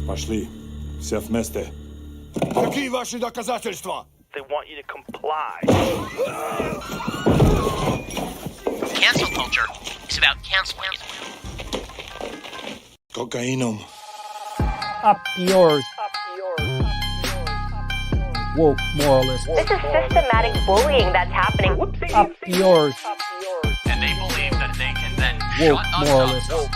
Пошли. Все вместе. Какие ваши доказательства? They want you to comply. Cancel culture is about canceling it. Cocainum. Up yours. Woke moralist. This is systematic bullying that's happening. Up yours. And they believe that they can then Woke shut us moralist. up.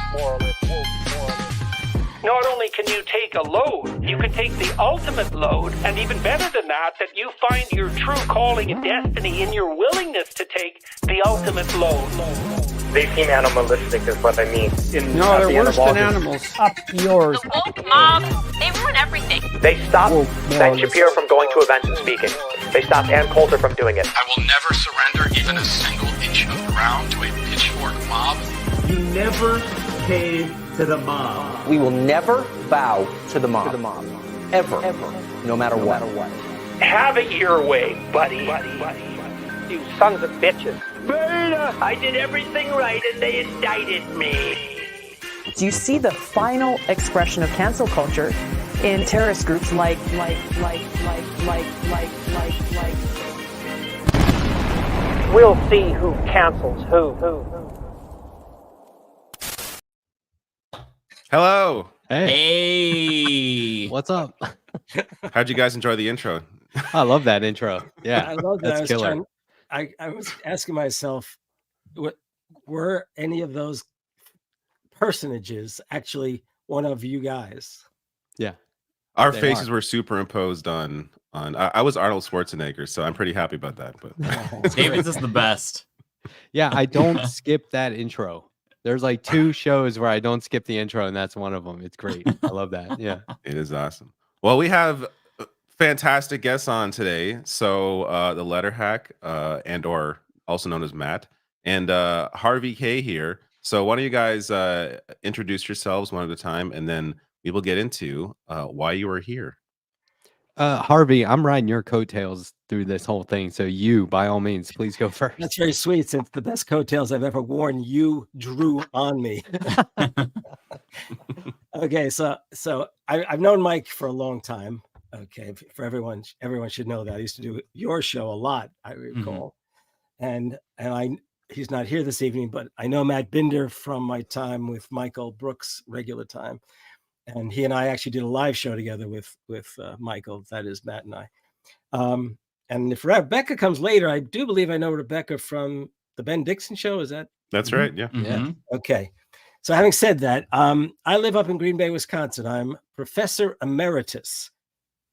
Not only can you take a load, you can take the ultimate load, and even better than that you find your true calling and destiny in your willingness to take the ultimate load. They seem animalistic is what I mean. No, they're worse than animals. Up yours. The woke mob, they ruin everything. They stopped Woke Ben moralist. Shapiro from going to events and speaking. They stopped Ann Coulter from doing it. I will never surrender even a single inch of ground to a pitchfork mob. You never cave to the mob. We will never bow to the mob. Ever. No matter what. Have it your way, buddy. You sons of bitches. Beta! I did everything right and they indicted me. Do you see the final expression of cancel culture in terrorist groups like? We'll see who cancels who. Hello. Hey. What's up? How'd you guys enjoy the intro? I love that intro. Yeah, I love that. that's killer. I was asking myself, what were any of those personages actually one of you guys? Yeah. Our They faces are. were superimposed on. I was Arnold Schwarzenegger, so I'm pretty happy about that. But David's is the best. Yeah, I don't skip that intro. There's like 2 shows where I don't skip the intro, and that's one of them. It's great. I love that. Yeah. it is awesome. Well, we have fantastic guests on today. So the Letterhack, and or also known as Matt, and Harvey Kaye here. So why don't you guys introduce yourselves one at a time, and then we will get into why you are here. Harvey, I'm riding your coattails through this whole thing. So you, by all means, please go first. That's very sweet. Since the best coattails I've ever worn, you drew on me. Okay, so I've known Mike for a long time. Okay, for everyone should know that I used to do your show a lot. I recall, and he's not here this evening, but I know Matt Binder from my time with Michael Brooks, regular time, and he and I actually did a live show together with Michael. That is Matt and I. And if Rebecca comes later, I do believe I know Rebecca from the Ben Dixon show. Is that? That's right. Yeah. Yeah. Okay. So having said that, I live up in Green Bay, Wisconsin. I'm Professor Emeritus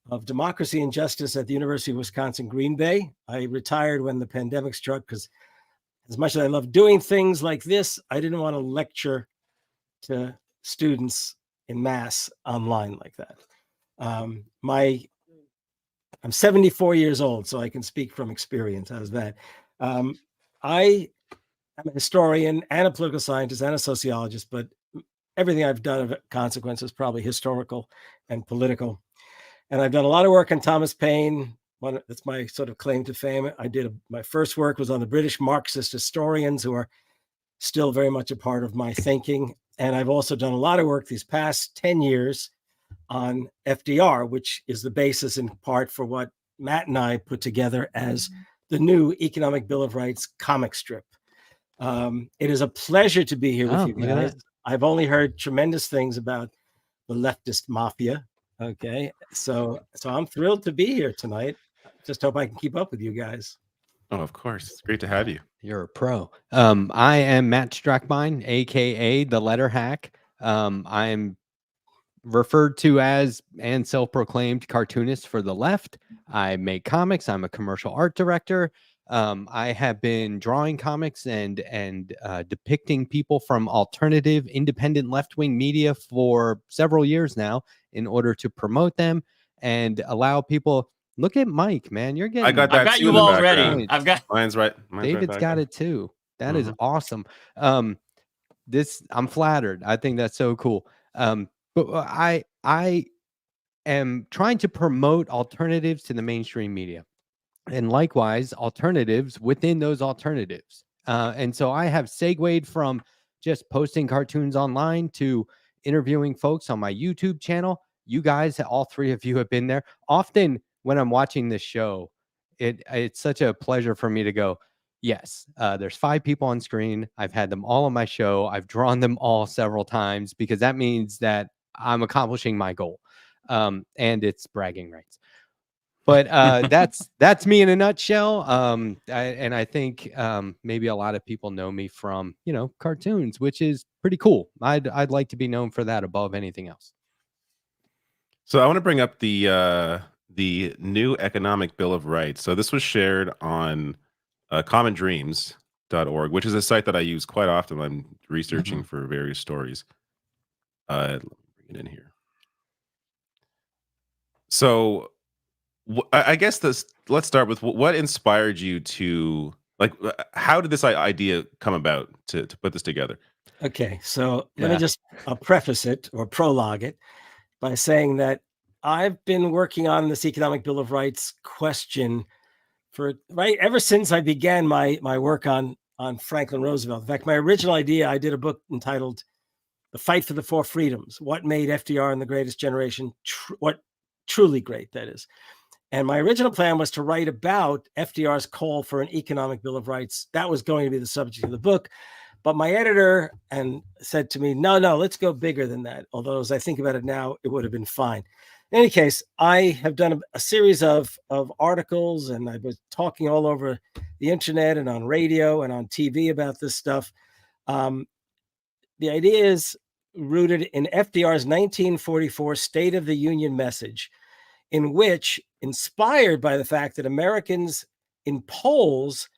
of Democracy and Justice at the University of Wisconsin, Green Bay. I retired when the pandemic struck because as much as I love doing things like this, I didn't want to lecture to students in mass online like that. I'm 74 years old, so I can speak from experience. How's that? I am a historian and a political scientist and a sociologist, but everything I've done of consequence is probably historical and political. And I've done a lot of work on Thomas Paine. That's my sort of claim to fame. My first work was on the British Marxist historians, who are still very much a part of my thinking. And I've also done a lot of work these past 10 years on FDR, which is the basis in part for what Matt and I put together as the new Economic Bill of Rights comic strip. It is a pleasure to be here with you guys. I've only heard tremendous things about the Leftist Mafia. Okay, so I'm thrilled to be here tonight. Just hope I can keep up with you guys. Oh, of course. It's great to have you. You're a pro. I am Matt Strackbein, aka the Letterhack. I'm referred to as and self-proclaimed cartoonist for the left. I make comics. I'm a commercial art director. I have been drawing comics and depicting people from alternative, independent left-wing media for several years now in order to promote them and allow people. Look at Mike, man. You're getting. I got that. I've got too you in the already. background. I've got. Mine's right. David's got it too. That is awesome. I'm flattered. I think that's so cool. But I am trying to promote alternatives to the mainstream media, and likewise alternatives within those alternatives. And so I have segued from just posting cartoons online to interviewing folks on my YouTube channel you guys, all three of you have been there. Often when I'm watching this show, it's such a pleasure for me to go, yes, there's 5 people on screen. I've had them all on my show. I've drawn them all several times because that means that I'm accomplishing my goal. And it's bragging rights. But that's me in a nutshell. I think maybe a lot of people know me from, cartoons, which is pretty cool. I'd like to be known for that above anything else. So I want to bring up the new Economic Bill of Rights. So this was shared on commondreams.org, which is a site that I use quite often when I'm researching for various stories. Let me bring it in here. So I guess let's start with what inspired you to, how did this idea come about to put this together? Okay, so let me just preface it or prologue it by saying that I've been working on this Economic Bill of Rights question ever since I began my work on Franklin Roosevelt. In fact, my original idea, I did a book entitled "The Fight for the Four Freedoms: What Made FDR and the Greatest Generation What Truly Great," that is. And my original plan was to write about FDR's call for an Economic Bill of Rights. That was going to be the subject of the book. But my editor said to me, no, let's go bigger than that. Although as I think about it now, it would have been fine. In any case, I have done a series of articles, and I was talking all over the internet and on radio and on TV about this stuff. The idea is rooted in FDR's 1944 State of the Union message, in which, inspired by the fact that Americans in polls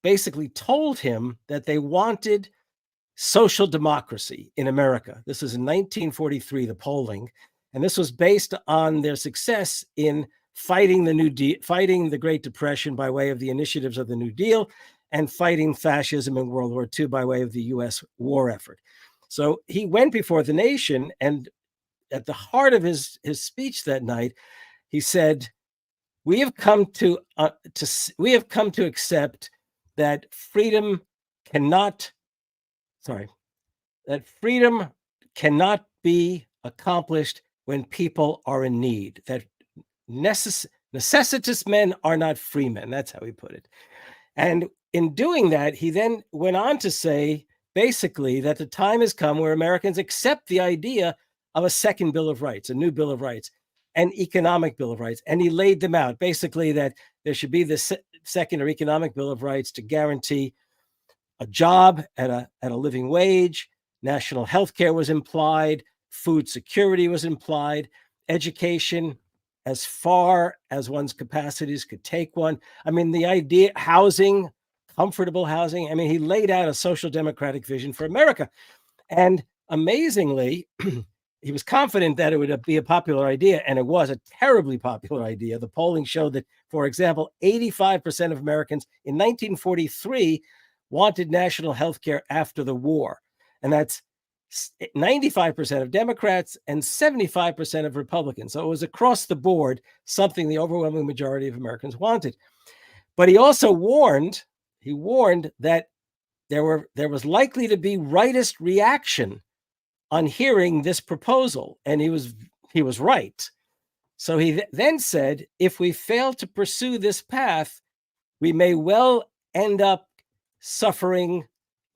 basically told him that they wanted social democracy in America. This was in 1943, the polling, and this was based on their success in fighting the Great Depression by way of the initiatives of the New Deal, and fighting fascism in World War II by way of the U.S. war effort. So he went before the nation, and at the heart of his speech that night, he said, we have come to accept that freedom cannot be accomplished when people are in need, that necessitous men are not free men. That's how he put it. And in doing that, he then went on to say, basically, that the time has come where Americans accept the idea of a second Bill of Rights, a new Bill of Rights, an Economic Bill of Rights. And he laid them out, basically, that there should be the second or Economic Bill of Rights to guarantee a job at a living wage. National health care was implied. Food security was implied. Education as far as one's capacities could take one. I mean, the idea, housing, comfortable housing. I mean, he laid out a social democratic vision for America. And amazingly, he was confident that it would be a popular idea, and it was a terribly popular idea. The polling showed that, for example, 85% of Americans in 1943 wanted national health care after the war. And that's 95% of Democrats and 75% of Republicans. So it was across the board something the overwhelming majority of Americans wanted. But he also warned that there was likely to be rightist reaction on hearing this proposal, and he was right. So he then said, if we fail to pursue this path, we may well end up suffering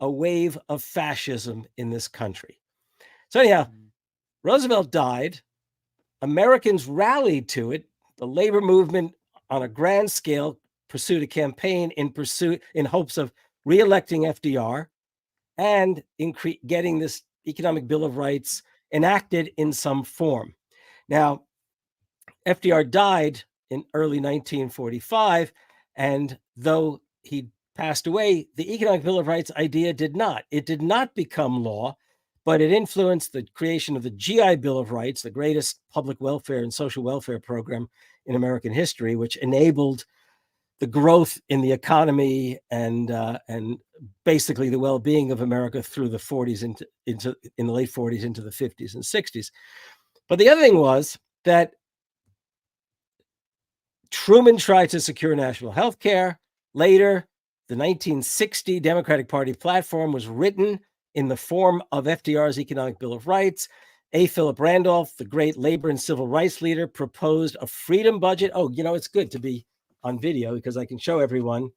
a wave of fascism in this country. So anyhow, Roosevelt died. Americans rallied to it. The labor movement on a grand scale pursued a campaign in hopes of re-electing FDR and getting this Economic Bill of Rights enacted in some form. Now, FDR died in early 1945, and though he passed away, the Economic Bill of Rights idea did not. It did not become law, but it influenced the creation of the GI Bill of Rights, the greatest public welfare and social welfare program in American history, which enabled the growth in the economy and basically the well-being of America through the 40s in the late 40s into the 50s and 60s. But the other thing was that Truman tried to secure national health care. Later, the 1960 Democratic Party platform was written in the form of FDR's Economic Bill of Rights. A. Philip Randolph, the great labor and civil rights leader, proposed a freedom budget. Oh, it's good to be on video because I can show everyone.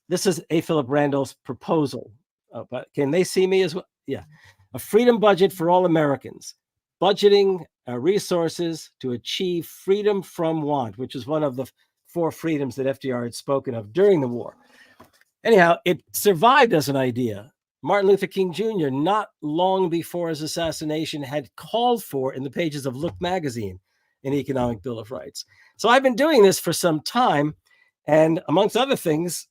This is A. Philip Randolph's proposal. But can they see me as well? Yeah. A freedom budget for all Americans. Budgeting resources to achieve freedom from want, which is one of the 4 freedoms that FDR had spoken of during the war. Anyhow, it survived as an idea. Martin Luther King Jr., not long before his assassination, had called for in the pages of Look magazine an economic Bill of Rights. So I've been doing this for some time. And amongst other things,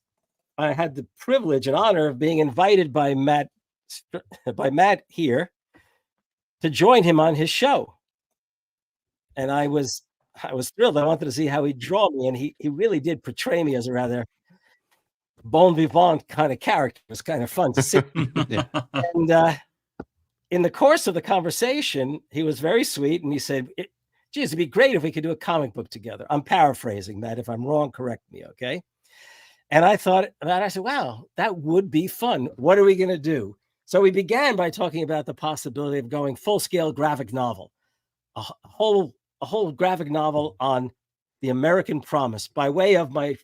I had the privilege and honor of being invited by Matt here to join him on his show. And I was thrilled. I wanted to see how he'd draw me. And he really did portray me as a rather bon vivant kind of character. It was kind of fun to see. Yeah. And in the course of the conversation, he was very sweet. And he said, geez, it'd be great if we could do a comic book together. I'm paraphrasing that. If I'm wrong, correct me, okay? And I thought about it. I said, wow, that would be fun. What are we going to do? So we began by talking about the possibility of going full-scale graphic novel, a whole graphic novel on the American promise by way of my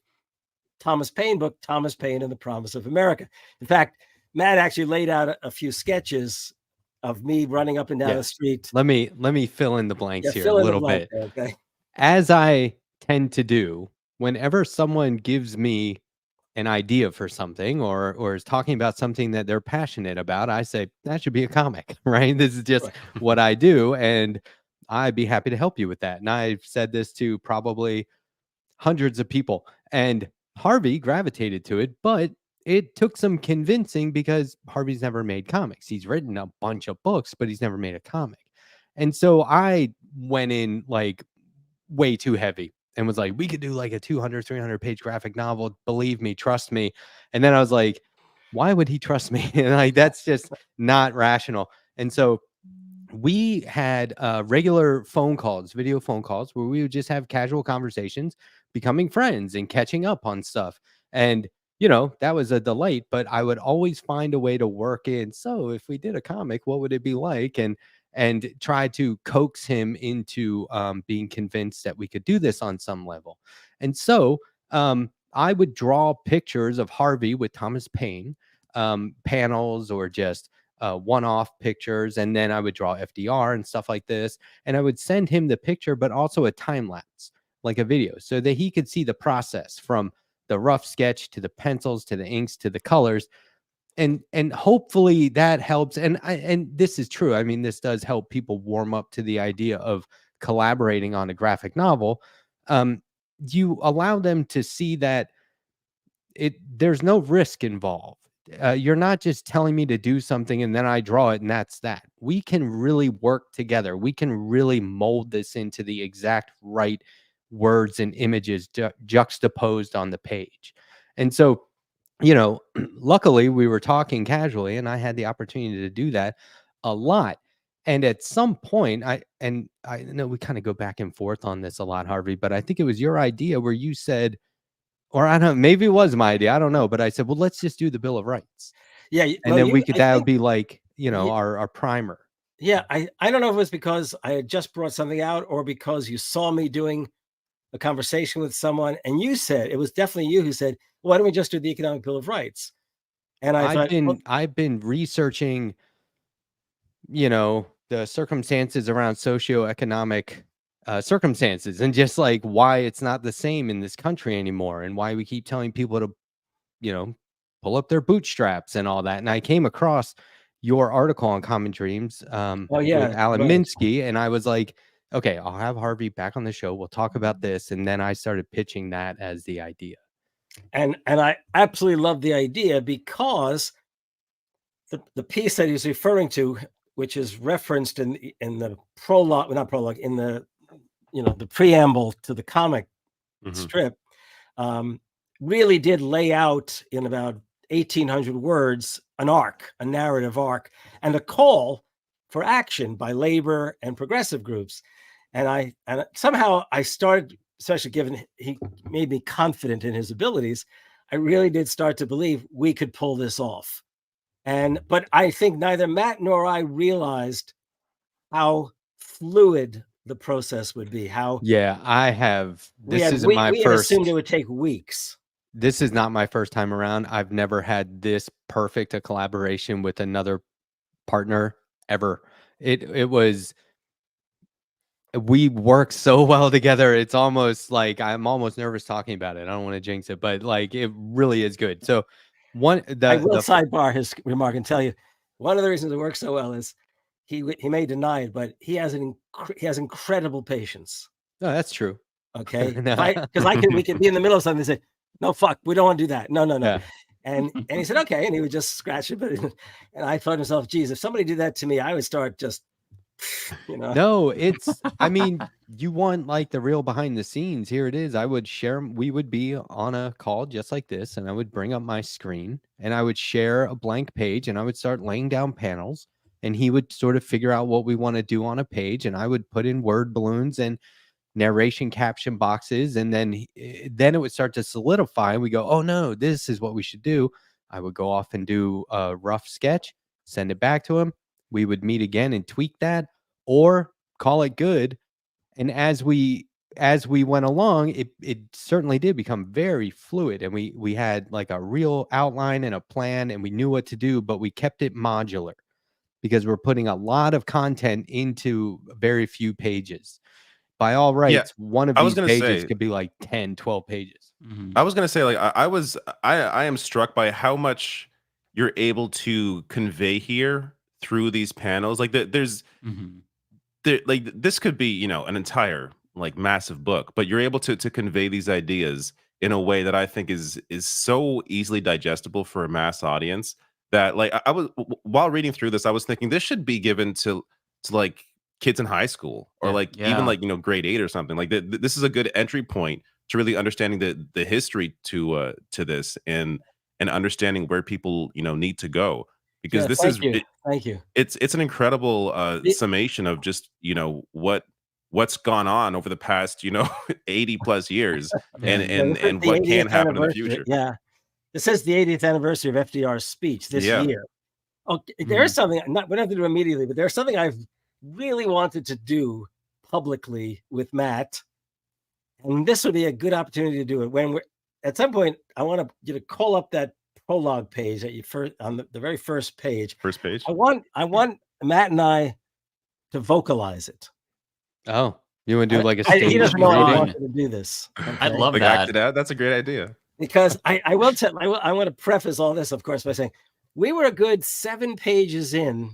Thomas Paine book, Thomas Paine and the Promise of America. In fact, Matt actually laid out a few sketches of me running up and down the street. Let me fill in the blanks here a little bit. There, okay? As I tend to do, whenever someone gives me an idea for something or is talking about something that they're passionate about, I say that should be a comic, right? This is just what I do, and I'd be happy to help you with that. And I've said this to probably hundreds of people, and Harvey gravitated to it, but it took some convincing because Harvey's never made comics. He's written a bunch of books, but he's never made a comic. And so I went in like way too heavy and was like, we could do like a 200, 300 page graphic novel. Believe me, trust me. And then I was like, why would he trust me? And like, that's just not rational. And so we had regular phone calls, video phone calls, where we would just have casual conversations, becoming friends and catching up on stuff. And, that was a delight, but I would always find a way to work in. So if we did a comic, what would it be like? And try to coax him into being convinced that we could do this on some level. And so I would draw pictures of Harvey with Thomas Paine, panels or just one-off pictures. And then I would draw FDR and stuff like this. And I would send him the picture, but also a time lapse, like a video, so that he could see the process from the rough sketch to the pencils, to the inks, to the colors. And hopefully that helps. And this is true. I mean, this does help people warm up to the idea of collaborating on a graphic novel. You allow them to see that there's no risk involved. You're not just telling me to do something and then I draw it and that's that. We can really work together. We can really mold this into the exact right words and images juxtaposed on the page. And so, luckily we were talking casually and I had the opportunity to do that a lot. And at some point, I know we kind of go back and forth on this a lot, Harvey, but I think it was your idea where you said, or I don't know, maybe it was my idea, I don't know, but I said, well, let's just do the Bill of Rights. Yeah. And then that would be like, our primer. Yeah. I don't know if it was because I had just brought something out or because you saw me doing a conversation with someone and you said, it was definitely you who said, why don't we just do the Economic Bill of Rights? And I've been researching, the circumstances around socioeconomic circumstances and just like why it's not the same in this country anymore and why we keep telling people to, pull up their bootstraps and all that. And I came across your article on Common Dreams with Alan Minsky, and I was like, okay, I'll have Harvey back on the show. We'll talk about this. And then I started pitching that as the idea. And I absolutely love the idea because the piece that he's referring to, which is referenced in the prologue, not prologue, in the the preamble to the comic strip, really did lay out in about 1,800 words an arc, a narrative arc, and a call for action by labor and progressive groups. And somehow I started, especially given he made me confident in his abilities, I really did start to believe we could pull this off. But I think neither Matt nor I realized how fluid the process would be. How Yeah, I have. we This had isn't my we had first. assumed it would take weeks. This is not my first time around. I've never had this perfect a collaboration with another partner ever. It was. We work so well together. It's almost like I'm almost nervous talking about it. I don't want to jinx it, but like it really is good. So I will sidebar his remark and tell you one of the reasons it works so well is he may deny it, but he has he has incredible patience. No, that's true. Okay, because we can be in the middle of something and say, no, fuck, we don't want to do that. No. Yeah. And he said, okay, and he would just scratch it. But and I thought to myself, geez, if somebody did that to me, I would start just, No, I mean, you want like the real behind the scenes. Here it is. We would be on a call just like this, and I would bring up my screen and I would share a blank page and I would start laying down panels, and he would sort of figure out what we want to do on a page, and I would put in word balloons and narration caption boxes, and then it would start to solidify, and we go, oh no, this is what we should do. I would go off and do a rough sketch, send it back to him. We would meet again and tweak that or call it good. And as we went along, it certainly did become very fluid, and we had like a real outline and a plan, and we knew what to do, but we kept it modular because we're putting a lot of content into very few pages. By all rights, one of these pages could be like 10, 12 pages. I was going to say, like, I am struck by how much you're able to convey here through these panels. Like like this could be, an entire like massive book, but you're able to convey these ideas in a way that I think is so easily digestible for a mass audience that, like, while reading through this, I was thinking this should be given to like kids in high school or even like, grade 8 or something. Like this is a good entry point to really understanding the history to this and understanding where people, need to go. Because thank you. It's an incredible summation of just, what's gone on over the past, 80 plus years and what can happen in the future. Yeah. This is the 80th anniversary of FDR's speech this year. Okay, there's something we don't have to do immediately, but there's something I've really wanted to do publicly with Matt. And this would be a good opportunity to do it when at some point. I want you to call up that prologue page that you first on the very first page. First page. I want Matt and I to vocalize it. Oh, you want to do like a stage? He doesn't know I want to do this. Okay? I'd love that. That's a great idea. Because I want to preface all this, of course, by saying we were a good 7 pages in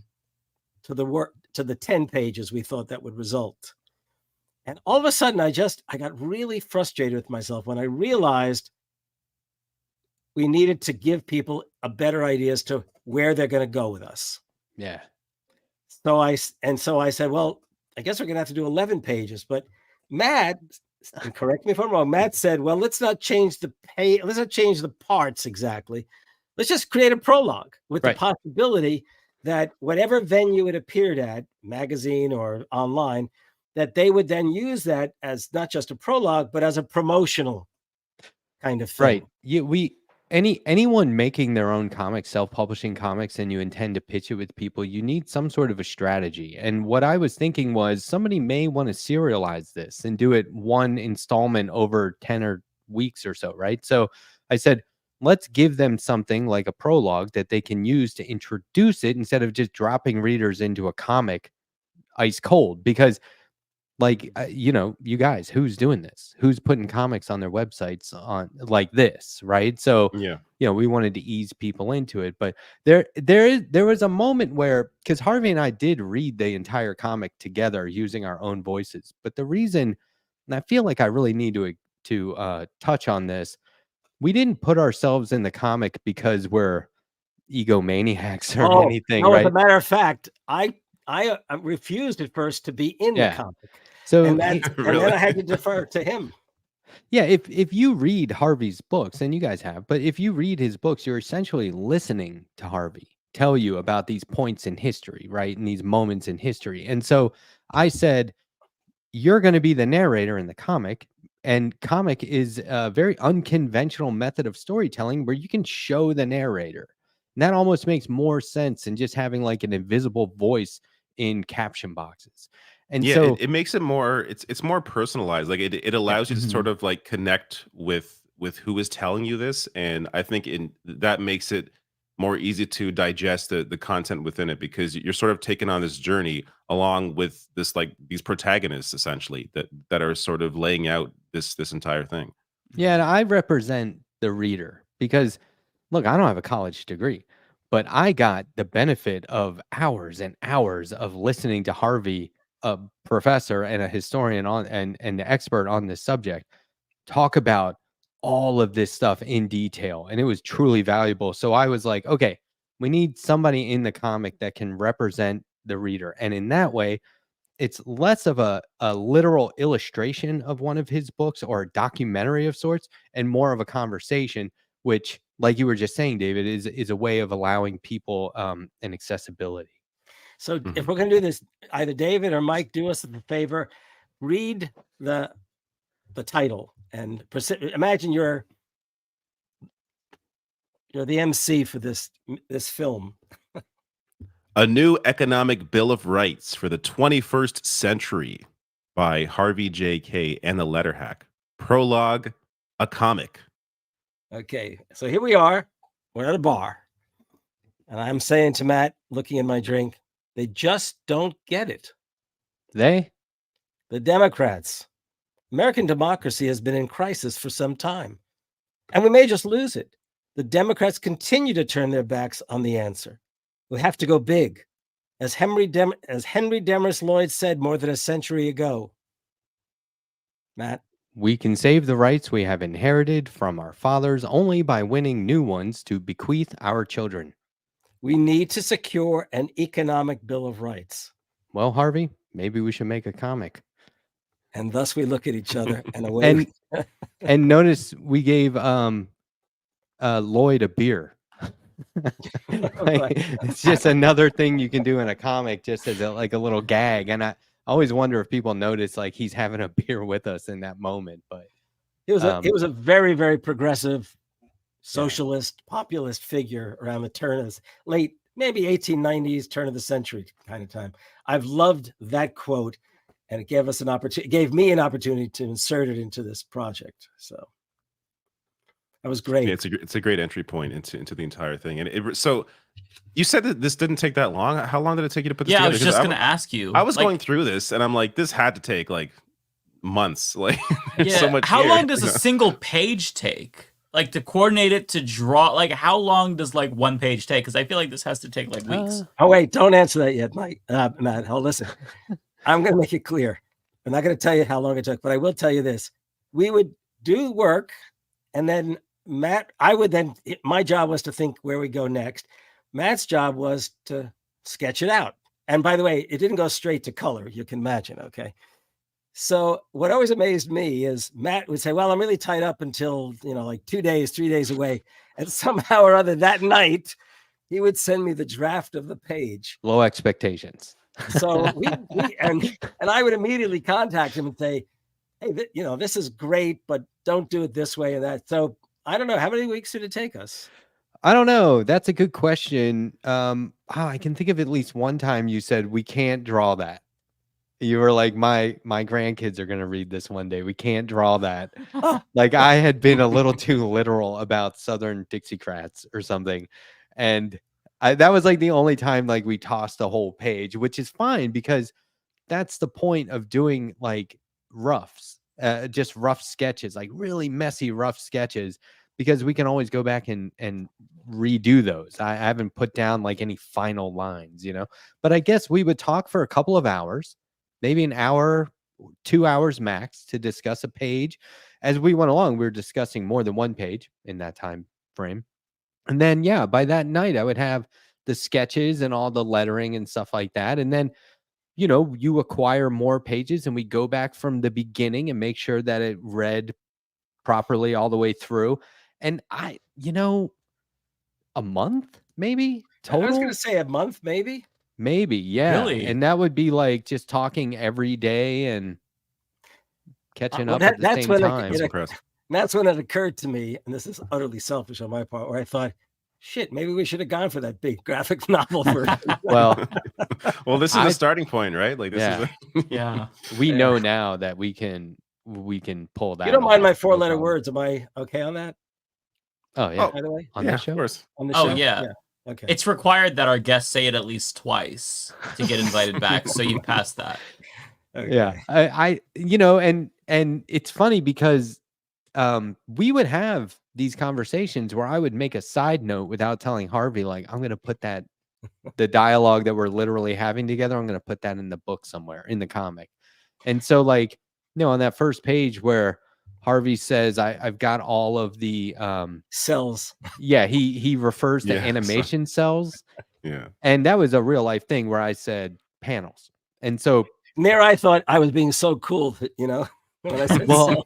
to the 10 pages we thought that would result. And all of a sudden, I got really frustrated with myself when I realized we needed to give people a better idea as to where they're going to go with us. Yeah. So I said, well, I guess we're going to have to do 11 pages. But Matt, and correct me if I'm wrong, Matt said, well, let's not change the page. Let's not change the parts exactly. Let's just create a prologue with the possibility that whatever venue it appeared at, magazine or online, that they would then use that as not just a prologue, but as a promotional kind of thing. Right. Yeah, anyone making their own comics, self-publishing comics, and you intend to pitch it with people, you need some sort of a strategy. And what I was thinking was somebody may want to serialize this and do it one installment over 10 or weeks or so, right? So I said, let's give them something like a prologue that they can use to introduce it instead of just dropping readers into a comic ice cold. Because you guys, who's doing this? Who's putting comics on their websites on like this, right? So, we wanted to ease people into it. But there was a moment where, because Harvey and I did read the entire comic together using our own voices. But the reason, and I feel like I really need to touch on this, we didn't put ourselves in the comic because we're egomaniacs or anything, right? As a matter of fact, I refused at first to be in the comic. So and then I had to defer to him. Yeah, if you read Harvey's books, and you guys have, but if you read his books, you're essentially listening to Harvey tell you about these points in history, right? And these moments in history. And so I said, you're going to be the narrator in the comic. And comic is a very unconventional method of storytelling where you can show the narrator. And that almost makes more sense than just having like an invisible voice in caption boxes. And Yeah, so it makes it more, it's more personalized. Like it allows you to sort of like connect with who is telling you this. And I think that makes it more easy to digest the content within it, because you're sort of taking on this journey along with this, like these protagonists essentially that are sort of laying out this entire thing. yeah, and I represent the reader because, look, I don't have a college degree, but I got the benefit of hours and hours of listening to Harvey, a professor and a historian and the expert on this subject, talk about all of this stuff in detail, and it was truly valuable. So I was like, okay, we need somebody in the comic that can represent the reader, and in that way, it's less of a literal illustration of one of his books or a documentary of sorts, and more of a conversation, which, like you were just saying, David, is a way of allowing people an accessibility. So if we're going to do this, either David or Mike, do us a favor, read the title, and imagine you're the MC for this film. A New Economic Bill of Rights for the 21st Century by Harvey J. Kaye and the Letterhack. Prologue, a comic. Okay, so here we are. We're at a bar. And I'm saying to Matt, looking at my drink, they just don't get it. The Democrats. American democracy has been in crisis for some time, and we may just lose it. The Democrats continue to turn their backs on the answer. We have to go big. As Henry Demarest Lloyd said more than a century ago. Matt? We can save the rights we have inherited from our fathers only by winning new ones to bequeath our children. We need to secure an economic bill of rights. Well, Harvey, maybe we should make a comic. And thus we look at each other and away. And notice we gave Lloyd a beer. It's just another thing you can do in a comic, just as a little gag. And I always wonder if people notice like he's having a beer with us in that moment. But it was a very, very progressive, socialist, populist figure around the turn of this late, maybe 1890s, turn of the century kind of time. I've loved that quote, and it gave us gave me an opportunity to insert it into this project. So that was great. Yeah, it's a great entry point into the entire thing. And so you said that this didn't take that long. How long did it take you to put this together? I was just going to ask you. I was going through this, and I'm like, this had to take like months. Like, so much. How long does a single page take? Like to coordinate it, to draw, like how long does like one page take? Because I feel like this has to take like weeks. Oh wait, don't answer that yet, Mike. Matt, listen. I'm going to make it clear. I'm not going to tell you how long it took, but I will tell you this: we would do work, and then Matt, my job was to think where we go next. Matt's job was to sketch it out. And by the way, it didn't go straight to color. You can imagine, okay? So what always amazed me is Matt would say, well, I'm really tied up until, like 2 days, 3 days away. And somehow or other that night, he would send me the draft of the page. Low expectations. So and I would immediately contact him and say, hey, this is great, but don't do it this way and that. So I don't know. How many weeks did it take us? I don't know. That's a good question. I can think of at least one time you said, we can't draw that. You were like, my grandkids are going to read this one day. We can't draw that. Like I had been a little too literal about Southern Dixiecrats or something. And that was like the only time like we tossed a whole page, which is fine because that's the point of doing like roughs, just rough sketches, like really messy, rough sketches, because we can always go back and redo those. I haven't put down like any final lines, but I guess we would talk for a couple of hours, maybe an hour, 2 hours max to discuss a page. As we went along, we were discussing more than one page in that time frame. And then, by that night, I would have the sketches and all the lettering and stuff like that. And then, you acquire more pages and we go back from the beginning and make sure that it read properly all the way through. And a month, maybe total. I was going to say a month, maybe. Maybe, yeah. Really? And that would be like just talking every day and catching up at the same time. That's when it occurred to me, and this is utterly selfish on my part, where I thought, shit, maybe we should have gone for that big graphic novel version. Well, well, this is a starting point, right? Like this Yeah. is Yeah. we know now that we can pull that. You don't mind off, my 4-letter problem. words? Am I okay on that? Oh yeah. By the way, On yeah, this show? of course. on the Oh show? yeah. Okay. It's required that our guests say it at least twice to get invited back. So you passed that. Okay. Yeah. I you know, and it's funny because we would have these conversations where I would make a side note without telling Harvey, like, I'm gonna put that the dialogue that we're literally having together, I'm gonna put that in the book somewhere in the comic. And so, like, on that first page where Harvey says, I've got all of the cells. Yeah, he refers to Yeah, animation cells. Yeah. And that was a real life thing where I said panels. And so And there I thought I was being so cool, when I said well,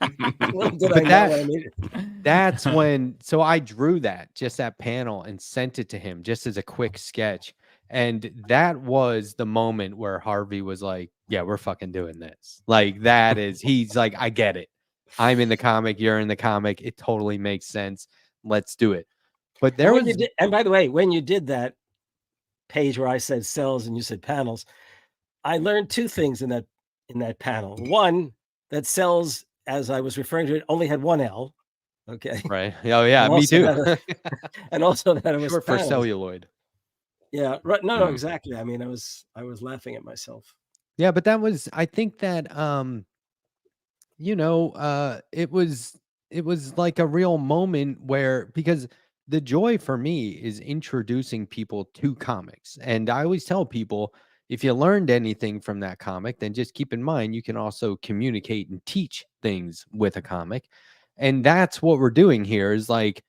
little did I but know what I needed. that's when so I drew that panel and sent it to him just as a quick sketch. And that was the moment where Harvey was like, yeah, we're fucking doing this. Like he's like, I get it. I'm in the comic, you're in the comic. It totally makes sense. Let's do it. But there was And by the way, when you did that page where I said cells and you said panels, I learned two things in that panel. One, that cells, as I was referring to it, only had one L. Okay. Right. Oh yeah, me too. And also that it was short for panels. celluloid. Yeah. Right. No, exactly. I mean, I was laughing at myself. Yeah, but that was I think that it was like a real moment where because the joy for me is introducing people to comics. And I always tell people, if you learned anything from that comic, then just keep in mind you can also communicate and teach things with a comic. And that's what we're doing here is like,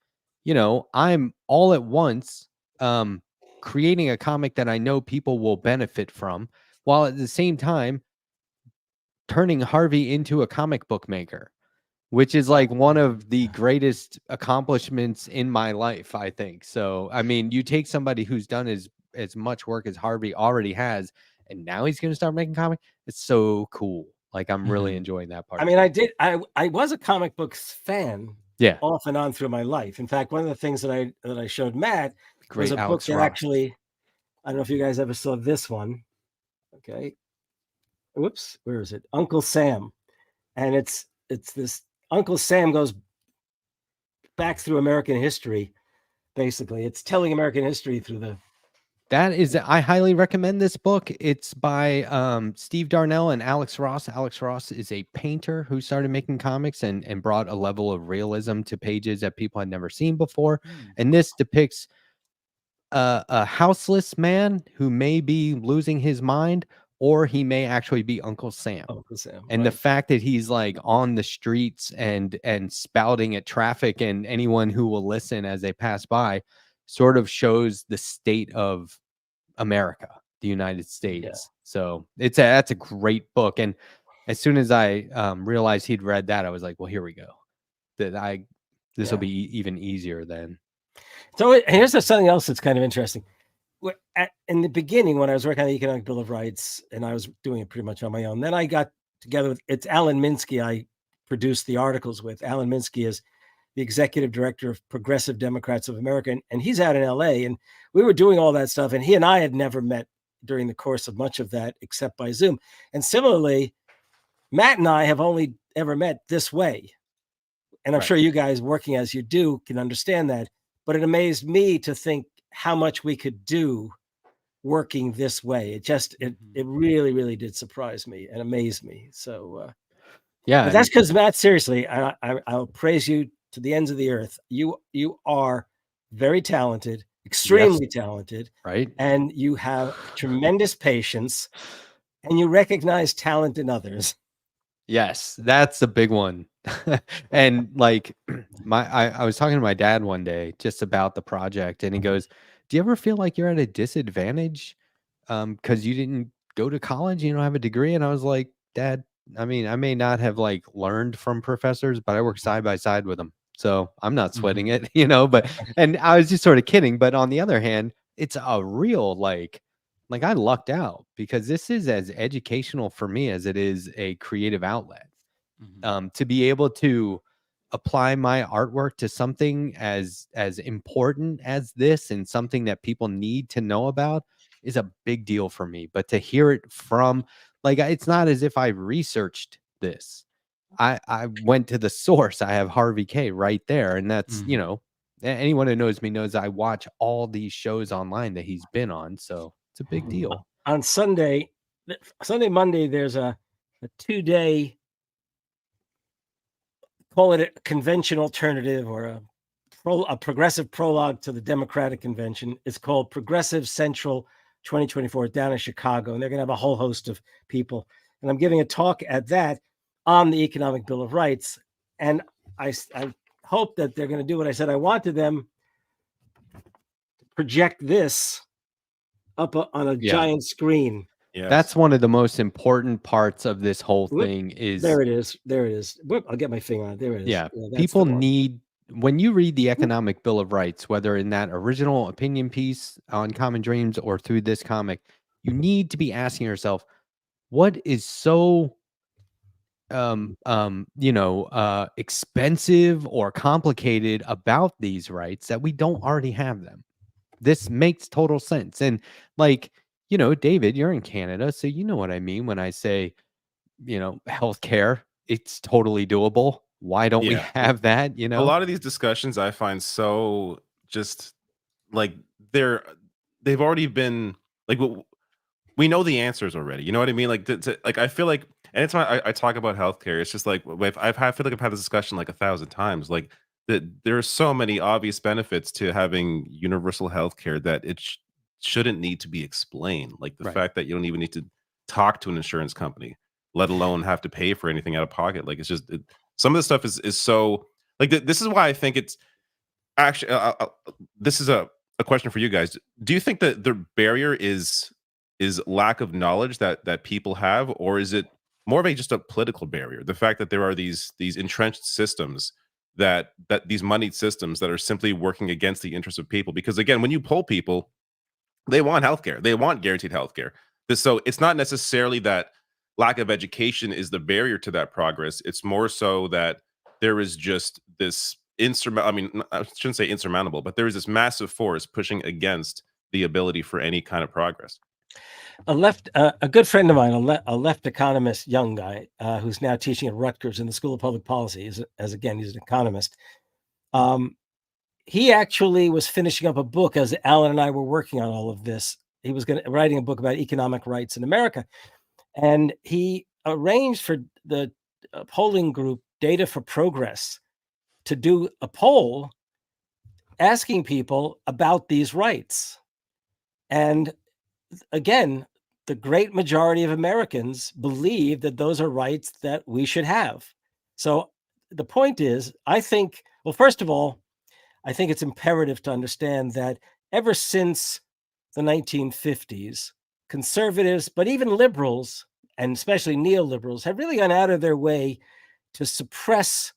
I'm all at once creating a comic that I know people will benefit from, while at the same time turning Harvey into a comic book maker, which is like one of the greatest accomplishments in my life, I think. So, I mean, you take somebody who's done as much work as Harvey already has, and now he's going to start making comics. It's so cool. Like, I'm really enjoying that part. I mean, I was a comic books fan. Yeah. Off and on through my life. In fact, one of the things that I showed Matt was a Alex book that Ross. actually, I don't know if you guys ever saw this one. Okay. Whoops. Where is it? Uncle Sam. And it's this Uncle Sam goes back through American history. Basically, it's telling American history through the. I highly recommend this book. It's by Steve Darnell and Alex Ross. Alex Ross is a painter who started making comics and brought a level of realism to pages that people had never seen before. And this depicts a houseless man who may be losing his mind, or he may actually be Uncle Sam. Uncle Sam. And the fact that he's like on the streets and spouting at traffic and anyone who will listen as they pass by sort of shows the state of America, the United States. Yeah. So that's a great book. And as soon as I realized he'd read that, I was like, well, here we go. This will be even easier then. So here's something else that's kind of interesting. In the beginning, when I was working on the Economic Bill of Rights, and I was doing it pretty much on my own, then I got together with, it's Alan Minsky I produced the articles with. Alan Minsky is the executive director of Progressive Democrats of America, and he's out in LA, and we were doing all that stuff, and he and I had never met during the course of much of that except by Zoom. And similarly, Matt and I have only ever met this way. And I'm sure you guys working as you do can understand that, but it amazed me to think how much we could do working this way. It really, really did surprise me and amaze me. So, but that's because Matt, seriously, I'll praise you to the ends of the earth. You are very talented, extremely talented, right? And you have tremendous patience, and you recognize talent in others. Yes, that's a big one. And like I was talking to my dad one day just about the project, and he goes, do you ever feel like you're at a disadvantage because you didn't go to college, you don't have a degree? And I was like, Dad, I mean, I may not have like learned from professors, but I work side by side with them. So I'm not sweating it, but, and I was just sort of kidding. But on the other hand, it's a real, like I lucked out because this is as educational for me as it is a creative outlet. To be able to, apply my artwork to something as important as this and something that people need to know about is a big deal for me. But to hear it from, like, it's not as if I researched this. I went to the source. I have Harvey Kaye right there, and that's you know, anyone who knows me knows I watch all these shows online that he's been on, so it's a big deal. On Monday, there's a 2-day, call it a convention alternative or a progressive prologue to the Democratic Convention. It's called Progressive Central 2024 down in Chicago, and they're going to have a whole host of people. And I'm giving a talk at that on the Economic Bill of Rights. And I hope that they're going to do what I said I wanted them to project this up on a giant screen. Yes. That's one of the most important parts of this whole thing is there it is. Whoop, I'll get my finger on it. There it is. Yeah, people need, when you read the Economic Bill of Rights, whether in that original opinion piece on Common Dreams or through this comic, you need to be asking yourself, what is so expensive or complicated about these rights that we don't already have them? This makes total sense. And like, you know, David, you're in Canada, so you know what I mean when I say, you know, healthcare, it's totally doable. Why don't we have that? You know, a lot of these discussions I find so just like they've already been like, we know the answers already. You know what I mean? Like, like I feel like, and it's why I talk about healthcare. It's just like I feel like I've had this discussion like 1,000 times. Like that there are so many obvious benefits to having universal healthcare that it shouldn't need to be explained. Like the fact that you don't even need to talk to an insurance company, let alone have to pay for anything out of pocket. Like it's just some of the stuff is so like this is why I think it's actually this is a question for you guys. Do you think that the barrier is lack of knowledge that people have, or is it more of just a political barrier? The fact that there are these entrenched systems that these moneyed systems that are simply working against the interests of people. Because again, when you poll people, they want healthcare, they want guaranteed healthcare. So it's not necessarily that lack of education is the barrier to that progress. It's more so that there is just this I shouldn't say insurmountable, but there is this massive force pushing against the ability for any kind of progress. A good friend of mine, a left economist, young guy, who's now teaching at Rutgers in the School of Public Policy, as again, he's an economist. He actually was finishing up a book as Alan and I were working on all of this. He was writing a book about economic rights in America. And he arranged for the polling group Data for Progress to do a poll asking people about these rights. And again, the great majority of Americans believe that those are rights that we should have. So the point is, I think, well, first of all, I think it's imperative to understand that ever since the 1950s, conservatives, but even liberals, and especially neoliberals, have really gone out of their way to suppress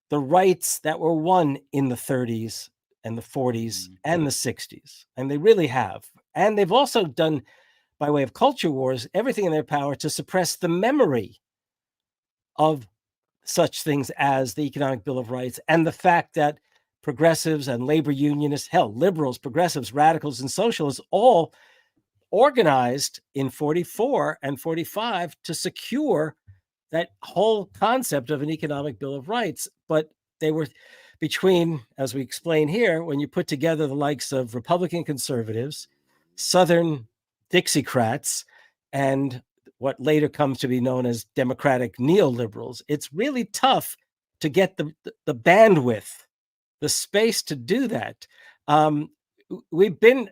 the rights that were won in the 30s and the 40s and the 60s. And they really have. And they've also done, by way of culture wars, everything in their power to suppress the memory of such things as the Economic Bill of Rights and the fact that progressives and labor unionists, hell, liberals, progressives, radicals, and socialists all organized in 44 and 45 to secure that whole concept of an Economic Bill of Rights. But they were between, as we explain here, when you put together the likes of Republican conservatives, Southern Dixiecrats, and what later comes to be known as Democratic neoliberals, it's really tough to get the bandwidth, the space to do that. We've been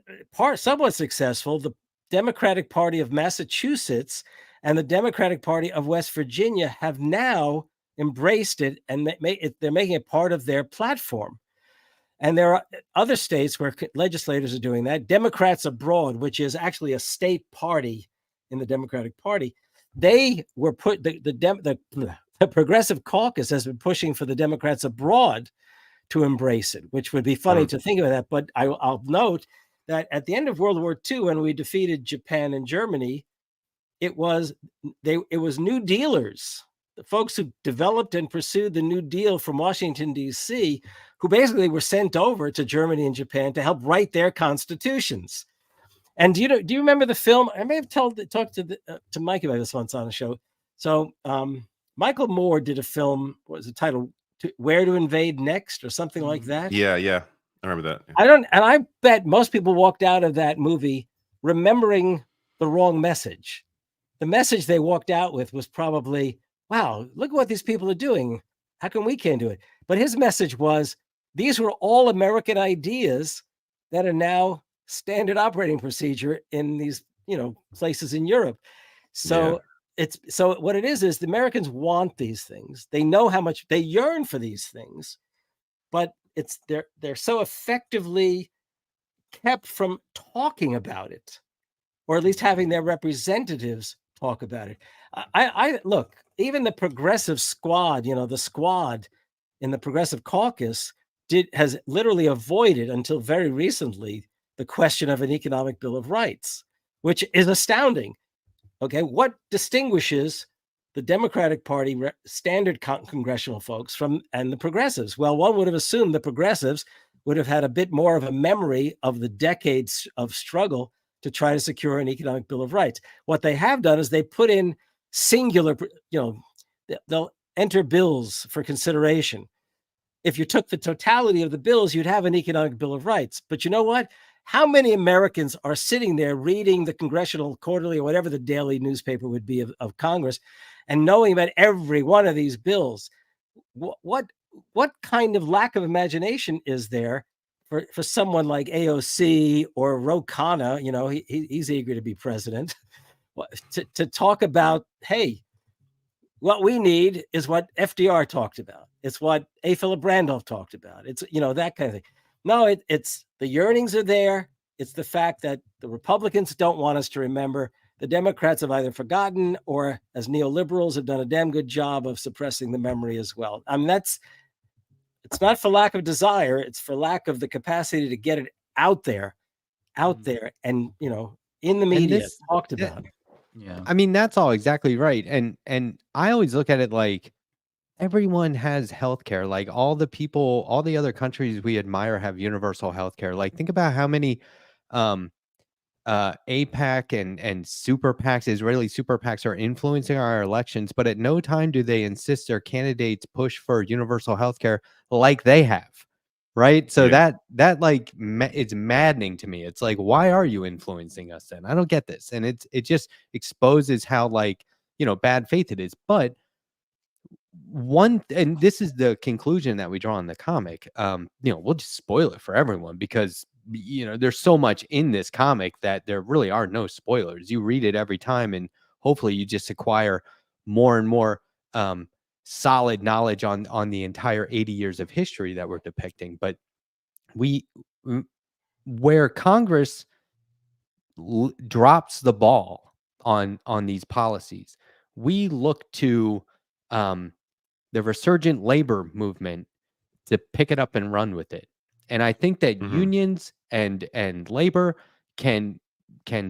somewhat successful. The Democratic Party of Massachusetts and the Democratic Party of West Virginia have now embraced it, and they're making it part of their platform. And there are other states where legislators are doing that. Democrats Abroad, which is actually a state party in the Democratic Party, they were the Progressive Caucus has been pushing for the Democrats abroad to embrace it, which would be funny to think of that. But I'll note that at the end of World War II, when we defeated Japan and Germany, it was New Dealers, the folks who developed and pursued the New Deal from Washington, D.C., who basically were sent over to Germany and Japan to help write their constitutions. And do you remember the film? I may have talked to Mike about this once on the show. So Michael Moore did a film. What was the title? Where to Invade Next, or something like that. Yeah, I remember that. And I bet most people walked out of that movie remembering the wrong message. The message they walked out with was probably, "Wow, look at what these people are doing. How come we can't do it?" But his message was, these were all American ideas that are now standard operating procedure in these, places in Europe. So what it is the Americans want these things. They know how much they yearn for these things, but they're so effectively kept from talking about it, or at least having their representatives talk about it. I look, even the progressive squad, the squad in the Progressive Caucus has literally avoided until very recently the question of an economic bill of rights, which is astounding. Okay, what distinguishes the Democratic Party standard congressional folks and the progressives? Well, one would have assumed the progressives would have had a bit more of a memory of the decades of struggle to try to secure an economic bill of rights. What they have done is they put in singular, they'll enter bills for consideration. If you took the totality of the bills, you'd have an economic bill of rights. But you know what? How many Americans are sitting there reading the Congressional Quarterly or whatever the daily newspaper would be of Congress, and knowing about every one of these bills? What kind of lack of imagination is there for someone like AOC or Ro Khanna? He's eager to be president, to talk about, hey, what we need is what FDR talked about. It's what A. Philip Randolph talked about. It's, that kind of thing. No, it's the yearnings are there. It's the fact that the Republicans don't want us to remember. The Democrats have either forgotten, or as neoliberals have done a damn good job of suppressing the memory as well. I mean, it's not for lack of desire. It's for lack of the capacity to get it out there, and, in the media talked about. Yeah. I mean, that's all exactly right. And I always look at it like everyone has healthcare. Like all the other countries we admire have universal healthcare. Like think about how many AIPAC and super PACs, Israeli super PACs, are influencing our elections, but at no time do they insist their candidates push for universal healthcare like they have. Right. So that it's maddening to me. It's like, why are you influencing us then? I don't get this. And it just exposes how bad faith it is. But and this is the conclusion that we draw in the comic. We'll just spoil it for everyone because, there's so much in this comic that there really are no spoilers. You read it every time and hopefully you just acquire more and more solid knowledge on the entire 80 years of history that we're depicting. But where Congress drops the ball on these policies, we look to the resurgent labor movement to pick it up and run with it. And I think that unions and labor can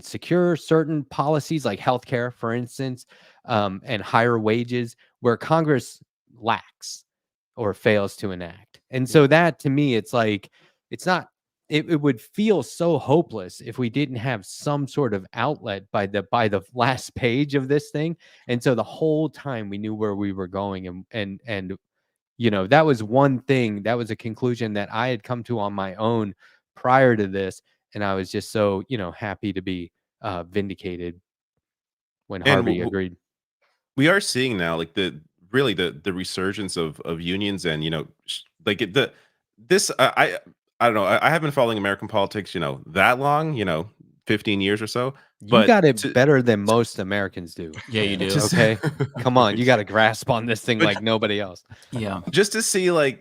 secure certain policies like healthcare, for instance, and higher wages, where Congress lacks or fails to enact. And so that, to me, it's like, it would feel so hopeless if we didn't have some sort of outlet by the last page of this thing. And so the whole time we knew where we were going, and that was one thing, that was a conclusion that I had come to on my own prior to this, and I was just so happy to be vindicated when Harvey agreed. We are seeing now like the resurgence of unions, and I don't know. I haven't been following American politics, that long, 15 years or so. But you got it better than most Americans do. Yeah, you do. Okay. Come on. You got to grasp on this thing like nobody else. Yeah. Just to see, I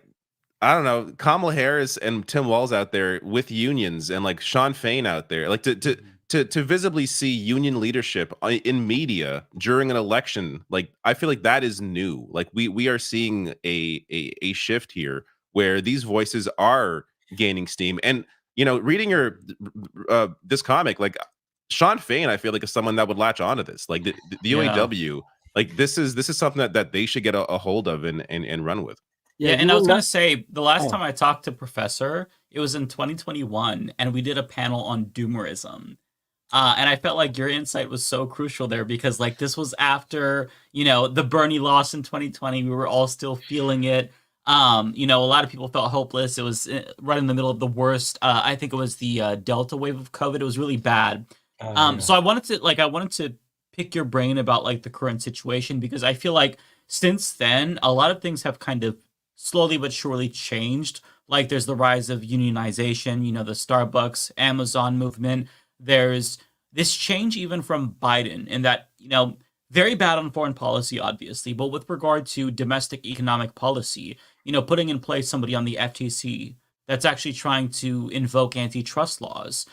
don't know, Kamala Harris and Tim Walz out there with unions, and Sean Fain out there, to visibly see union leadership in media during an election. I feel like that is new. We are seeing a shift here where these voices are gaining steam. And reading your this comic, Sean Fain, I feel like is someone that would latch onto this. The OAW Like this is something that they should get a hold of and run with. Yeah, and I was going to say, the last time I talked to Professor, it was in 2021, and we did a panel on doomerism. And I felt like your insight was so crucial there because, like, this was after, the Bernie loss in 2020. We were all still feeling it. A lot of people felt hopeless. It was right in the middle of the worst. I think it was the Delta wave of COVID. It was really bad. So I wanted to pick your brain about, like, the current situation because I feel like since then, a lot of things have kind of slowly but surely changed. Like there's the rise of unionization, the Starbucks, Amazon movement. There's this change even from Biden in that, very bad on foreign policy, obviously, but with regard to domestic economic policy, putting in place somebody on the FTC that's actually trying to invoke antitrust laws,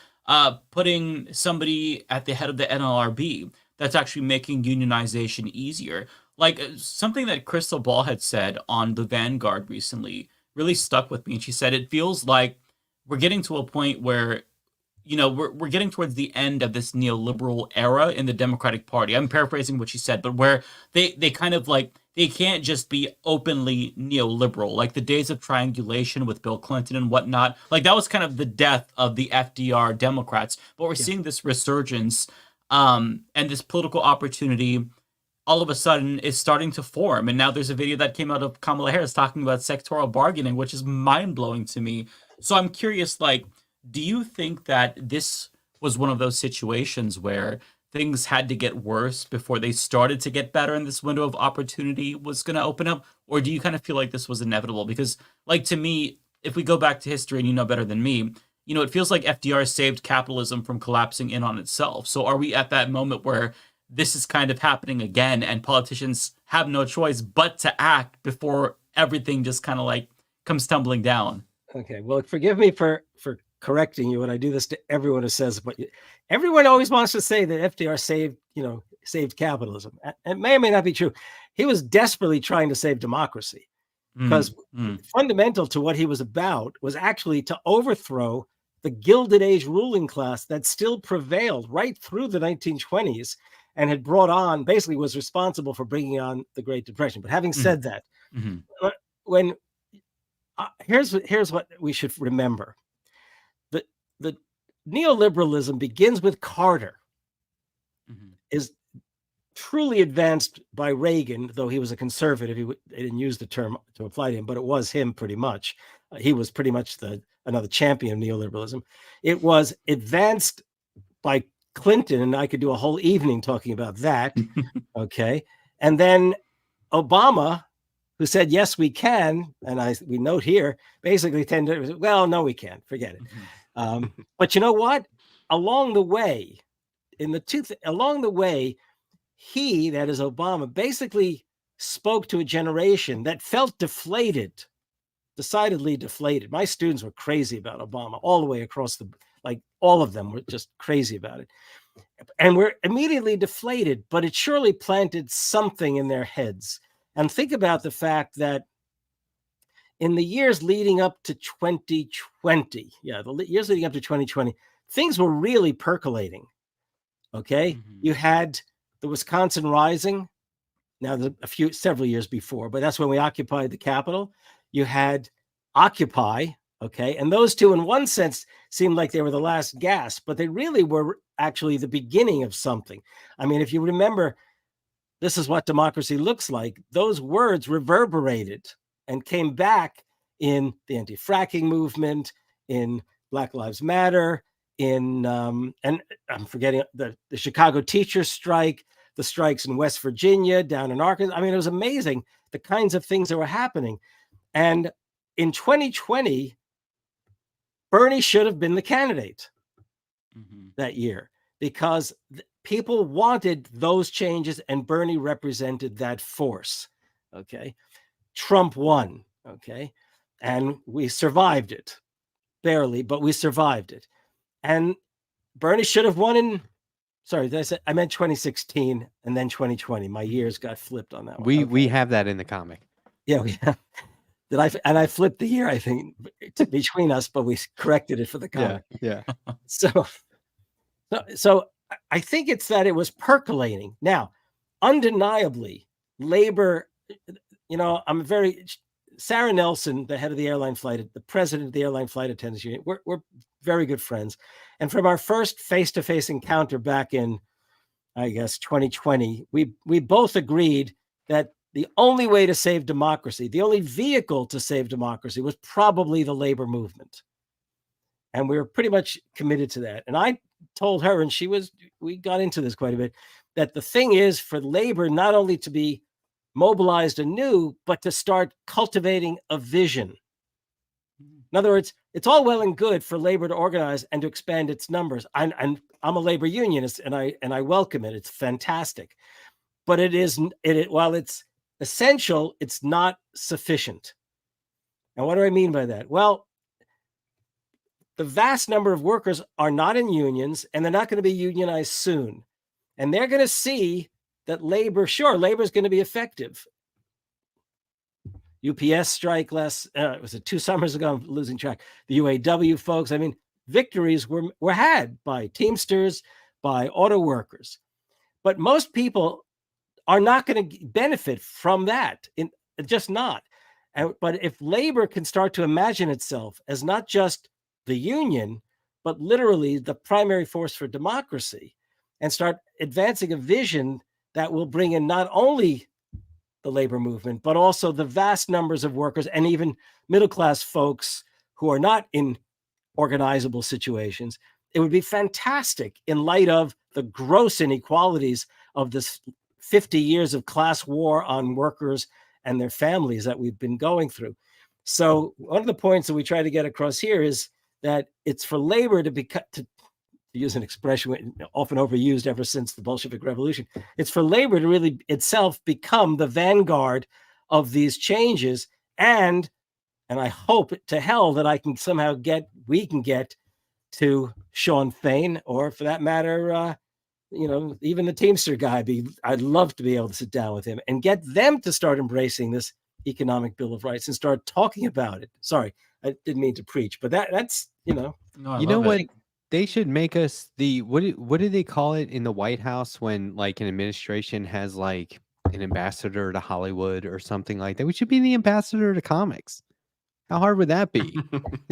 putting somebody at the head of the NLRB that's actually making unionization easier. Like something that Crystal Ball had said on The Vanguard recently really stuck with me. And she said, it feels like we're getting to a point where, we're getting towards the end of this neoliberal era in the Democratic Party. I'm paraphrasing what she said, but where they kind of like, they can't just be openly neoliberal. Like the days of triangulation with Bill Clinton and whatnot, like that was kind of the death of the FDR Democrats. But we're seeing this resurgence and this political opportunity all of a sudden is starting to form. And now there's a video that came out of Kamala Harris talking about sectoral bargaining, which is mind-blowing to me. So I'm curious, like, do you think that this was one of those situations where things had to get worse before they started to get better and this window of opportunity was going to open up? Or do you kind of feel like this was inevitable? Because, like, to me, if we go back to history and you know better than me, it feels like FDR saved capitalism from collapsing in on itself. So are we at that moment where this is kind of happening again and politicians have no choice but to act before everything just kind of like comes tumbling down? Okay, well, forgive me for correcting you, and I do this to everyone who says, but everyone always wants to say that FDR saved capitalism. It may or may not be true. He was desperately trying to save democracy because fundamental to what he was about was actually to overthrow the Gilded Age ruling class that still prevailed right through the 1920s and had brought on, basically was responsible for bringing on the Great Depression. But having said that, when here's what we should remember. The neoliberalism begins with Carter, is truly advanced by Reagan, though he was a conservative. They didn't use the term to apply to him, but it was him pretty much. He was pretty much another champion of neoliberalism. It was advanced by Clinton, and I could do a whole evening talking about that. Okay. And then Obama, who said, yes, we can. And we note here, basically tended, well, no, we can't, forget it. But you know what? Along the way, he, that is Obama, basically spoke to a generation that felt deflated, decidedly deflated. My students were crazy about Obama all the way across all of them were just crazy about it. And we're immediately deflated, but it surely planted something in their heads. And think about the fact that in the years leading up to 2020, the years leading up to 2020, things were really percolating. Okay. You had the Wisconsin Rising, several years before, but that's when we occupied the Capitol. You had Occupy. Okay. And those two, in one sense, seemed like they were the last gasp, but they really were actually the beginning of something. I mean, if you remember, this is what democracy looks like. Those words reverberated and came back in the anti-fracking movement, in Black Lives Matter, in, and I'm forgetting the Chicago teachers strike, the strikes in West Virginia, down in Arkansas. I mean, it was amazing the kinds of things that were happening. And in 2020, Bernie should have been the candidate that year because people wanted those changes and Bernie represented that force. Okay. Trump won. Okay. And we survived it barely, but we survived it. And Bernie should have won I meant 2016 and then 2020. My years got flipped on that one. We have that in the comic. Yeah. I flipped the year, I think, between us, but we corrected it for the comic. Yeah. So I think it's that it was percolating. Now, undeniably, labor, Sarah Nelson, the head of the the president of the airline flight attendants union, we're very good friends. And from our first face-to-face encounter back in, I guess, 2020, we both agreed that the only way to save democracy, the only vehicle to save democracy, was probably the labor movement. And we were pretty much committed to that. And I told her, and we got into this quite a bit, that the thing is for labor not only to be mobilized anew, but to start cultivating a vision. In other words, it's all well and good for labor to organize and to expand its numbers. I'm a labor unionist, and I welcome it. It's fantastic. But while it's essential, it's not sufficient. And what do I mean by that? Well, the vast number of workers are not in unions, and they're not going to be unionized soon. And they're going to see that labor is going to be effective. UPS strike was it 2 summers ago? I'm losing track. The UAW folks. I mean, victories were had by Teamsters, by auto workers. But most people are not going to benefit from that. Just not. But if labor can start to imagine itself as not just the union, but literally the primary force for democracy, and start advancing a vision that will bring in not only the labor movement, but also the vast numbers of workers and even middle-class folks who are not in organizable situations, it would be fantastic in light of the gross inequalities of this 50 years of class war on workers and their families that we've been going through. So one of the points that we try to get across here is that it's for labor to use an expression often overused ever since the Bolshevik Revolution, it's for labor to really itself become the vanguard of these changes. And I hope to hell that we can get to Sean Fain, or for that matter, even the Teamster guy. I'd love to be able to sit down with him and get them to start embracing this economic Bill of Rights and start talking about it. Sorry, I didn't mean to preach, but that's. No, you know what? They should make us what do they call it in the White House when like an administration has like an ambassador to Hollywood or something like that? We should be the ambassador to comics. How hard would that be?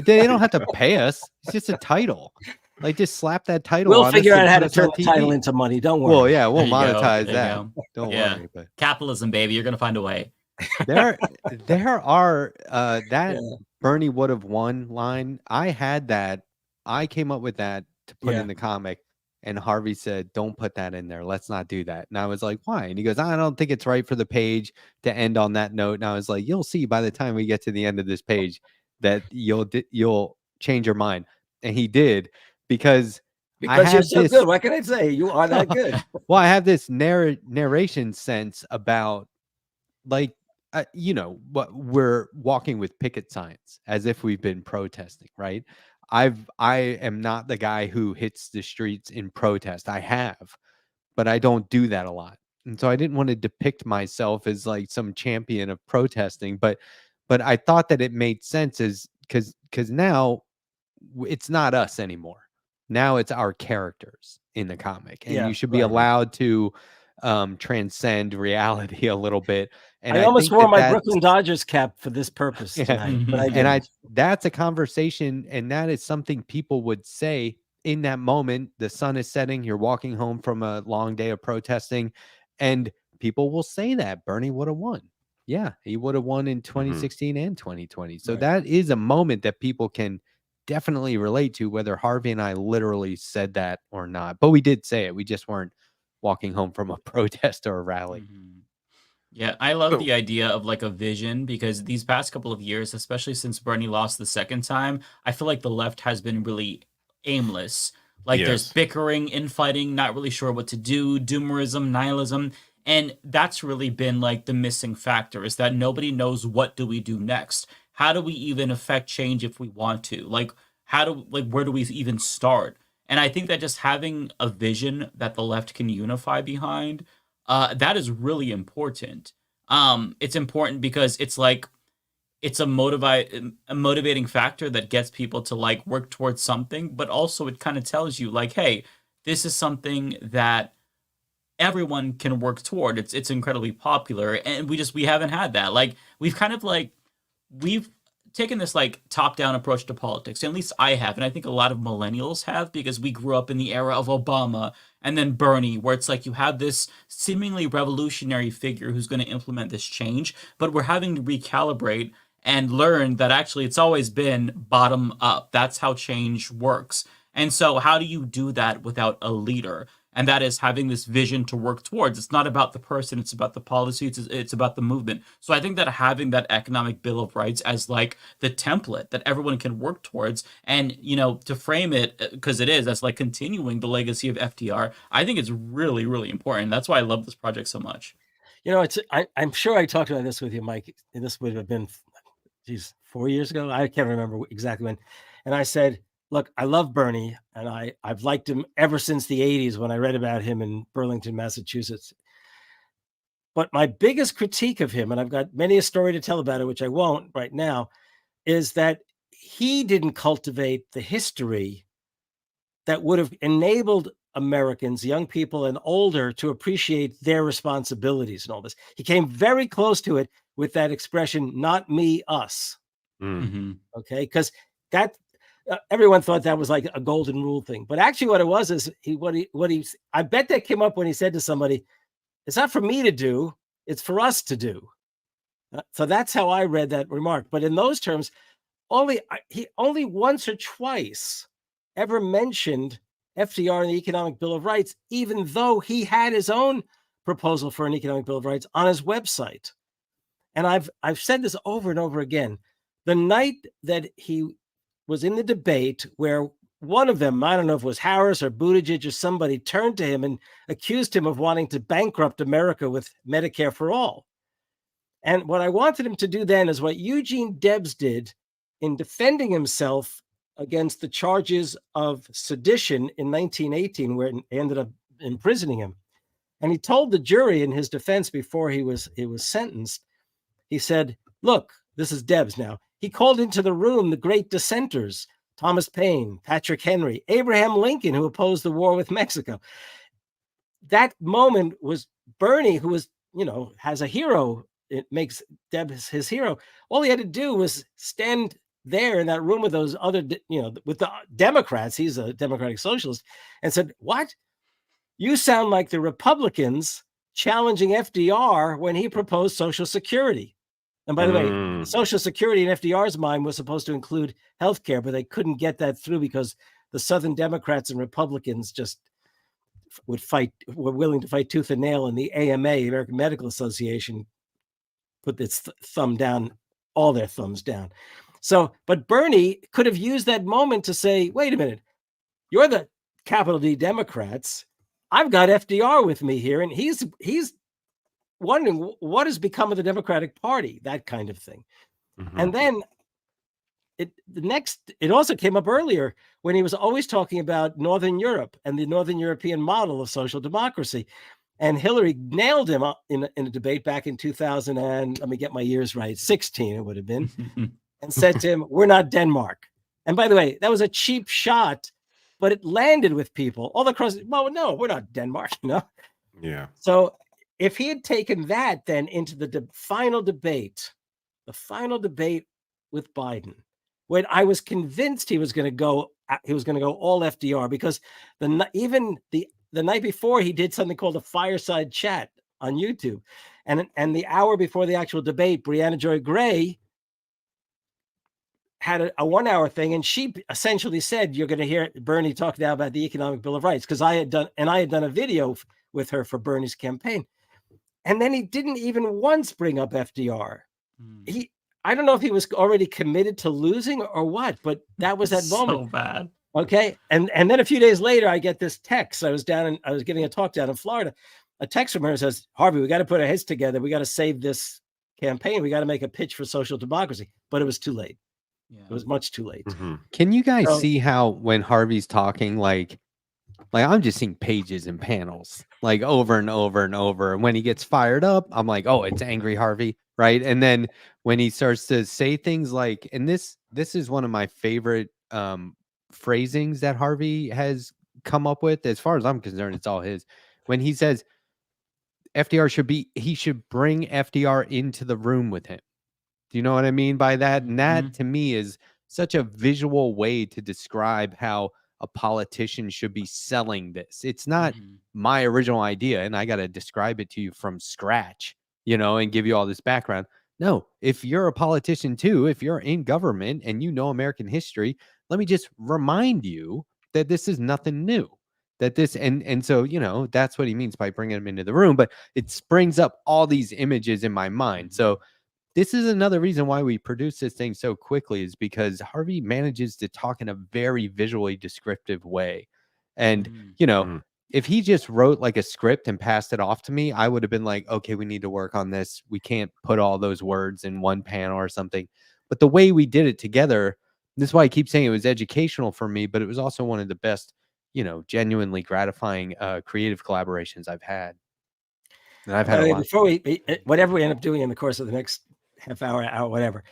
They don't have to pay us. It's just a title. Like just slap that title. We'll figure out how to turn the title into money. Don't worry. Well, yeah, we'll monetize that. Don't worry. But capitalism, baby, you're gonna find a way. There are Bernie would have won line. I had that. I came up with that to put in the comic, and Harvey said, "Don't put that in there. Let's not do that." And I was like, "Why?" And he goes, "I don't think it's right for the page to end on that note." And I was like, "You'll see by the time we get to the end of this page that you'll change your mind." And he did because you're so good. What can I say? You are that good. Well, I have this narration sense about like. What we're walking with picket signs as if we've been protesting, right? I am not the guy who hits the streets in protest. I have, but I don't do that a lot. And so I didn't want to depict myself as like some champion of protesting, but I thought that it made sense because now it's not us anymore. Now it's our characters in the comic, and you should be allowed to transcend reality a little bit. And I almost wore my Brooklyn Dodgers cap for this purpose tonight, but that's a conversation, and that is something people would say in that moment. The sun is setting, you're walking home from a long day of protesting, and people will say that Bernie would have won. Yeah, he would have won in 2016 and 2020. So that is a moment that people can definitely relate to, whether Harvey and I literally said that or not. But we did say it. We just weren't walking home from a protest or a rally. Yeah, I love the idea of like a vision, because these past couple of years, especially since Bernie lost the second time, I feel like the left has been really aimless. Like there's bickering, infighting, not really sure what to do, doomerism, nihilism. And that's really been like the missing factor, is that nobody knows what do we do next. How do we even affect change if we want to? Where do we even start? And I think that just having a vision that the left can unify behind, that is really important. It's important because it's like it's a motivating factor that gets people to like work towards something, but also it kind of tells you like, hey, this is something that everyone can work toward. It's incredibly popular, and we haven't had that. Like we've kind of like we've taken this like top-down approach to politics. At least I have, and I think a lot of millennials have, because we grew up in the era of Obama and then Bernie, where it's like you have this seemingly revolutionary figure who's going to implement this change, but we're having to recalibrate and learn that actually it's always been bottom up. That's how change works. And so how do you do that without a leader? And that is having this vision to work towards. It's not about the person, it's about the policy, it's about the movement. So I think that having that economic Bill of Rights as like the template that everyone can work towards, and to frame it, because it is, that's like continuing the legacy of FDR, I think it's really, really important. That's why I love this project so much. I'm sure I talked about this with you, Mike, and this would have been 4 years ago. I can't remember exactly when. And I said, look, I love Bernie, and I've liked him ever since the 80s when I read about him in Burlington, Massachusetts. But my biggest critique of him, and I've got many a story to tell about it, which I won't right now, is that he didn't cultivate the history that would have enabled Americans, young people and older, to appreciate their responsibilities and all this. He came very close to it with that expression, not me, us. Mm-hmm. Okay, because that everyone thought that was like a golden rule thing, but actually what it was is I bet that came up when he said to somebody, it's not for me to do, it's for us to do. So that's how I read that remark. But in those terms, he only once or twice ever mentioned FDR and the Economic Bill of Rights, even though he had his own proposal for an Economic Bill of Rights on his website. And I've said this over and over again. The night that he was in the debate where one of them, I don't know if it was Harris or Buttigieg or somebody, turned to him and accused him of wanting to bankrupt America with Medicare for all. And what I wanted him to do then is what Eugene Debs did in defending himself against the charges of sedition in 1918, where it ended up imprisoning him. And he told the jury in his defense before he was sentenced, he said, look, this is Debs now. He called into the room the great dissenters, Thomas Paine, Patrick Henry, Abraham Lincoln, who opposed the war with Mexico. That moment was Bernie, who was, has a hero. It makes Debs his hero. All he had to do was stand there in that room with those other, with the Democrats. He's a Democratic Socialist, and said, what? You sound like the Republicans challenging FDR when he proposed Social Security. And by the way, Social Security in FDR's mind was supposed to include health care, but they couldn't get that through because the Southern Democrats and Republicans just were willing to fight tooth and nail, and the AMA, the American Medical Association, put its thumb down, all their thumbs down. So, but Bernie could have used that moment to say, wait a minute, you're the capital D Democrats. I've got FDR with me here, and he's wondering what has become of the Democratic Party, that kind of thing. Mm-hmm. And then it also came up earlier when he was always talking about Northern Europe and the Northern European model of social democracy. And Hillary nailed him in a debate back in 2000, and let me get my years right, 16 it would have been, and said to him, we're not Denmark. And by the way, that was a cheap shot, but it landed with people all across. Well, no, we're not Denmark, Yeah. So if he had taken that then into the final debate with Biden, when I was convinced he was going to go all FDR, because even the night before he did something called a fireside chat on YouTube, and the hour before the actual debate, Brianna Joy Gray had a 1 hour thing, and she essentially said, you're going to hear Bernie talk now about the Economic Bill of Rights, because I had done a video with her for Bernie's campaign. And then he didn't even once bring up FDR. I don't know if he was already committed to losing or what, but that was that moment. So bad. Okay. And then a few days later, I get this text. I was giving a talk down in Florida. A text from her says, Harvey, we got to put our heads together. We got to save this campaign. We got to make a pitch for social democracy. But it was too late. Yeah. It was much too late. Mm-hmm. Can you guys see how when Harvey's talking, like I'm just seeing pages and panels like over and over and over. And when he gets fired up, I'm like, oh, it's angry Harvey, right? And then when he starts to say things like, and this is one of my favorite phrasings that Harvey has come up with. As far as I'm concerned, it's all his. When he says, FDR should bring FDR into the room with him. Do you know what I mean by that? And that to me is such a visual way to describe how a politician should be selling this. It's not my original idea, and I got to describe it to you from scratch, and give you all this background. No, if you're a politician too, if you're in government and you know American history, let me just remind you that this is nothing new. That this and so that's what he means by bringing him into the room. But it springs up all these images in my mind. So this is another reason why we produce this thing so quickly, is because Harvey manages to talk in a very visually descriptive way. And, if he just wrote like a script and passed it off to me, I would have been like, okay, we need to work on this. We can't put all those words in one panel or something. But the way we did it together, this is why I keep saying it was educational for me, but it was also one of the best, genuinely gratifying creative collaborations I've had. And I've had a lot. Before whatever we end up doing in the course of the next half hour, whatever,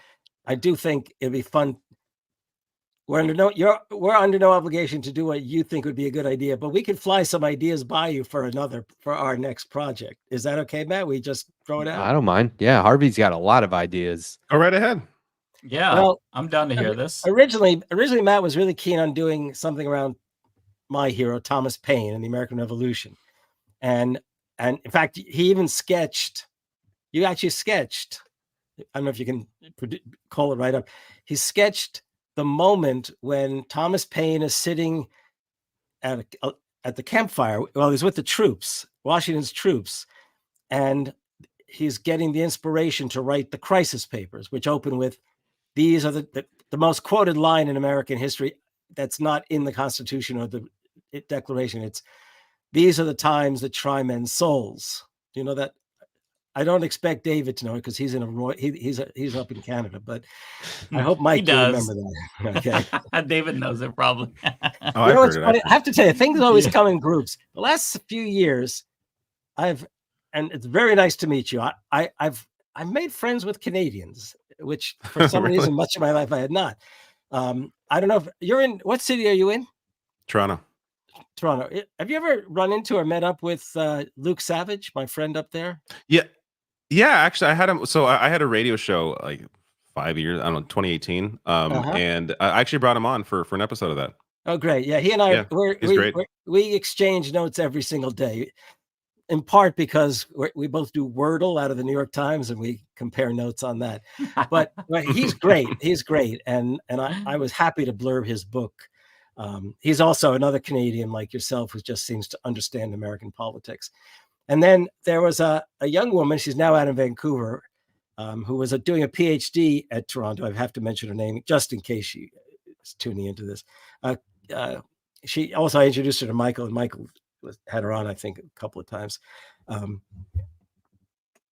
I do think it'd be fun. We're under no obligation to do what you think would be a good idea, but we could fly some ideas by you for our next project. Is that okay, Matt? We just throw it out. I don't mind. Yeah, Harvey's got a lot of ideas. Go right ahead. Yeah, well, I'm down to hear this. Originally, Matt was really keen on doing something around my hero, Thomas Paine, and the American Revolution, and in fact, he even sketched. You actually sketched. I don't know if you can call it right up. He sketched the moment when Thomas Paine is sitting at the campfire. Well, he's with the troops, Washington's troops, and he's getting the inspiration to write the crisis papers, which open with, "These are the most quoted line in American history that's not in the Constitution or the Declaration. It's, 'These are the times that try men's souls.'" Do you know that? I don't expect David to know it because he's he's up in Canada, but I hope Mike can remember that. Okay, David knows it probably. It's funny. I have to tell you, things always come in groups. The last few years, and it's very nice to meet you. I've made friends with Canadians, which for some Really? reason much of my life I had not. I don't know if you're in. What city are you in? Toronto. Have you ever run into or met up with Luke Savage, my friend up there? Yeah, actually, I had him. So I had a radio show like 5 years, I don't know, 2018, and I actually brought him on for an episode of that. Oh, great! Yeah, he and I, we exchange notes every single day, in part because we both do Wordle out of the New York Times, and we compare notes on that. But he's great. He's great, and I was happy to blurb his book. He's also another Canadian like yourself who just seems to understand American politics. And then there was a young woman, she's now out in Vancouver, who was doing a PhD at Toronto. I have to mention her name just in case she is tuning into this. She also, I introduced her to Michael, and Michael had her on, I think, a couple of times.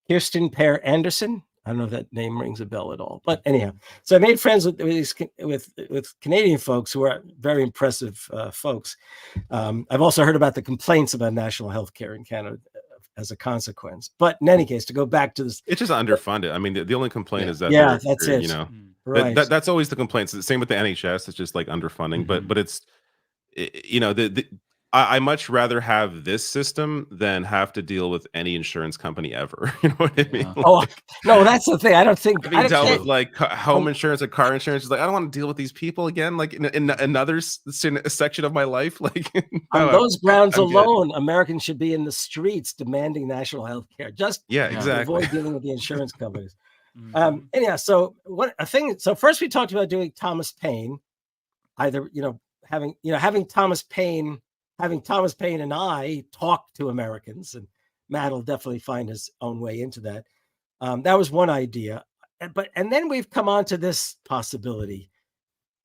Kirsten Pear Anderson. I don't know if that name rings a bell at all, but anyhow, so I made friends with Canadian folks who are very impressive folks. I've also heard about the complaints about national health care in Canada as a consequence. But in any case, to go back to this, it's just underfunded. I mean, the only complaint is that that's it. Right. That's always the complaints. The same with the NHS. It's just like underfunding, but it's I much rather have this system than have to deal with any insurance company ever. You know what I mean? Oh, no, that's the thing. I don't think I've dealt with like home insurance and car insurance. It's like, I don't want to deal with these people again, like in another section of my life. Like on those grounds alone, Americans should be in the streets demanding national health care. Just exactly. Avoid dealing with the insurance companies. Anyhow, so so first we talked about doing Thomas Paine, either having Thomas Paine and I talk to Americans, and Matt will definitely find his own way into that. That was one idea, and then we've come on to this possibility.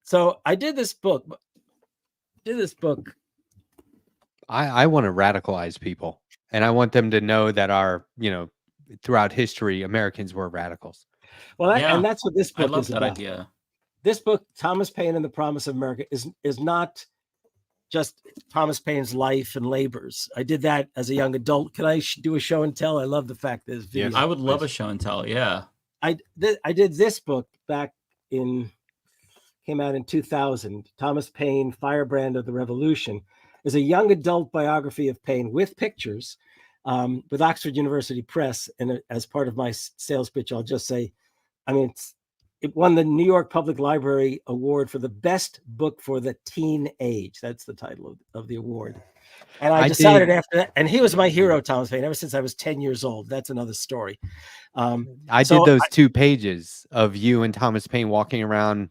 So I did this book. I want to radicalize people, and I want them to know that throughout history, Americans were radicals. Well, and that's what this book I love is that about. idea. This book, Thomas Paine and the Promise of America, is not just Thomas Paine's life and labors. I did that as a young adult. Can I do a show and tell? I love the fact there's video. I would love a show and tell. Yeah. I did this book came out in 2000. Thomas Paine, Firebrand of the Revolution, is a young adult biography of Paine with pictures. with Oxford University Press. And as part of my sales pitch, I'll just say, I mean, it won the New York Public Library Award for the best book for the teen age. That's the title of the award. And I decided after that, and he was my hero, Thomas Paine, ever since I was 10 years old. That's another story. I did those 2 pages of you and Thomas Paine walking around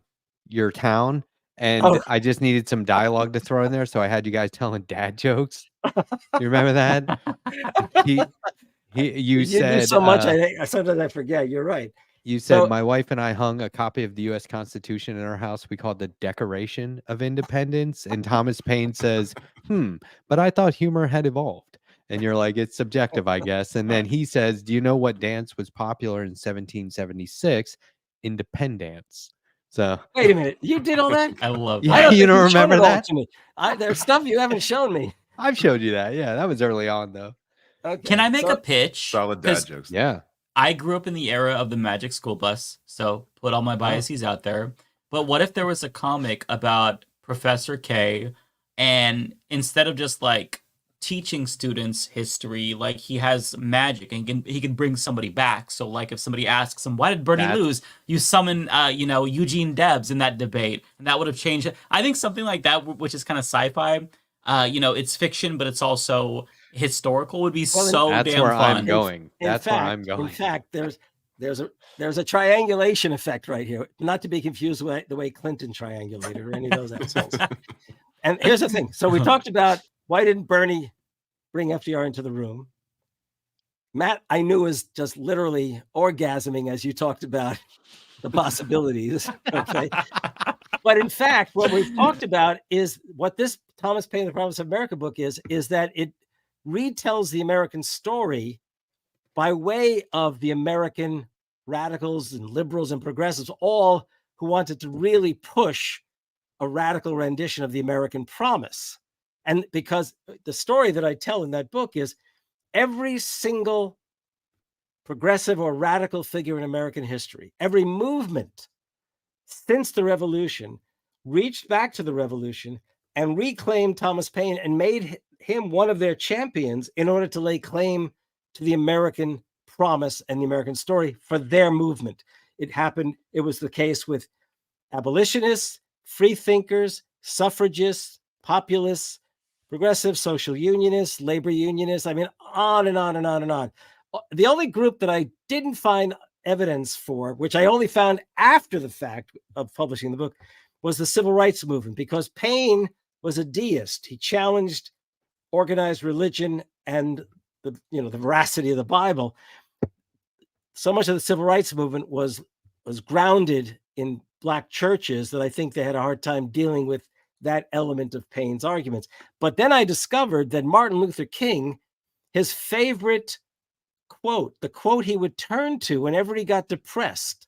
your town, and I just needed some dialogue to throw in there, so I had you guys telling dad jokes. You remember that? You said do so much. Sometimes I forget. You're right. You said my wife and I hung a copy of the U.S. Constitution in our house. We called the Declaration of Independence. And Thomas Paine says, but I thought humor had evolved. And you're like, it's subjective, I guess. And then he says, do you know what dance was popular in 1776? Independence. So wait a minute. You did all that? I love that. You don't remember that? To me. There's stuff you haven't shown me. I've showed you that. Yeah, that was early on, though. Okay. Can I make a pitch? Solid dad jokes. Yeah. I grew up in the era of the Magic School Bus, so put all my biases out there. But what if there was a comic about Professor Kaye, and instead of just like teaching students history, like he has magic and he can bring somebody back. So like if somebody asks him, why did Bernie lose? You summon, Eugene Debs in that debate, and that would have changed it. I think something like that, which is kind of sci-fi, it's fiction, but it's also historical, would be so that's damn where fun. I'm going. That's where I'm going. In fact, there's a triangulation effect right here, not to be confused with the way Clinton triangulated or any of those assholes. And here's the thing. So we talked about why didn't Bernie bring FDR into the room? Matt, I knew, was just literally orgasming as you talked about the possibilities. Okay. But in fact, what we've talked about is what this Thomas Paine, The Promise of America book is that it retells the American story by way of the American radicals and liberals and progressives, all who wanted to really push a radical rendition of the American promise. And because the story that I tell in that book is every single progressive or radical figure in American history, every movement since the revolution reached back to the revolution and reclaimed Thomas Paine and made him one of their champions in order to lay claim to the American promise and the American story for their movement. It happened. It was the case with abolitionists, free thinkers, suffragists, populists, progressive social unionists, labor unionists. I mean, on and on and on and on. The only group that I didn't find evidence for, which I only found after the fact of publishing the book, was the civil rights movement, because Paine was a deist. He challenged organized religion and the veracity of the Bible. So much of the civil rights movement was grounded in Black churches that I think they had a hard time dealing with that element of Paine's arguments. But then I discovered that Martin Luther King, his favorite quote, the quote he would turn to whenever he got depressed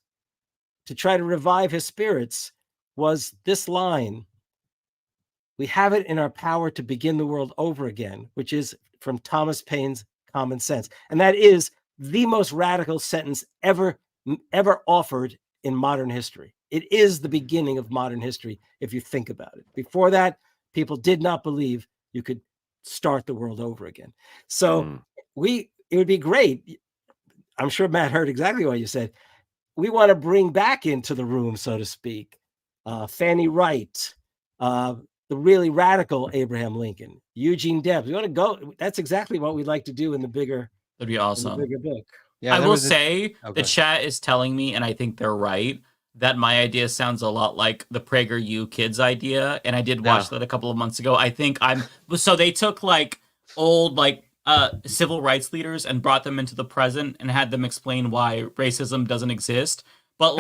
to try to revive his spirits, was this line: "We have it in our power to begin the world over again," which is from Thomas Paine's Common Sense. And that is the most radical sentence ever offered in modern history. It is the beginning of modern history, if you think about it. Before that, people did not believe you could start the world over again. So it would be great. I'm sure Matt heard exactly what you said. We want to bring back into the room, so to speak, Fanny Wright, the really radical Abraham Lincoln, Eugene Debs. We want to go. That's exactly what we'd like to do in the bigger. That'd be awesome. The bigger book. Yeah, I will say the chat is telling me, and I think they're right, that my idea sounds a lot like the PragerU kids idea. And I did watch that a couple of months ago. I think so they took like old, civil rights leaders and brought them into the present and had them explain why racism doesn't exist. But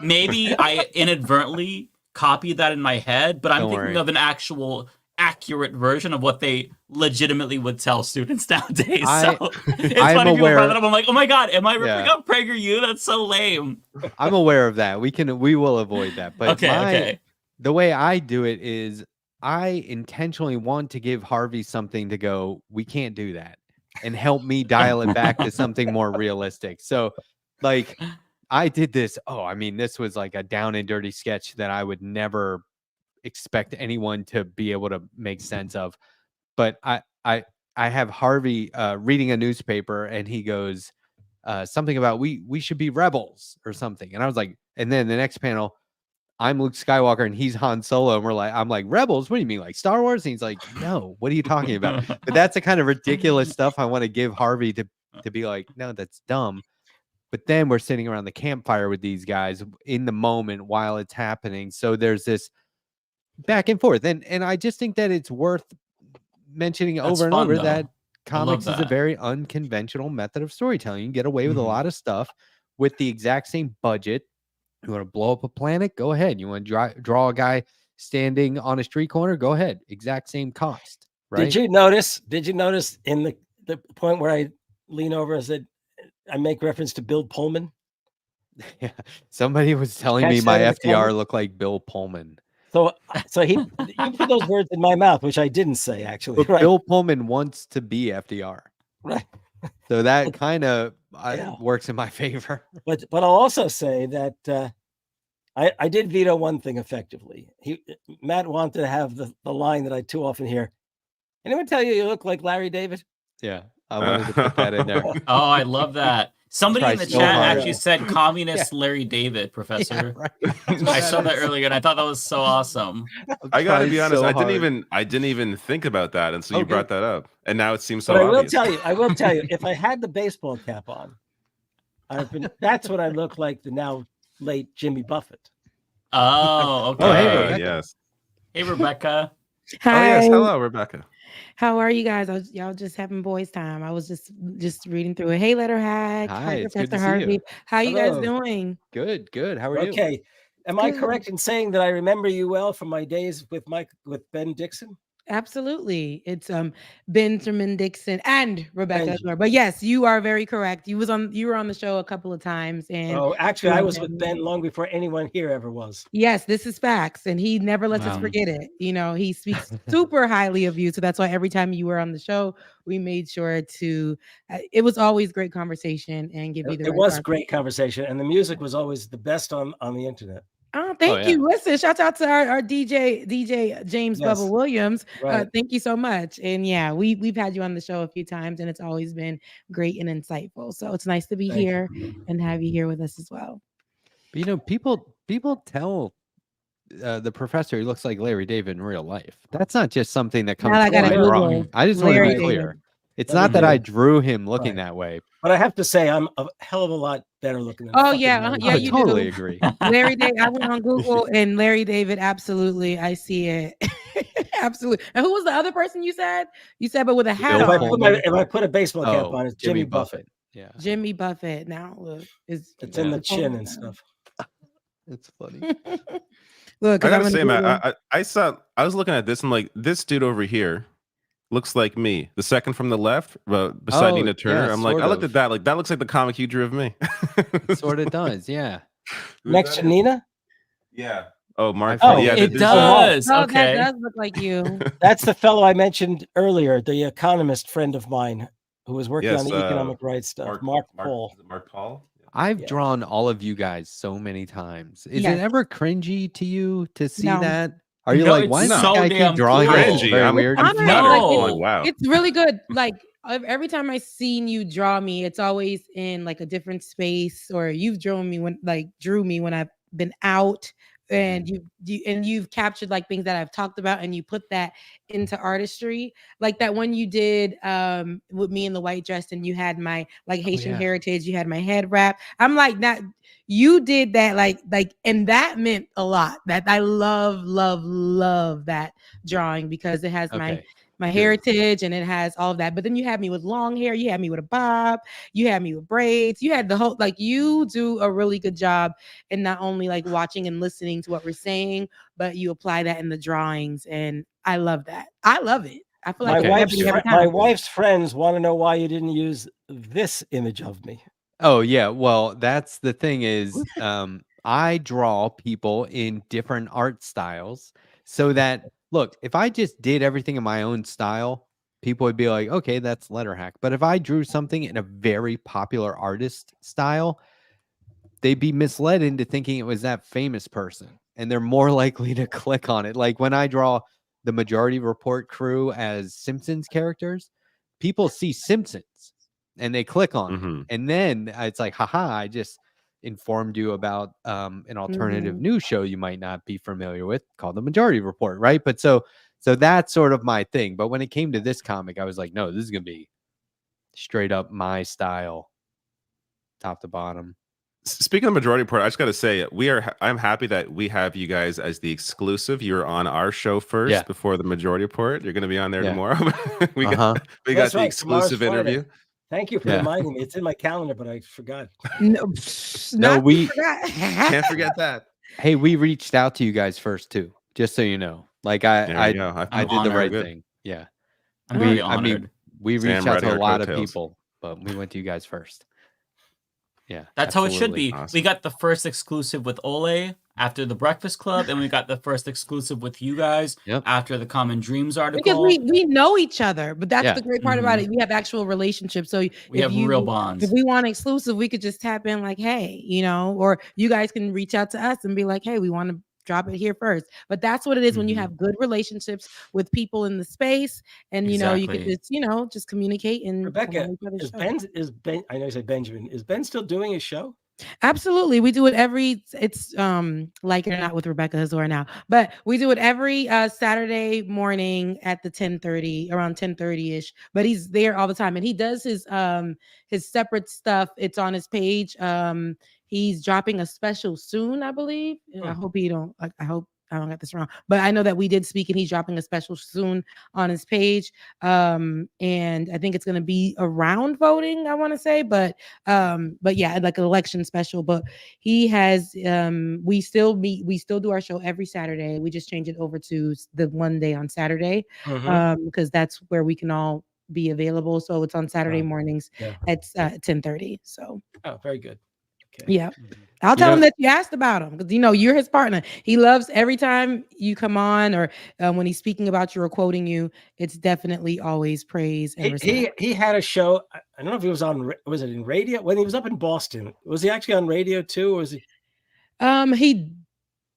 maybe I inadvertently copied that in my head, but I'm thinking of an actual accurate version of what they legitimately would tell students nowadays. So it's funny people brought that up. I'm like, oh my God, am I ripping up PragerU? That's so lame. I'm aware of that. We will avoid that. But okay. The way I do it is I intentionally want to give Harvey something to go, we can't do that, and help me dial it back to something more realistic. So I did this. This was like a down and dirty sketch that I would never expect anyone to be able to make sense of. But I have Harvey reading a newspaper, and he goes something about we should be rebels or something, and I was like, and then the next panel, I'm Luke Skywalker and he's Han Solo, and I'm like, rebels? What do you mean, like Star Wars? And he's like, no, what are you talking about? But that's the kind of ridiculous stuff I want to give Harvey to be like, no, that's dumb. But then we're sitting around the campfire with these guys in the moment while it's happening. So there's this back and forth. And I just think that it's worth mentioning over and over that comics is a very unconventional method of storytelling. You can get away with a lot of stuff with the exact same budget. You want to blow up a planet? Go ahead. You want to draw a guy standing on a street corner? Go ahead. Exact same cost. Right? Did you notice in the point where I lean over and said, I make reference to Bill Pullman? Yeah. Somebody was telling me my FDR looked like Bill Pullman. So you put those words in my mouth, which I didn't say, actually. But Bill Pullman wants to be FDR. Right. So that kind of works in my favor. But I'll also say that I did veto one thing effectively. Matt wanted to have the line that I too often hear. Anyone tell you look like Larry David? Yeah, I wanted to put that in there. Oh, I love that. Somebody in the chat actually said communist Larry David, Professor. Yeah, right. I saw that earlier and I thought that was so awesome. I gotta be honest, I didn't even think about that until you brought that up. And now it seems so but obvious. I will tell you, if I had the baseball cap on, that's what I look like the now late Jimmy Buffett. Oh, okay. Oh, hey, Rebecca. Yes. Hey, Rebecca. Hi. Oh, yes. Hello, Rebecca. How are you guys? Y'all just having boys time. I was just reading through it. Hey, Letterhack. Hi, it's good Professor to see Harvey. you. How you guys doing? Good. How are you? Okay. Am I correct in saying that I remember you well from my days with Ben Dixon? Absolutely. It's Benjamon Dixon and Rebecca Azor. But yes, you are very correct. You were on the show a couple of times. And actually, I was with Ben long before anyone here ever was. Yes, this is facts, and he never lets us forget it. You know, he speaks super highly of you, so that's why every time you were on the show, we made sure to. It was always great conversation and give you the. It was great conversation, and the music was always the best on the internet. Oh, thank you. Listen, shout out to our DJ James Bubba Williams. Right. Thank you so much. And yeah, we've had you on the show a few times, and it's always been great and insightful. So it's nice to be here and have you here with us as well. But, you know, people tell the professor he looks like Larry David in real life. That's not just something that comes from I just want to be clear. It's not that I drew him looking that way. But I have to say, I'm a hell of a lot better looking than you totally agree. Larry David, I went on Google and Larry David, absolutely. I see it. Absolutely. And who was the other person you said? You said, but with a hat on. If I put a baseball cap on, it's Jimmy Buffett. Yeah. Jimmy Buffett. Now look, it's in the chin and stuff. It's funny. Look, I gotta say, Matt, I was looking at this and like, this dude over here looks like me, the second from the left, beside Nina Turner. Yeah, I'm like, I looked at that, like that looks like the comic you drew of me. Sort of does, yeah. Next to Nina? Yeah. Oh, Mark. Oh, yeah, it does. Okay. That does look like you. That's the fellow I mentioned earlier, the economist friend of mine who was working on the economic rights stuff. Mark Paul. Mark Paul? I've drawn all of you guys so many times. Is it ever cringy to you to see that? Are you like, why does I keep drawing cringy? Very weird. Wow. It's really good. Like every time I've seen you draw me, it's always in like a different space, or you've drew me when I've been out, and you've captured like things that I've talked about, and you put that into artistry. Like that one you did with me in the white dress, and you had my like Haitian heritage, you had my head wrap. I'm like that. You did that like, and that meant a lot. That I love that drawing because it has my heritage and it has all of that. But then you had me with long hair, you had me with a bob, you had me with braids, you had the whole, like you do a really good job in not only like watching and listening to what we're saying, but you apply that in the drawings. And I love that. I love it. I feel like my wife's friends want to know why you didn't use this image of me. Oh yeah, well, that's the thing is I draw people in different art styles so that, look, if I just did everything in my own style, people would be like, okay, that's Letterhack. But if I drew something in a very popular artist style, they'd be misled into thinking it was that famous person, and they're more likely to click on it. Like when I draw the Majority Report crew as Simpsons characters, people see Simpsons and they click on Mm-hmm. it, and then it's like, haha, I just informed you about an alternative Mhm. news show you might not be familiar with called The Majority Report, right? But so that's sort of my thing. But when it came to this comic, I was like, no, this is gonna be straight up my style, top to bottom. Speaking of Majority Report, I just got to say I'm happy that we have you guys as the exclusive. You're on our show first before the Majority Report. You're going to be on there tomorrow. we got the That's right, exclusive tomorrow's Friday. interview. Thank you for reminding me. It's in my calendar, but I forgot. No, we can't forget that. Hey, we reached out to you guys first too, just so you know. Like I did the right thing. Yeah, I'm really honored. We reached out to a lot of people, but we went to you guys first. Yeah, that's how it should be. Awesome. We got the first exclusive with Ole after the Breakfast Club, and we got the first exclusive with you guys after the Common Dreams article. Because we know each other, but that's the great part about it. We have actual relationships, so we have real bonds. If we want exclusive, we could just tap in like, hey, or you guys can reach out to us and be like, hey, we want to drop it here first. But that's what it is when you have good relationships with people in the space, and you can just communicate. And Rebecca, is Ben? I know you said Benjamin. Is Ben still doing his show? Absolutely, we do it it's like it or not with Rebecca Azor now, but we do it every Saturday morning at the 10:30, around 10:30ish. But he's there all the time, and he does his separate stuff. It's on his page. He's dropping a special soon, I believe. I hope I hope I don't get this wrong, but I know that we did speak, and he's dropping a special soon on his page. And I think it's going to be around voting, I want to say, but yeah, like an election special. But he has, we still do our show every Saturday. We just change it over to the one day on Saturday, because that's where we can all be available. So it's on Saturday mornings at 10:30. So very good. Okay. Yeah. I'll tell him that you asked about him, because you're his partner. He loves every time you come on, or when he's speaking about you or quoting you, it's definitely always praise and respect. He had a show. I don't know if he was on. Was it in radio when he was up in Boston? Was he actually on radio too, or was he?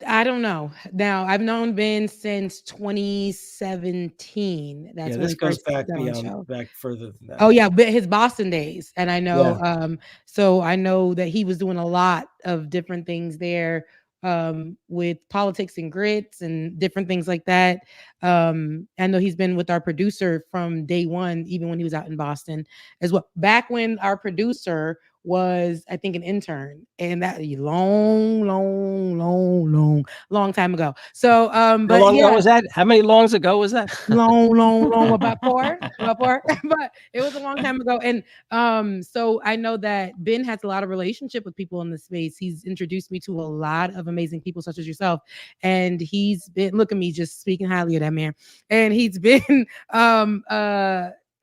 I don't know. Now, I've known Ben since 2017. That's this goes back further than that. Oh yeah, but his Boston days, and I know. So I know that he was doing a lot of different things there, with politics and grits and different things like that. I know he's been with our producer from day one, even when he was out in Boston as well. Back when our producer was, I think, an intern, and that long time ago. So, but how long ago was that? How many longs ago was that? long, about four, but it was a long time ago. And so I know that Ben has a lot of relationship with people in the space. He's introduced me to a lot of amazing people, such as yourself, and he's been, look at me, just speaking highly of that man, and he's been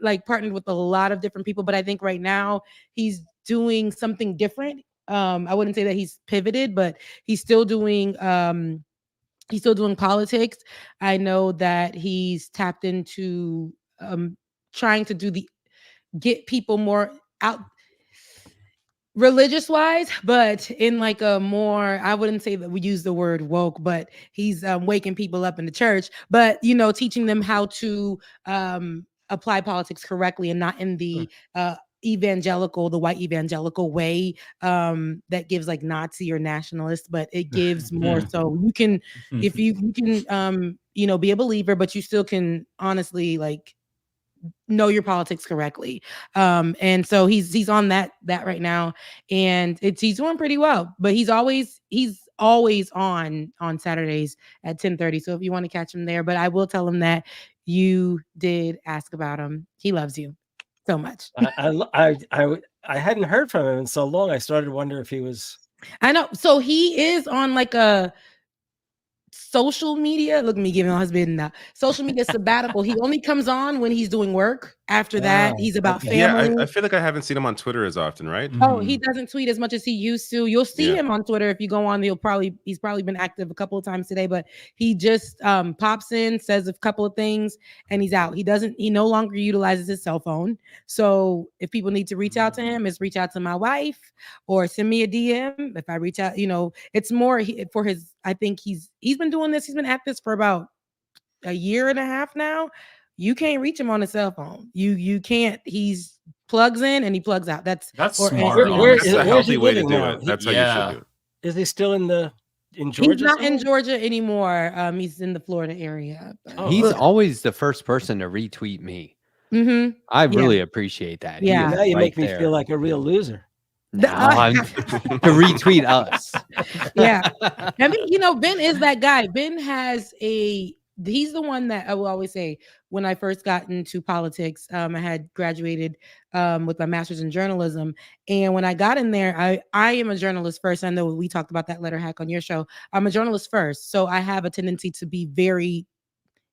like partnered with a lot of different people. But I think right now he's doing something different. I wouldn't say that he's pivoted, but he's still doing politics. I know that he's tapped into trying to get people more out religious wise, but in like a more, I wouldn't say that we use the word woke, but he's waking people up in the church, but teaching them how to apply politics correctly and not in the the white evangelical way that gives like Nazi or nationalist, but it gives more so you can, if you can be a believer, but you still can honestly like know your politics correctly. And so he's on that right now, and he's doing pretty well, but he's always on Saturdays at 10:30. So if you want to catch him there, but I will tell him that you did ask about him. He loves you so much. I hadn't heard from him in so long. I started to wonder if he was. I know. So he is on like a social media. Look at me giving my husband a social media sabbatical. He only comes on when he's doing work. After that, he's about family. Yeah, I feel like I haven't seen him on Twitter as often, right? Oh, he doesn't tweet as much as he used to. You'll see him on Twitter if you go on. He's probably been active a couple of times today, but he just pops in, says a couple of things, and he's out. He no longer utilizes his cell phone. So if people need to reach out to him, it's reach out to my wife or send me a DM. If I reach out, it's more for his. I think he's been doing this. He's been at this for about a year and a half now. you can't reach him on a cell phone. You can't. He's plugs in and he plugs out. That's smart. That's a healthy way to do it. That's how you should do it. Is he still in Georgia? He's not in Georgia anymore. He's in the Florida area. He's always the first person to retweet me. Mm-hmm. I really appreciate that. Yeah. Now you make me feel like a real loser. To retweet us. Yeah. I mean, Ben is that guy. Ben has he's the one that I will always say when I first got into politics, I had graduated with my master's in journalism. And when I got in there, I am a journalist first. I know we talked about that Letterhack on your show. I'm a journalist first. So I have a tendency to be very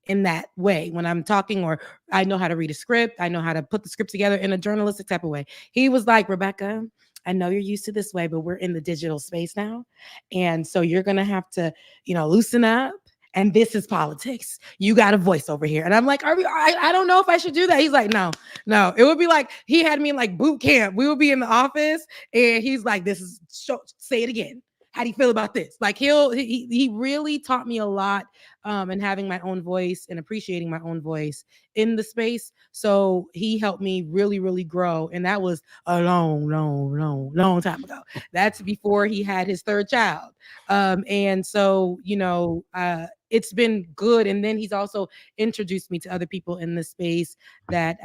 in that way when I'm talking, or I know how to read a script. I know how to put the script together in a journalistic type of way. He was like, Rebecca, I know you're used to this way, but we're in the digital space now. And so you're going to have to, loosen up. And this is politics. You got a voice over here. And I'm like, I don't know if I should do that. He's like, no. It would be like, he had me in like boot camp. We would be in the office and he's like, say it again. How do you feel about this? Like he really taught me a lot in having my own voice and appreciating my own voice in the space. So he helped me really, really grow. And that was a long time ago. That's before he had his third child. And so, it's been good. And then he's also introduced me to other people in the space that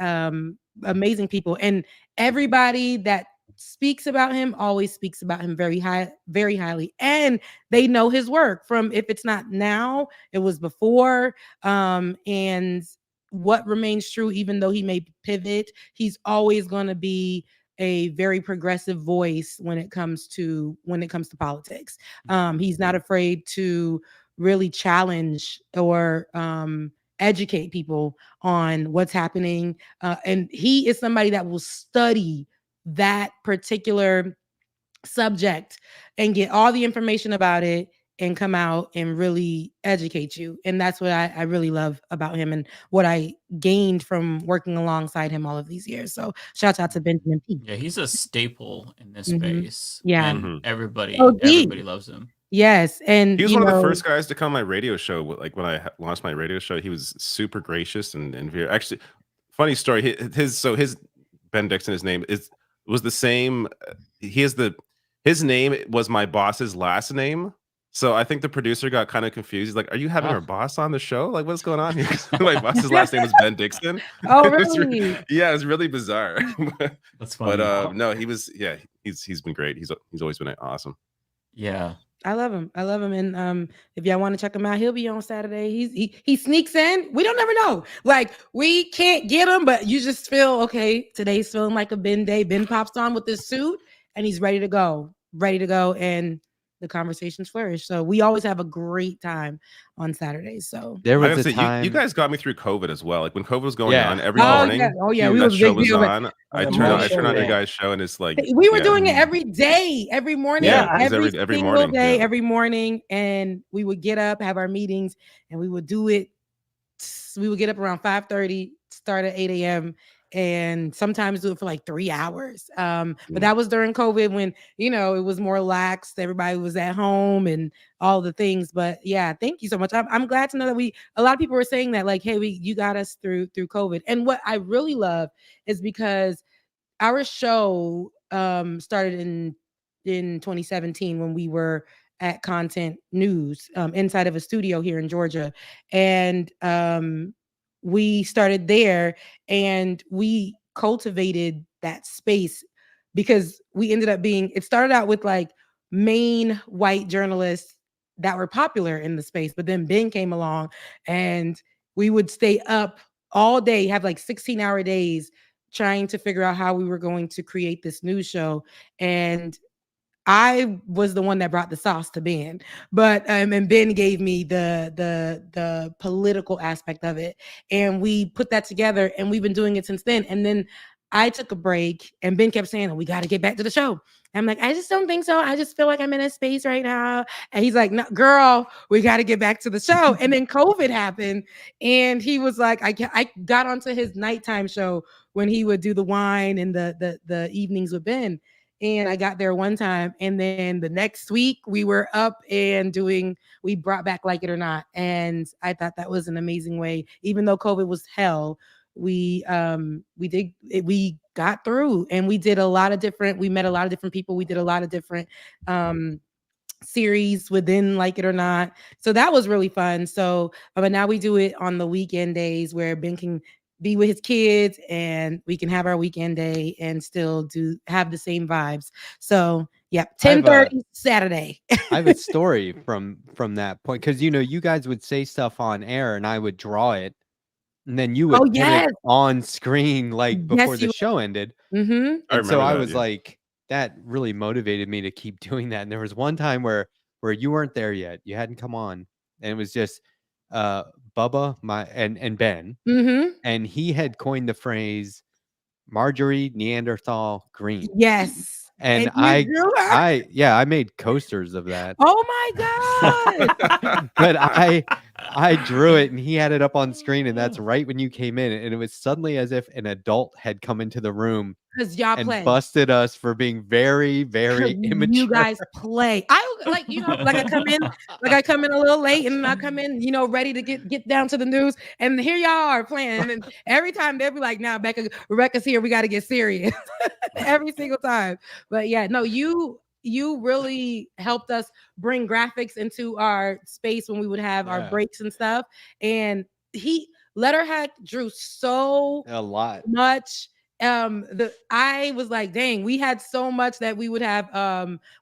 amazing people. And everybody that speaks about him always speaks about him very highly, and they know his work from, if it's not now, it was before. And what remains true, even though he may pivot, he's always going to be a very progressive voice when it comes to politics. He's not afraid to really challenge or educate people on what's happening, and he is somebody that will study that particular subject and get all the information about it and come out and really educate you. And that's what I really love about him and what I gained from working alongside him all of these years. So shout out to Benjamin P. Yeah, he's a staple in this space. Yeah. And everybody loves him. Yes. And he was one of the first guys to come on my radio show. Like when I launched my radio show, he was super gracious and very, actually, funny story. His Ben Dixon, his name was the same. His name was my boss's last name. So I think the producer got kind of confused. He's like, "Are you having our boss on the show? Like, what's going on here?" My boss's last name was Ben Dixon. Oh, really? Yeah, it was really bizarre. That's funny. But no, he was. Yeah, he's been great. He's always been awesome. Yeah. I love him. And if y'all want to check him out, he'll be on Saturday. He sneaks in. We don't ever know. Like, we can't get him, but you just feel, okay, today's feeling like a Ben day. Ben pops on with his suit and he's ready to go. And the conversations flourish. So we always have a great time on Saturdays. So there was a time you guys got me through COVID as well. Like when COVID was going on every morning. That show was on. I turn on your guys' show and it's like we were doing it every day, every morning, every single day, every morning. And we would get up, have our meetings, and we would do it. We would get up around 5:30, start at 8 a.m. and sometimes do it for like 3 hours. But that was during COVID when, it was more lax. Everybody was at home and all the things. But yeah, thank you so much. I'm glad to know that a lot of people were saying that, like, hey, you got us through COVID. And what I really love is because our show started in 2017 when we were at Content News inside of a studio here in Georgia. And we started there and we cultivated that space because we ended up it started out with like main white journalists that were popular in the space. But then Ben came along and we would stay up all day, have like 16-hour days trying to figure out how we were going to create this news show. And I was the one that brought the sauce to Ben, but and Ben gave me the political aspect of it, and we put that together, and we've been doing it since then. And then I took a break, and Ben kept saying, "We got to get back to the show." I'm like, "I just don't think so. I just feel like I'm in a space right now." And he's like, "No, girl, we got to get back to the show." And then COVID happened, and he was like, I got onto his nighttime show when he would do the wine and the evenings with Ben. and I got there one time, and then the next week we were up and we brought back Like It or Not, and I thought that was an amazing way. Even though COVID was hell, we got through, and we met a lot of different people. We did a lot of different series within Like It or Not, so that was really fun. So but now we do it on the weekend days where Ben can be with his kids and we can have our weekend day and still have the same vibes. So yeah, 10:30 Saturday. I have a story from that point, because you guys would say stuff on air and I would draw it, and then you would put it on screen like before the show ended. Mm-hmm. And so I was like, that really motivated me to keep doing that. And there was one time where you weren't there yet, you hadn't come on, and it was just Bubba and Ben, and he had coined the phrase Marjorie Neanderthal Green. Yes. And I made coasters of that. Oh my god. But I drew it and he had it up on screen, and that's right when you came in, and it was suddenly as if an adult had come into the room and busted us for being very, very immature. You guys play. I come in a little late, and I come in, ready to get down to the news, and here y'all are playing. And then every time they'll be like, "Now, Rebecca's here. We got to get serious." Every single time. But yeah, no, you really helped us bring graphics into our space when we would have our breaks and stuff. And Letterhack drew a lot much. I was like, dang, we had so much that we would have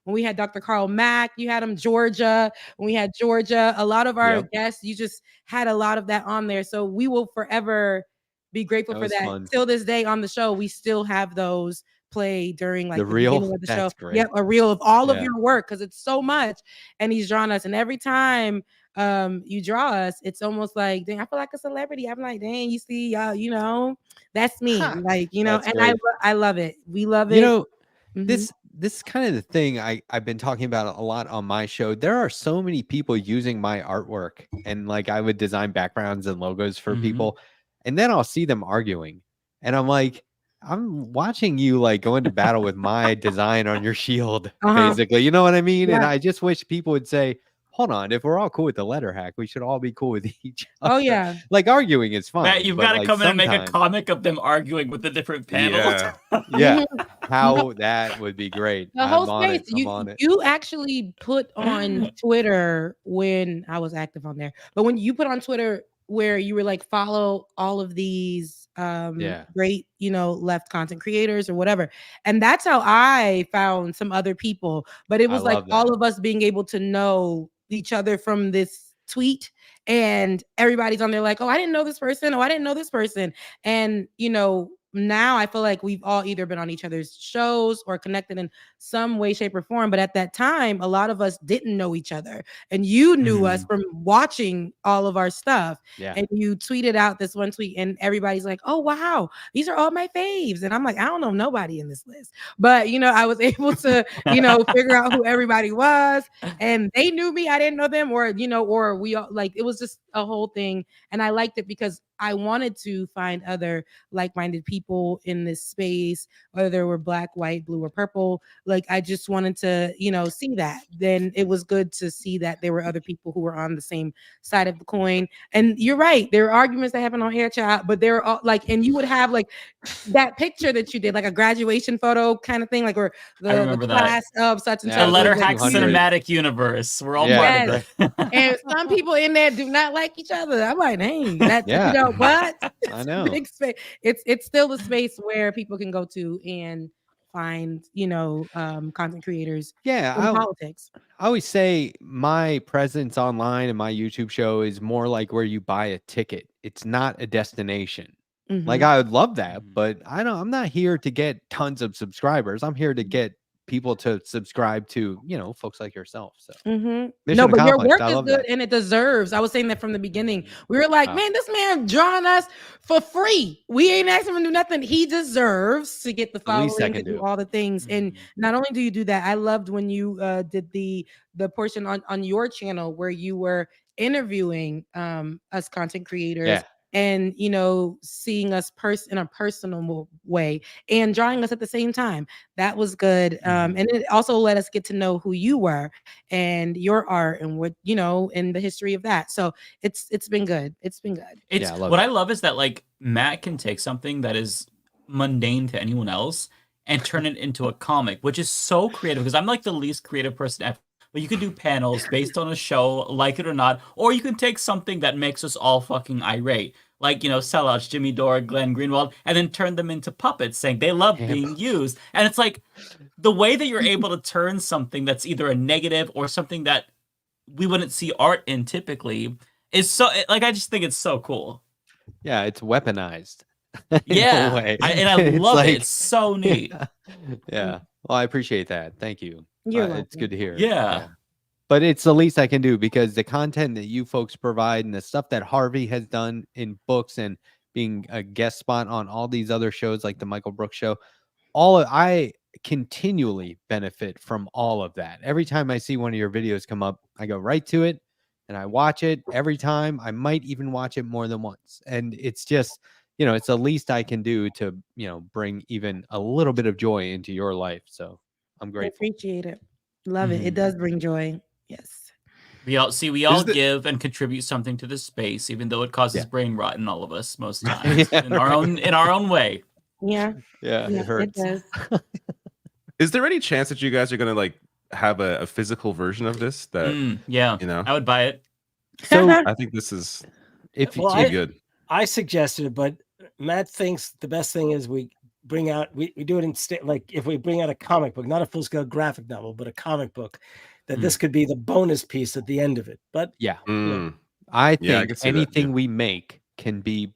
when we had Dr. Carl Mack, you had him, Georgia, when we had Georgia, a lot of our guests, you just had a lot of that on there. So we will forever be grateful for that. Fun. Till this day on the show, we still have those play during like the reel beginning of the show. Great. Yep, a reel of all of your work, because it's so much. And he's drawn us, and every time you draw us, it's almost like, dang, I feel like a celebrity. I'm like, dang, you see, that's me. Like, and great. I love it. We love it. This is kind of the thing I've been talking about a lot on my show. There are so many people using my artwork, and like I would design backgrounds and logos for people, and then I'll see them arguing, and I'm like, I'm watching you like go into battle with my design on your shield, basically. You know what I mean? Yeah. And I just wish people would say, hold on, if we're all cool with the Letterhack, we should all be cool with each other. Oh yeah. Like arguing is fun. Matt, you've got to come in and make a comic of them arguing with the different panels. Yeah. How that would be great. The whole space. You actually put on Twitter when I was active on there, but when you put on Twitter where you were like, follow all of these great, left content creators or whatever. And that's how I found some other people. But it was like all of us being able to know each other from this tweet, and everybody's on there like, oh, I didn't know this person. Oh, I didn't know this person. And, now I feel like we've all either been on each other's shows or connected in some way, shape, or form. But at that time, a lot of us didn't know each other. And you knew us from watching all of our stuff. Yeah. And you tweeted out this one tweet, and everybody's like, oh, wow, these are all my faves. And I'm like, I don't know nobody in this list. But, I was able to, figure out who everybody was. And they knew me. I didn't know them. Or, or we all, like, it was just a whole thing. And I liked it because I wanted to find other like-minded people in this space, whether they were black, white, blue, or purple. Like, I just wanted to, see that. Then it was good to see that there were other people who were on the same side of the coin. And you're right, there are arguments that happen on air, chat, but they're all like, and you would have like that picture that you did, like a graduation photo kind of thing, like, or the class of such and such. The Letterhack cinematic universe. We're all part of it. And some people in there do not like each other. I'm like, dang, that's but I know big space. It's still a space where people can go to and find content creators in politics. I always say my presence online and my YouTube show is more like where you buy a ticket. It's not a destination. Like, I would love that, but I'm not here to get tons of subscribers. I'm here to get people to subscribe to, folks like yourself. So no, but your work is good and it deserves. I was saying that from the beginning. We were like, man, this man drawing us for free. We ain't asking him to do nothing. He deserves to get the following, to do all the things. And not only do you do that, I loved when you did the portion on your channel where you were interviewing us content creators. and seeing us in a personal way and drawing us at the same time. That was good. And it also let us get to know who you were and your art and what and the history of that. So it's been good. It's been good. It's I love is that like Matt can take something that is mundane to anyone else and turn it into a comic, which is so creative, because I'm like the least creative person ever. But you could do panels based on a show, like it or not, or you can take something that makes us all fucking irate, like, sellouts, Jimmy Dore, Glenn Greenwald, and then turn them into puppets saying they love being used. And it's like the way that you're able to turn something that's either a negative or something that we wouldn't see art in typically is so, like, I just think it's so cool. Yeah, it's weaponized. Yeah, I love it. It's so neat. Yeah. Well, I appreciate that. Thank you. It's good to hear. Yeah. But it's the least I can do, because the content that you folks provide and the stuff that Harvey has done in books and being a guest spot on all these other shows like the Michael Brooks show, I continually benefit from all of that. Every time I see one of your videos come up, I go right to it and I watch it every time. I might even watch it more than once. And it's just, it's the least I can do to, bring even a little bit of joy into your life. So I'm grateful. I appreciate it. Love it. It does bring joy. Yes. We all give and contribute something to this space, even though it causes brain rot in all of us most times in our own way. Yeah. Yeah, it hurts. It does. Is there any chance that you guys are gonna like have a physical version of this? That I would buy it. So I think this is good. I suggested it, but Matt thinks the best thing is we bring out we do it instead, like if we bring out a comic book, not a full-scale graphic novel, but a comic book, that this could be the bonus piece at the end of it. But I think anything we make can be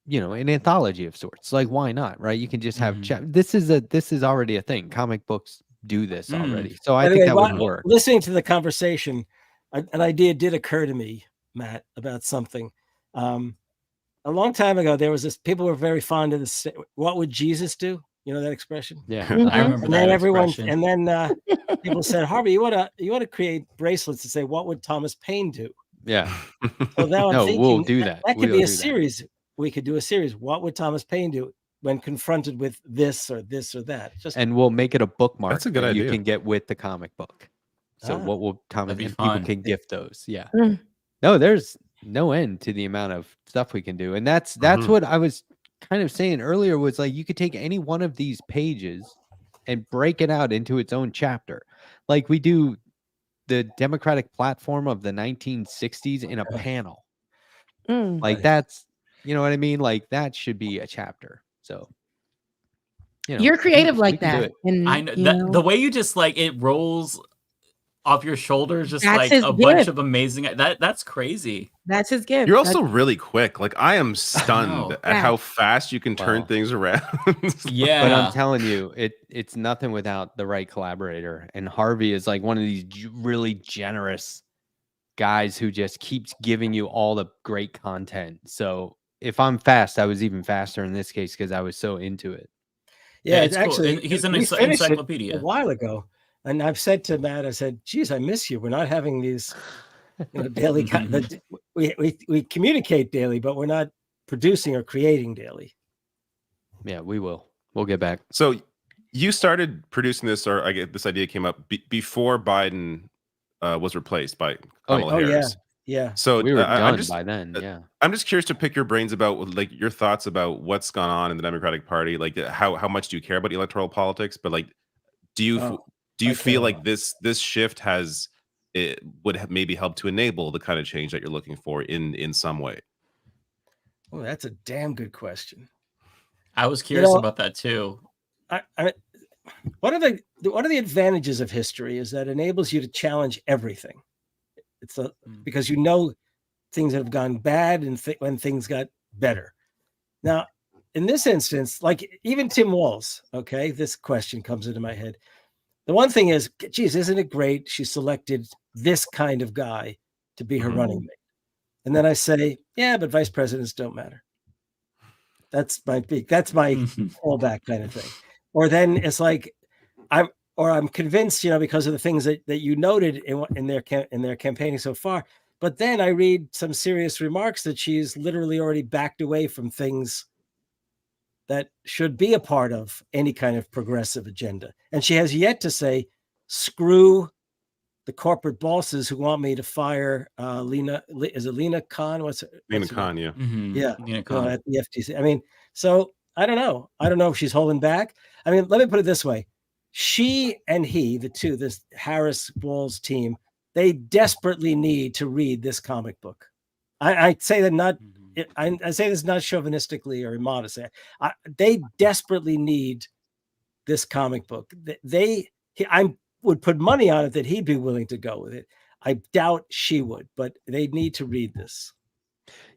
an anthology of sorts. Like, why not, right? You can just have this is already a thing. Comic books do this already, so I think that would work. Listening to the conversation, an idea did occur to me, Matt, about something. A long time ago, there was this. People were very fond of this. What would Jesus do? You know that expression? Yeah, I remember and that then everyone, expression. and then people said, "Harvey, you want to create bracelets to say what would Thomas Paine do?" Yeah. So now I'm thinking we'll do that. That could be a series. We could do a series. What would Thomas Paine do when confronted with this or that? And we'll make it a bookmark. That's a good idea. You can get with the comic book. So what will Thomas and people can gift those? Yeah. No, there's no end to the amount of stuff we can do, and that's what I was kind of saying earlier, was like you could take any one of these pages and break it out into its own chapter, like we do the Democratic platform of the 1960s in a panel. Like that's, you know what I mean? Like that should be a chapter. So you're creative like that. And I know the way you just like it rolls off your shoulders, just that's like a bunch of amazing. That's crazy. That's his gift. You're also really quick. Like I am stunned at how fast you can turn things around. Yeah, but I'm telling you, it's nothing without the right collaborator. And Harvey is like one of these really generous guys who just keeps giving you all the great content. So if I'm fast, I was even faster in this case because I was so into it. Yeah, it's actually cool. He's an we finished it encyclopedia. a while ago. And I've said to Matt, I said, geez, I miss you. We're not having these daily, we communicate daily, but we're not producing or creating daily. Yeah, we will. We'll get back. So you started producing this, or I get this idea came up before Biden was replaced by Kamala Harris. Yeah. So we were done by then. Yeah. I'm just curious to pick your brains about like your thoughts about what's gone on in the Democratic Party. Like how much do you care about electoral politics? But like, do you feel like this shift would have maybe help to enable the kind of change that you're looking for in some way? Oh, that's a damn good question. I was curious about that too. One of the advantages of history is that it enables you to challenge everything. It's because things have gone bad and when things got better. Now, in this instance, like even Tim Walz, okay, this question comes into my head. The one thing is, geez, isn't it great? She selected this kind of guy to be her running mate. And then I say, yeah, but vice presidents don't matter. That's my fallback kind of thing. Or then it's like, I'm convinced, because of the things that you noted in their campaigning so far, But then I read some serious remarks that she's literally already backed away from things that should be a part of any kind of progressive agenda. And she has yet to say, screw the corporate bosses who want me to fire is it Lena Khan? Lena Khan, yeah. Yeah, Lena Khan. at the FTC. I mean, so I don't know. I don't know if she's holding back. I mean, let me put it this way. She and he, the two, this Harris Walls team, they desperately need to read this comic book. I say that not, I say this not chauvinistically or immodestly. They desperately need this comic book. I would put money on it that he'd be willing to go with it. I doubt she would, but they need to read this.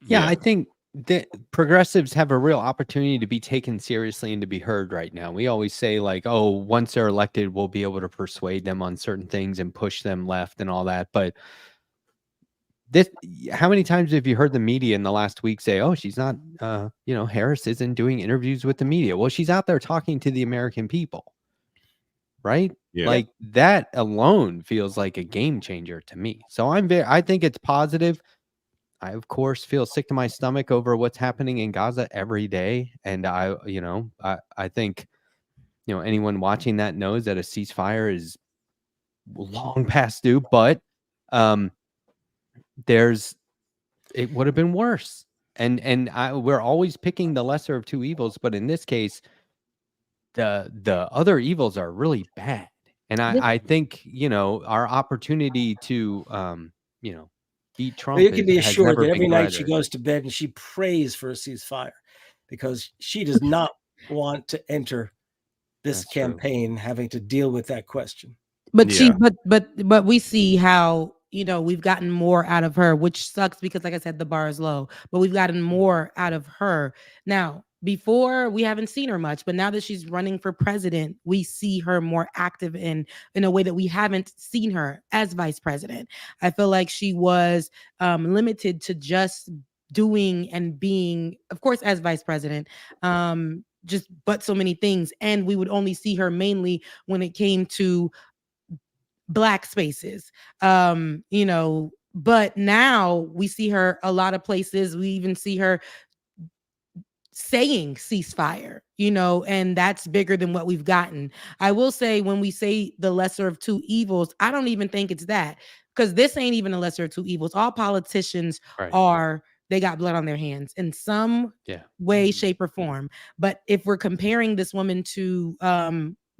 Yeah, I think that progressives have a real opportunity to be taken seriously and to be heard right now. We always say like, oh, once they're elected, we'll be able to persuade them on certain things and push them left and all that. But how many times have you heard the media in the last week say, oh, she's not, Harris isn't doing interviews with the media? Well, she's out there talking to the American people, right? Yeah. Like that alone feels like a game changer to me. So I think it's positive. I, of course, feel sick to my stomach over what's happening in Gaza every day. And I think, anyone watching that knows that a ceasefire is long past due, but it would have been worse. And we're always picking the lesser of two evils, but in this case, the other evils are really bad. And I think, our opportunity to, beat Trump. Well, you can be assured that every night she goes to bed and she prays for a ceasefire because she does not want to enter this campaign having to deal with that question. But but we see how, we've gotten more out of her, which sucks because, like I said, the bar is low, but we've gotten more out of her. Now, before we haven't seen her much, but now that she's running for president, we see her more active in a way that we haven't seen her as vice president. I feel like she was limited to just doing and being, of course, as vice president, but so many things. And we would only see her mainly when it came to Black spaces, but now we see her a lot of places. We even see her saying ceasefire, and that's bigger than what we've gotten. I will say, when we say the lesser of two evils, I don't even think it's that, because this ain't even a lesser of two evils. All politicians they got blood on their hands in some way, shape, or form. But if we're comparing this woman to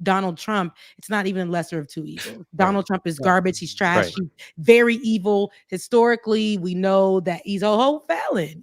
Donald Trump, it's not even a lesser of two evils. Donald Trump is garbage. He's trash. He's very evil. Historically, we know that he's a whole felon,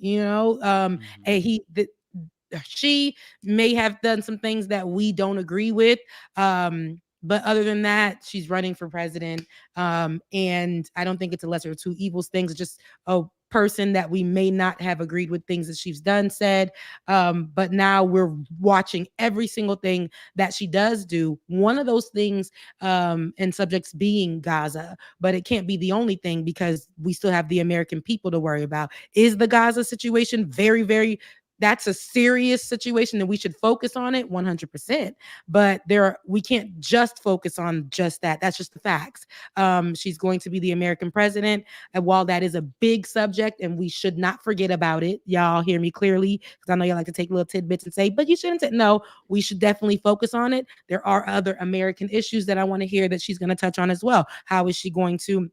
and she may have done some things that we don't agree with. But other than that, she's running for president. And I don't think it's a lesser of two evils things. It's just a person that we may not have agreed with things that she's said. But now we're watching every single thing that she does do. One of those things and subjects being Gaza, but it can't be the only thing because we still have the American people to worry about. Is the Gaza situation very, very that's a serious situation and we should focus on it 100%. But we can't just focus on just that. That's just the facts. She's going to be the American president. And while that is a big subject and we should not forget about it, y'all hear me clearly, because I know y'all like to take little tidbits and say, but you shouldn't say, no, we should definitely focus on it. There are other American issues that I want to hear that she's going to touch on as well. How is she going to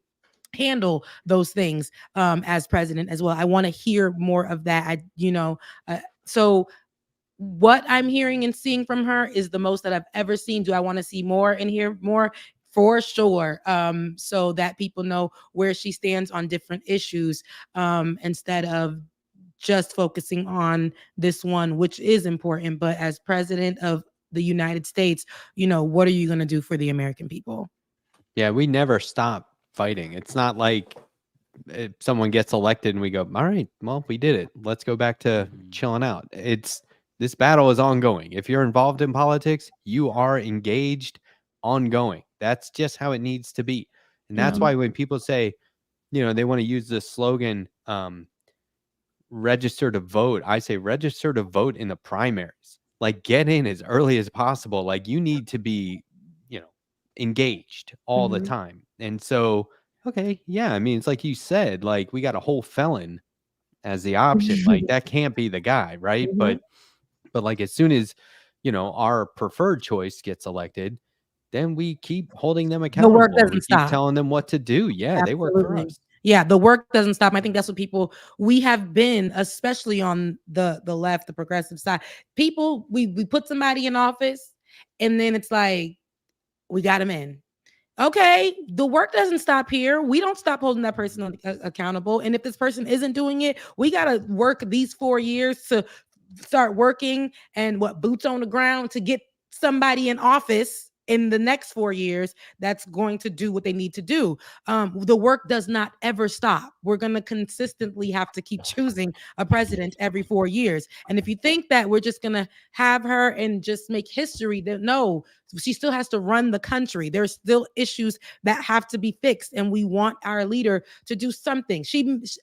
handle those things as president as well? I want to hear more of that. So what I'm hearing and seeing from her is the most that I've ever seen. Do I want to see more and hear more? For sure. So that people know where she stands on different issues instead of just focusing on this one, which is important. But as president of the United States, what are you going to do for the American people? Yeah, we never stop fighting. It's not like if someone gets elected and we go, all right, well, we did it. Let's go back to chilling out. This battle is ongoing. If you're involved in politics, you are engaged, ongoing. That's just how it needs to be. And that's why when people say, they want to use the slogan, register to vote, I say register to vote in the primaries. Like, get in as early as possible. Like, you need to be, engaged all the time. And so okay, yeah. I mean, it's like you said, like we got a whole felon as the option. Like that can't be the guy, right? Mhm. But like as soon as our preferred choice gets elected, then we keep holding them The accountable. work We doesn't keep stop. telling them what to do. Yeah, they work for Absolutely. us. Yeah, the work doesn't stop. I think that's what we have been, especially on the left, the progressive side. People, we put somebody in office, and then it's like we got him in. Okay, the work doesn't stop here. We don't stop holding that person accountable. And if this person isn't doing it, we got to work these 4 years to start working and boots on the ground to get somebody in office in the next 4 years that's going to do what they need to do. The work does not ever stop. We're going to consistently have to keep choosing a president every 4 years. And if you think that we're just going to have her and just make history, then no, she still has to run the country. There's still issues that have to be fixed, and we want our leader to do something.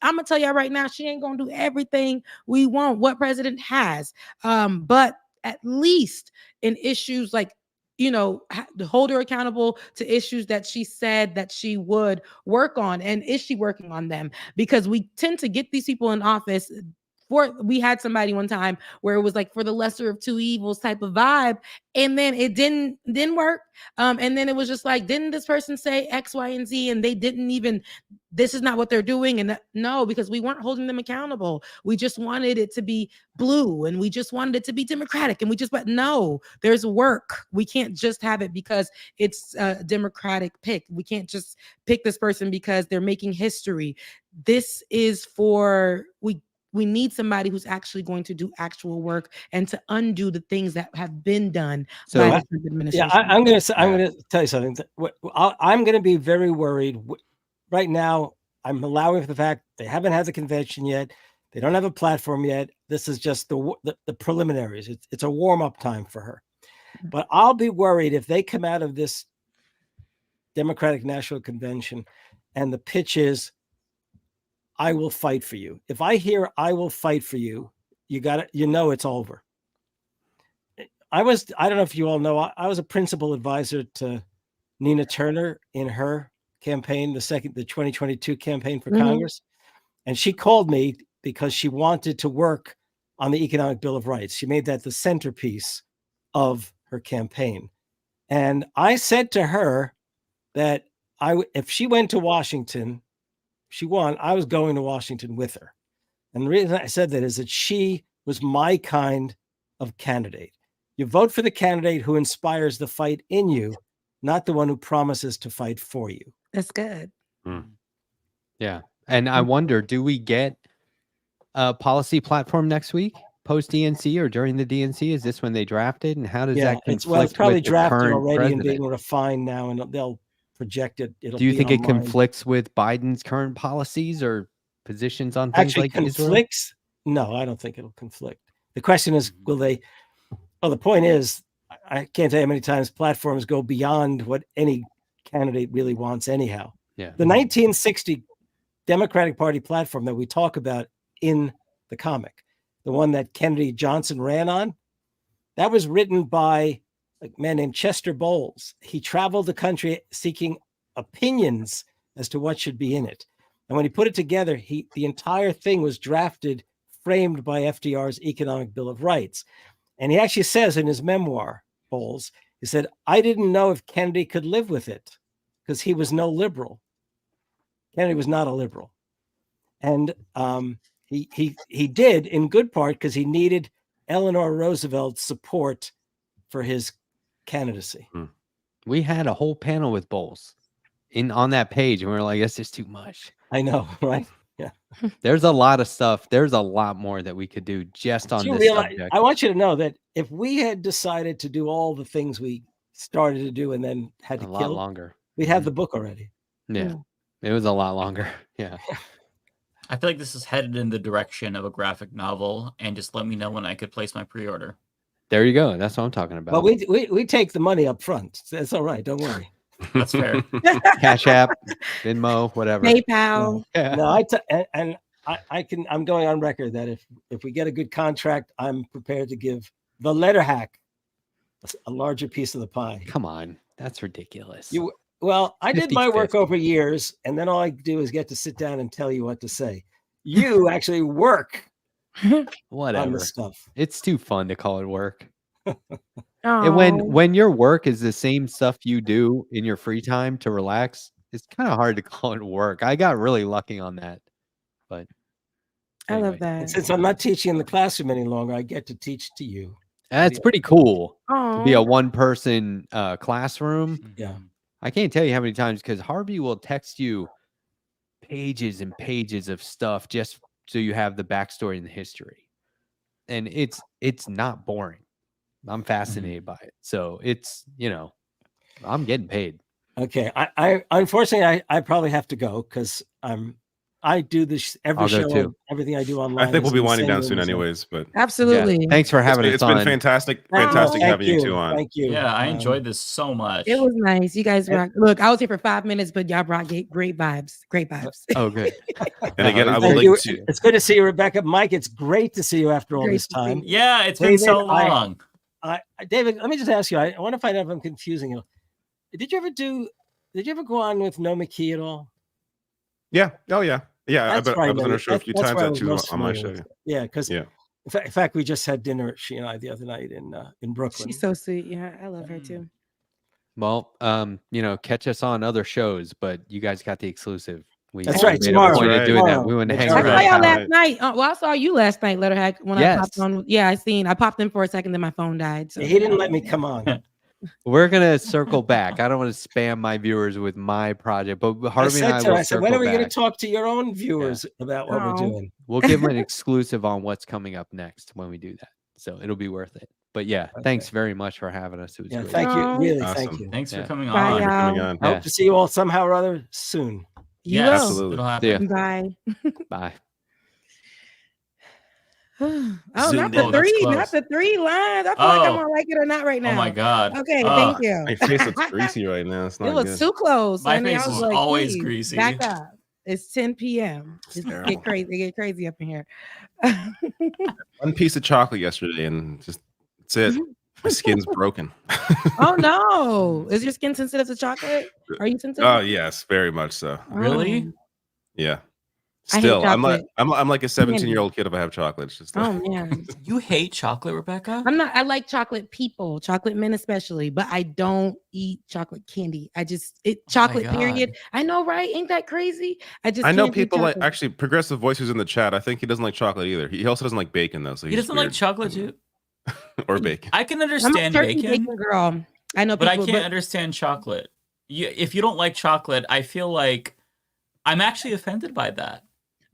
I'm gonna tell y'all right now, she ain't gonna do everything we want. What president has, but at least in issues like to hold her accountable to issues that she said that she would work on, and is she working on them? Because we tend to get these people in office. We had somebody one time where it was like for the lesser of two evils type of vibe, and then it didn't work. And then it was just like, didn't this person say X, Y, and Z? And they didn't even. This is not what they're doing. And no, because we weren't holding them accountable. We just wanted it to be blue, and we just wanted it to be democratic, and but no, there's work. We can't just have it because it's a democratic pick. We can't just pick this person because they're making history. This is we need somebody who's actually going to do actual work and to undo the things that have been done by the Trump administration. Yeah, I'm going to tell you something. I'm going to be very worried. Right now, I'm allowing for the fact they haven't had the convention yet. They don't have a platform yet. This is just the preliminaries. It's a warm-up time for her. But I'll be worried if they come out of this Democratic National Convention and the pitch is, I will fight for you. If I hear I will fight for you, it's over. I don't know if you all know, I was a principal advisor to Nina Turner in her campaign, the 2022 campaign for Congress. And she called me because she wanted to work on the Economic Bill of Rights. She made that the centerpiece of her campaign. And I said to her that if she went to Washington, she won, I was going to Washington with her. And the reason I said that is that she was my kind of candidate. You vote for the candidate who inspires the fight in you, not the one who promises to fight for you. That's good. Yeah. And I wonder, do we get a policy platform next week, post DNC or during the DNC? Is this when they drafted? And how does that conflict it's probably with the drafted current already president? and being refined now, and they'll project it. Do you think it conflicts with Biden's current policies or positions on things Actually like conflicts? Israel? No, I don't think it'll conflict. The question is, will they? Well, the point is, I can't tell you how many times platforms go beyond what any candidate really wants anyhow. Yeah. The 1960 Democratic Party platform that we talk about in the comic, the one that Kennedy Johnson ran on, that was written by a man named Chester Bowles. He traveled the country seeking opinions as to what should be in it. And when he put it together, the entire thing was drafted, framed by FDR's Economic Bill of Rights. And he actually says in his memoir, Bowles, he said, I didn't know if Kennedy could live with it because he was no liberal. Kennedy was not a liberal. And he did in good part because he needed Eleanor Roosevelt's support for his candidacy. We had a whole panel with Bowles on that page, and we were like, "That's just too much." I know, right? Yeah. There's a lot of stuff. There's a lot more that we could do just on this subject. I want you to know that if we had decided to do all the things we started to do and then had to a lot kill, longer, we'd have the book already. Yeah, it was a lot longer. Yeah. I feel like this is headed in the direction of a graphic novel, and just let me know when I could place my pre-order. There you go. That's what I'm talking about. But we take the money up front. That's all right. Don't worry. That's fair. Cash App, Venmo, whatever. PayPal. No, I'm going on record that if we get a good contract, I'm prepared to give the Letterhack a larger piece of the pie. Come on, that's ridiculous. Well, I did my work 50-50. over years, and then all I do is get to sit down and tell you what to say. You actually work Whatever. on this stuff. It's too fun to call it work. And when your work is the same stuff you do in your free time to relax, it's kind of hard to call it work. I got really lucky on that. But I love And that. since I'm not teaching in the classroom any longer, I get to teach to you. that's pretty cool to be a Aw. one-person classroom. Yeah. I can't tell you how many times because Harvey will text you pages and pages of stuff just so you have the backstory and the history. And it's not boring. I'm fascinated by it. So it's, I'm getting paid. Okay. I unfortunately I probably have to go because I do this every I'll go show, too. everything I do online. I think we'll is be in the winding same down room soon as well. anyways, but Absolutely. Yeah. Thanks for having it's us been on. fantastic Thank having you you. two on. Thank you. Yeah, I enjoyed this so much. It was nice. You guys rock. Look, I was here for 5 minutes, but y'all brought great vibes. Great vibes. Oh, good. And again, I will Thank link you. to It's good to see you, Rebecca. Mike, it's great to see you after all Great this to see time. you. Yeah, it's been so long. David, let me just ask you. I want to find out if I'm confusing you. Did you ever go on with No McKee at all? Yeah. Oh yeah. Yeah. That's I right, was on her show a few times where I that was too most on my familiar show. with. Yeah, because Yeah. in fact, we just had dinner, she and I, the other night in Brooklyn. She's so sweet. Yeah, I love her too. Well, catch us on other shows, but you guys got the exclusive. That's we right, made a tomorrow. point of doing that. We wouldn't hang I saw around. y'all Right. last night. Well, I saw you last night, Letterhack, when I Yes. popped on. Yeah, I popped in for a second, then my phone died. So He didn't let me come on. We're gonna circle back. I don't want to spam my viewers with my project, but Harvey and I will I said, when circle are we going to back. talk to your own viewers about what we're Oh. doing? We'll give them an exclusive on what's coming up next when we do that. So it'll be worth it. But yeah, thanks very much for having us. It was Yeah, great. thank you. Oh. Really, Awesome. thank you. Thanks for Yeah. coming Bye, on. y'all. Coming on. I hope to see you all somehow or other soon. You Yes, will. Absolutely. it'll See ya. happen. Bye. Bye. Oh, Zoomed not in. the Oh, that's three, close. not the 3 lines. I feel like I'm Oh. gonna like it or not right now. Oh my god. Okay, Oh, thank you. My face looks greasy right now. It's not It was good. too close. My honey. I face was is like, always please, greasy. Back up. It's 10 p.m. It's terrible. get crazy up in here. One piece of chocolate yesterday, and just that's it. My skin's broken. Oh no! Is your skin sensitive to chocolate? Are you sensitive? Oh yes, very much so. Really? Yeah. I hate Still, I'm like chocolate. I'm like a 17-year-old kid if I have chocolate. It's just Oh man, You hate chocolate, Rebecca? I'm not. I like chocolate people, chocolate men especially, but I don't eat chocolate candy. Chocolate God. period. I know, right? Ain't that crazy? I know can't do people like chocolate. actually progressive voices in the chat. I think he doesn't like chocolate either. He also doesn't like bacon though. So He he's doesn't like weird. chocolate too. or bacon. I can I'm a understand turkey bacon, bacon girl. I know, but I people, can't understand chocolate. If you don't like chocolate, I feel like I'm actually offended by that.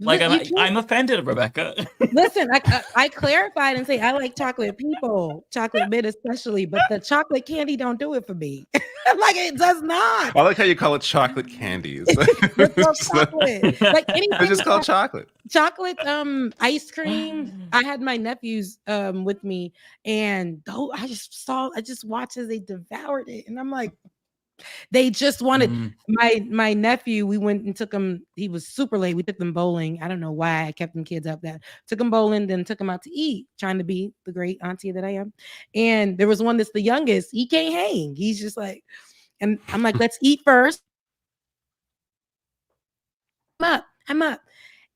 Like You can't- I'm offended, Rebecca. Listen, I clarified and say I like chocolate people, chocolate men especially, but the chocolate candy don't do it for me. Like it does not. I like how you call it chocolate candies. It's called chocolate. Like anything. It's just called chocolate. Chocolate ice cream. I had my nephews with me, and I just watched as they devoured it, and I'm like, they just wanted my nephew. We went and took him. He was super late. We took them bowling. I don't know why I kept them kids up. That took him bowling, then took him out to eat, trying to be the great auntie that I am. And there was one that's the youngest. He can't hang. He's just like, and I'm like, let's eat first. I'm up.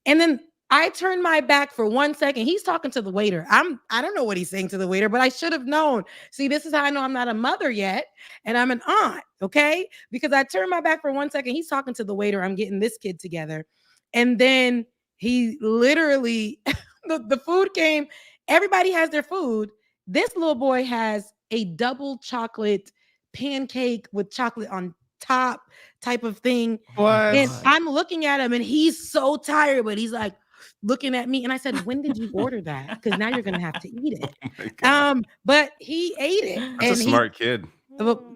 And then I turned my back for 1 second. He's talking to the waiter. I don't know what he's saying to the waiter, but I should have known. See, this is how I know I'm not a mother yet, and I'm an aunt, okay? Because I turned my back for 1 second. He's talking to the waiter. I'm getting this kid together. And then he literally, the food came. Everybody has their food. This little boy has a double chocolate pancake with chocolate on top type of thing. What? And I'm looking at him and he's so tired, but he's like looking at me. And I said, when did you order that? Because now you're gonna have to eat it. But he ate it. That's a smart kid.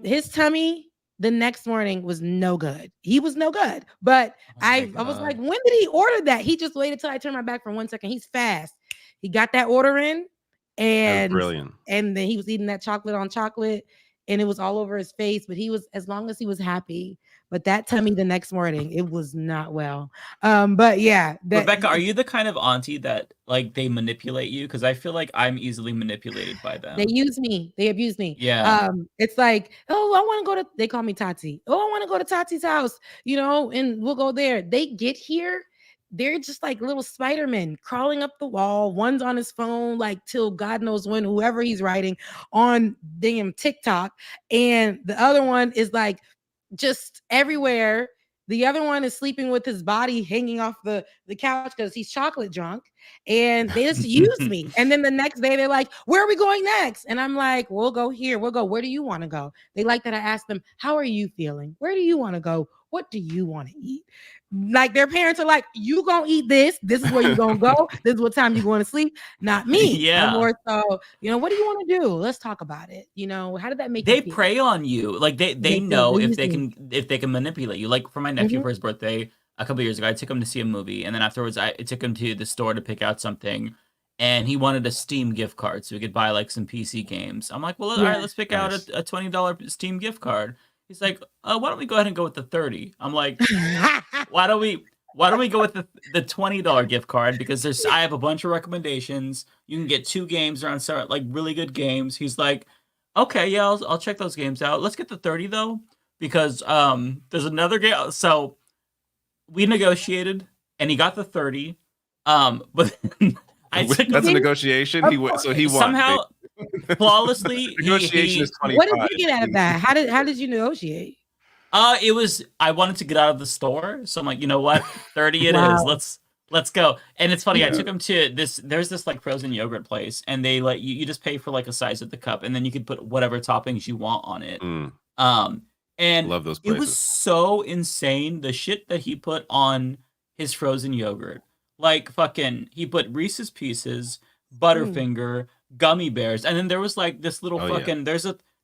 His tummy the next morning was no good. He was no good. But I was like, when did he order that? He just waited till I turned my back for 1 second. He's fast. He got that order in, and brilliant. And then he was eating that chocolate on chocolate. and it was all over his face, but he was, as long as he was happy. But that tummy the next morning, it was not well. But yeah, Rebecca, are you the kind of auntie that like they manipulate you? Because I feel like I'm easily manipulated by them. They use me. They abuse me. Yeah. It's like, oh, I want to go to, they call me Tati. Oh, I want to go to Tati's house, you know, and we'll go there. They get here, they're just like little Spider-Men crawling up the wall. One's on his phone, like till God knows when, whoever he's writing on damn TikTok. And the other one is like just everywhere. The other one is sleeping with his body hanging off the couch because he's chocolate drunk. And they just use me. And then the next day they're like, where are we going next? And I'm like, we'll go here. We'll go. Where do you want to go? They like that I ask them, how are you feeling? Where do you want to go? What do you want to eat? Like their parents are like, you gonna eat this. This is where you're gonna go. This is what time you're going to sleep. Not me. Yeah. I'm more so, you know, what do you want to do? Let's talk about it. You know, how did that make They you feel? prey on you. Like they do. know They if use they me. can manipulate you. Like for my nephew for his birthday a couple years ago, I took him to see a movie, and then afterwards I took him to the store to pick out something, and he wanted a Steam gift card so we could buy like some PC games. I'm like, well, all right, let's pick out a $20 Steam gift card. He's like, why don't we go ahead and go with the 30? I'm like, why don't we go with the $20 gift card? Because I have a bunch of recommendations. You can get 2 games around like really good games. He's like, okay, yeah, I'll check those games out. Let's get the 30 though, because there's another game. So we negotiated, and he got the 30. But that's a negotiation. He won. Somehow flawlessly. Negotiation is 25. What did you get out of that? How did you negotiate? It was, I wanted to get out of the store, so I'm like, you know what, 30 it is. Let's go. And it's funny, I took him to there's this like frozen yogurt place, and they let you just pay for like a size of the cup, and then you could put whatever toppings you want on it. And love those it was places. so insane, the shit that he put on his frozen yogurt. Like fucking, he put Reese's Pieces, Butterfinger, gummy bears, and then there was like this little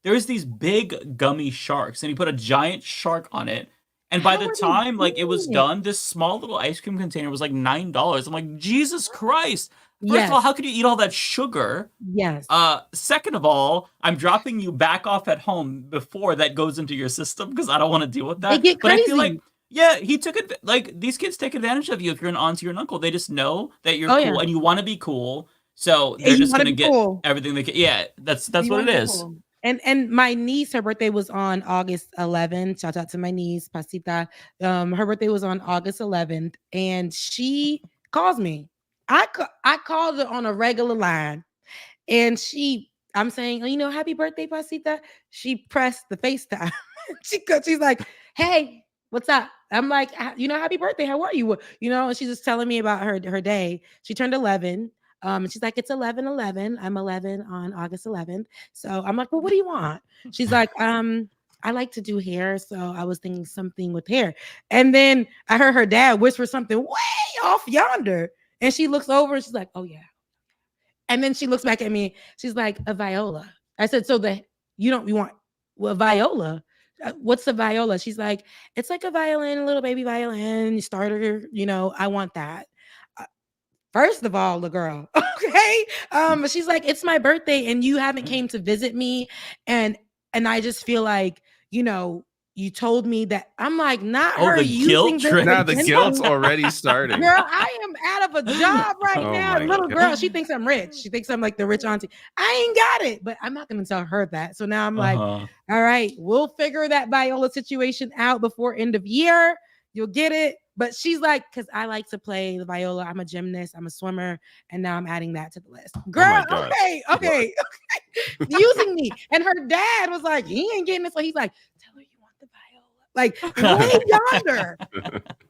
there's these big gummy sharks, and he put a giant shark on it. And by the time like it was done, this small little ice cream container was like $9. I'm like, Jesus Christ. First of all, how could you eat all that sugar? Yes. Second of all, I'm dropping you back off at home before that goes into your system because I don't want to deal with that. They get crazy. I feel like, yeah, he took it. Like these kids take advantage of you if you're an auntie or an uncle. They just know that you're cool and you want to be cool. So they're just gonna get everything they can. Yeah, that's what it is. Cool. And my niece, her birthday was on August 11th. Shout out to my niece, Pasita. Her birthday was on August 11th, and she calls me. I called her on a regular line, and I'm saying, oh, you know, happy birthday, Pasita. She pressed the FaceTime. She's like, hey, what's up? I'm like, you know, happy birthday. How are you? You know, and she's just telling me about her day. She turned 11. And she's like, it's 11/11. I'm 11 on August 11th. So I'm like, well, what do you want? She's like, I like to do hair. So I was thinking something with hair. And then I heard her dad whisper something way off yonder. And she looks over and she's like, oh, yeah. And then she looks back at me. She's like, a viola. I said, so you want a viola? What's a viola? She's like, it's like a violin, a little baby violin starter. You know, I want that. First of all, the girl, okay. She's like, it's my birthday and you haven't came to visit me. And I just feel like, you know, you told me that. I'm like, not her using this. Now the guilt's already starting. Girl, I am out of a job right now. Little girl, she thinks I'm rich. She thinks I'm like the rich auntie. I ain't got it, but I'm not going to tell her that. So now I'm like, all right, we'll figure that viola situation out before end of year. You'll get it. But she's like, because I like to play the viola. I'm a gymnast. I'm a swimmer. And now I'm adding that to the list. Girl, okay. Using me. And her dad was like, he ain't getting it. So he's like, tell her you want the viola. Like, way yonder.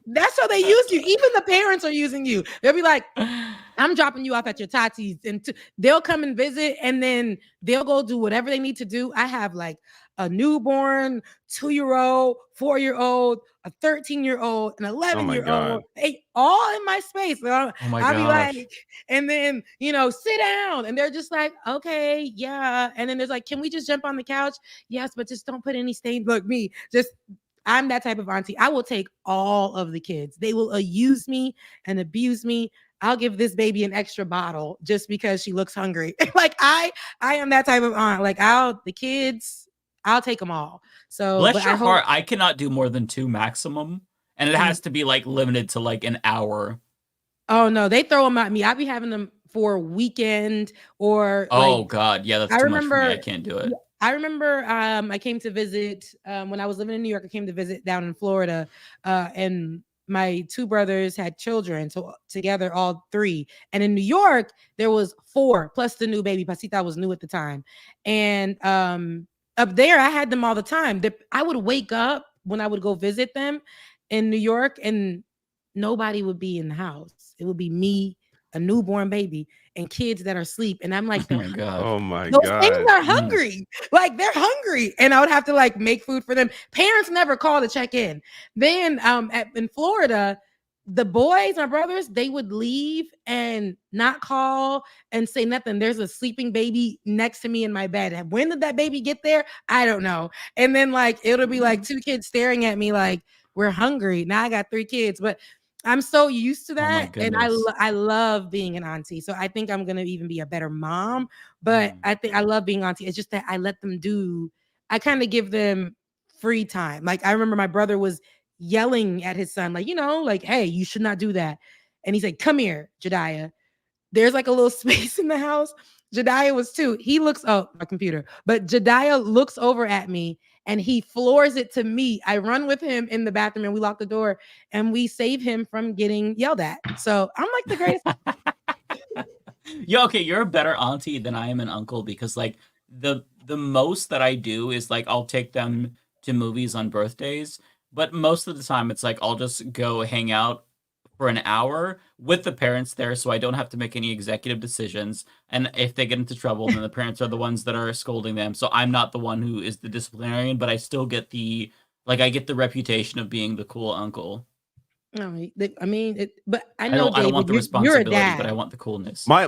That's how they use you. Even the parents are using you. They'll be like, I'm dropping you off at your Tati's. And they'll come and visit. And then they'll go do whatever they need to do. I have like a newborn, 2-year-old, 4-year-old, a 13-year-old, an 11-year-old, they all in my space. I'll be like, and then, you know, sit down. And they're just like, okay, yeah. And then there's like, can we just jump on the couch? Yes, but just don't put any stains. Look, me, I'm that type of auntie. I will take all of the kids. They will use me and abuse me. I'll give this baby an extra bottle just because she looks hungry. Like I am that type of aunt. Like the kids, I'll take them all. So, Bless but your I hope. heart, I cannot do more than 2 maximum, and it has to be like limited to like an hour. Oh no, they throw them at me. I be having them for a weekend or Oh like. God, yeah, that's I too remember, much for me. I can't do it. I remember I came to visit when I was living in New York. I came to visit down in Florida, and my 2 brothers had children, so together all 3. And in New York there was 4 plus the new baby. Pasita was new at the time, and up there I had them all the time. I would wake up when I would go visit them in New York, and nobody would be in the house. It would be me, a newborn baby, and kids that are asleep. And I'm like, oh my God. Oh my those God. things are hungry. Like they're hungry. And I would have to like make food for them. Parents never call to check in. Then in Florida, the boys, my brothers, they would leave and not call and say nothing. There's a sleeping baby next to me in my bed. When did that baby get there? I don't know. And then like it'll be like 2 kids staring at me like, we're hungry. Now I got 3 kids. But I'm so used to that, and I love being an auntie. So I think I'm gonna even be a better mom. But I think I love being auntie. It's just that I let them do. I kind of give them free time. Like I remember my brother was yelling at his son, like like, hey, you should not do that. And he's like, come here, Jediah. There's like a little space in the house. Jediah was 2. He looks my computer, but Jediah looks over at me. And he floors it to me. I run with him in the bathroom and we lock the door and we save him from getting yelled at. So I'm like the greatest. Okay, you're a better auntie than I am an uncle because like the most that I do is like I'll take them to movies on birthdays, but most of the time it's like I'll just go hang out for an hour with the parents there so I don't have to make any executive decisions. And if they get into trouble, then the parents are the ones that are scolding them. So I'm not the one who is the disciplinarian, but I still get the reputation of being the cool uncle. No, I mean, but I know I don't want the responsibility, you're a dad. but I want the coolness. I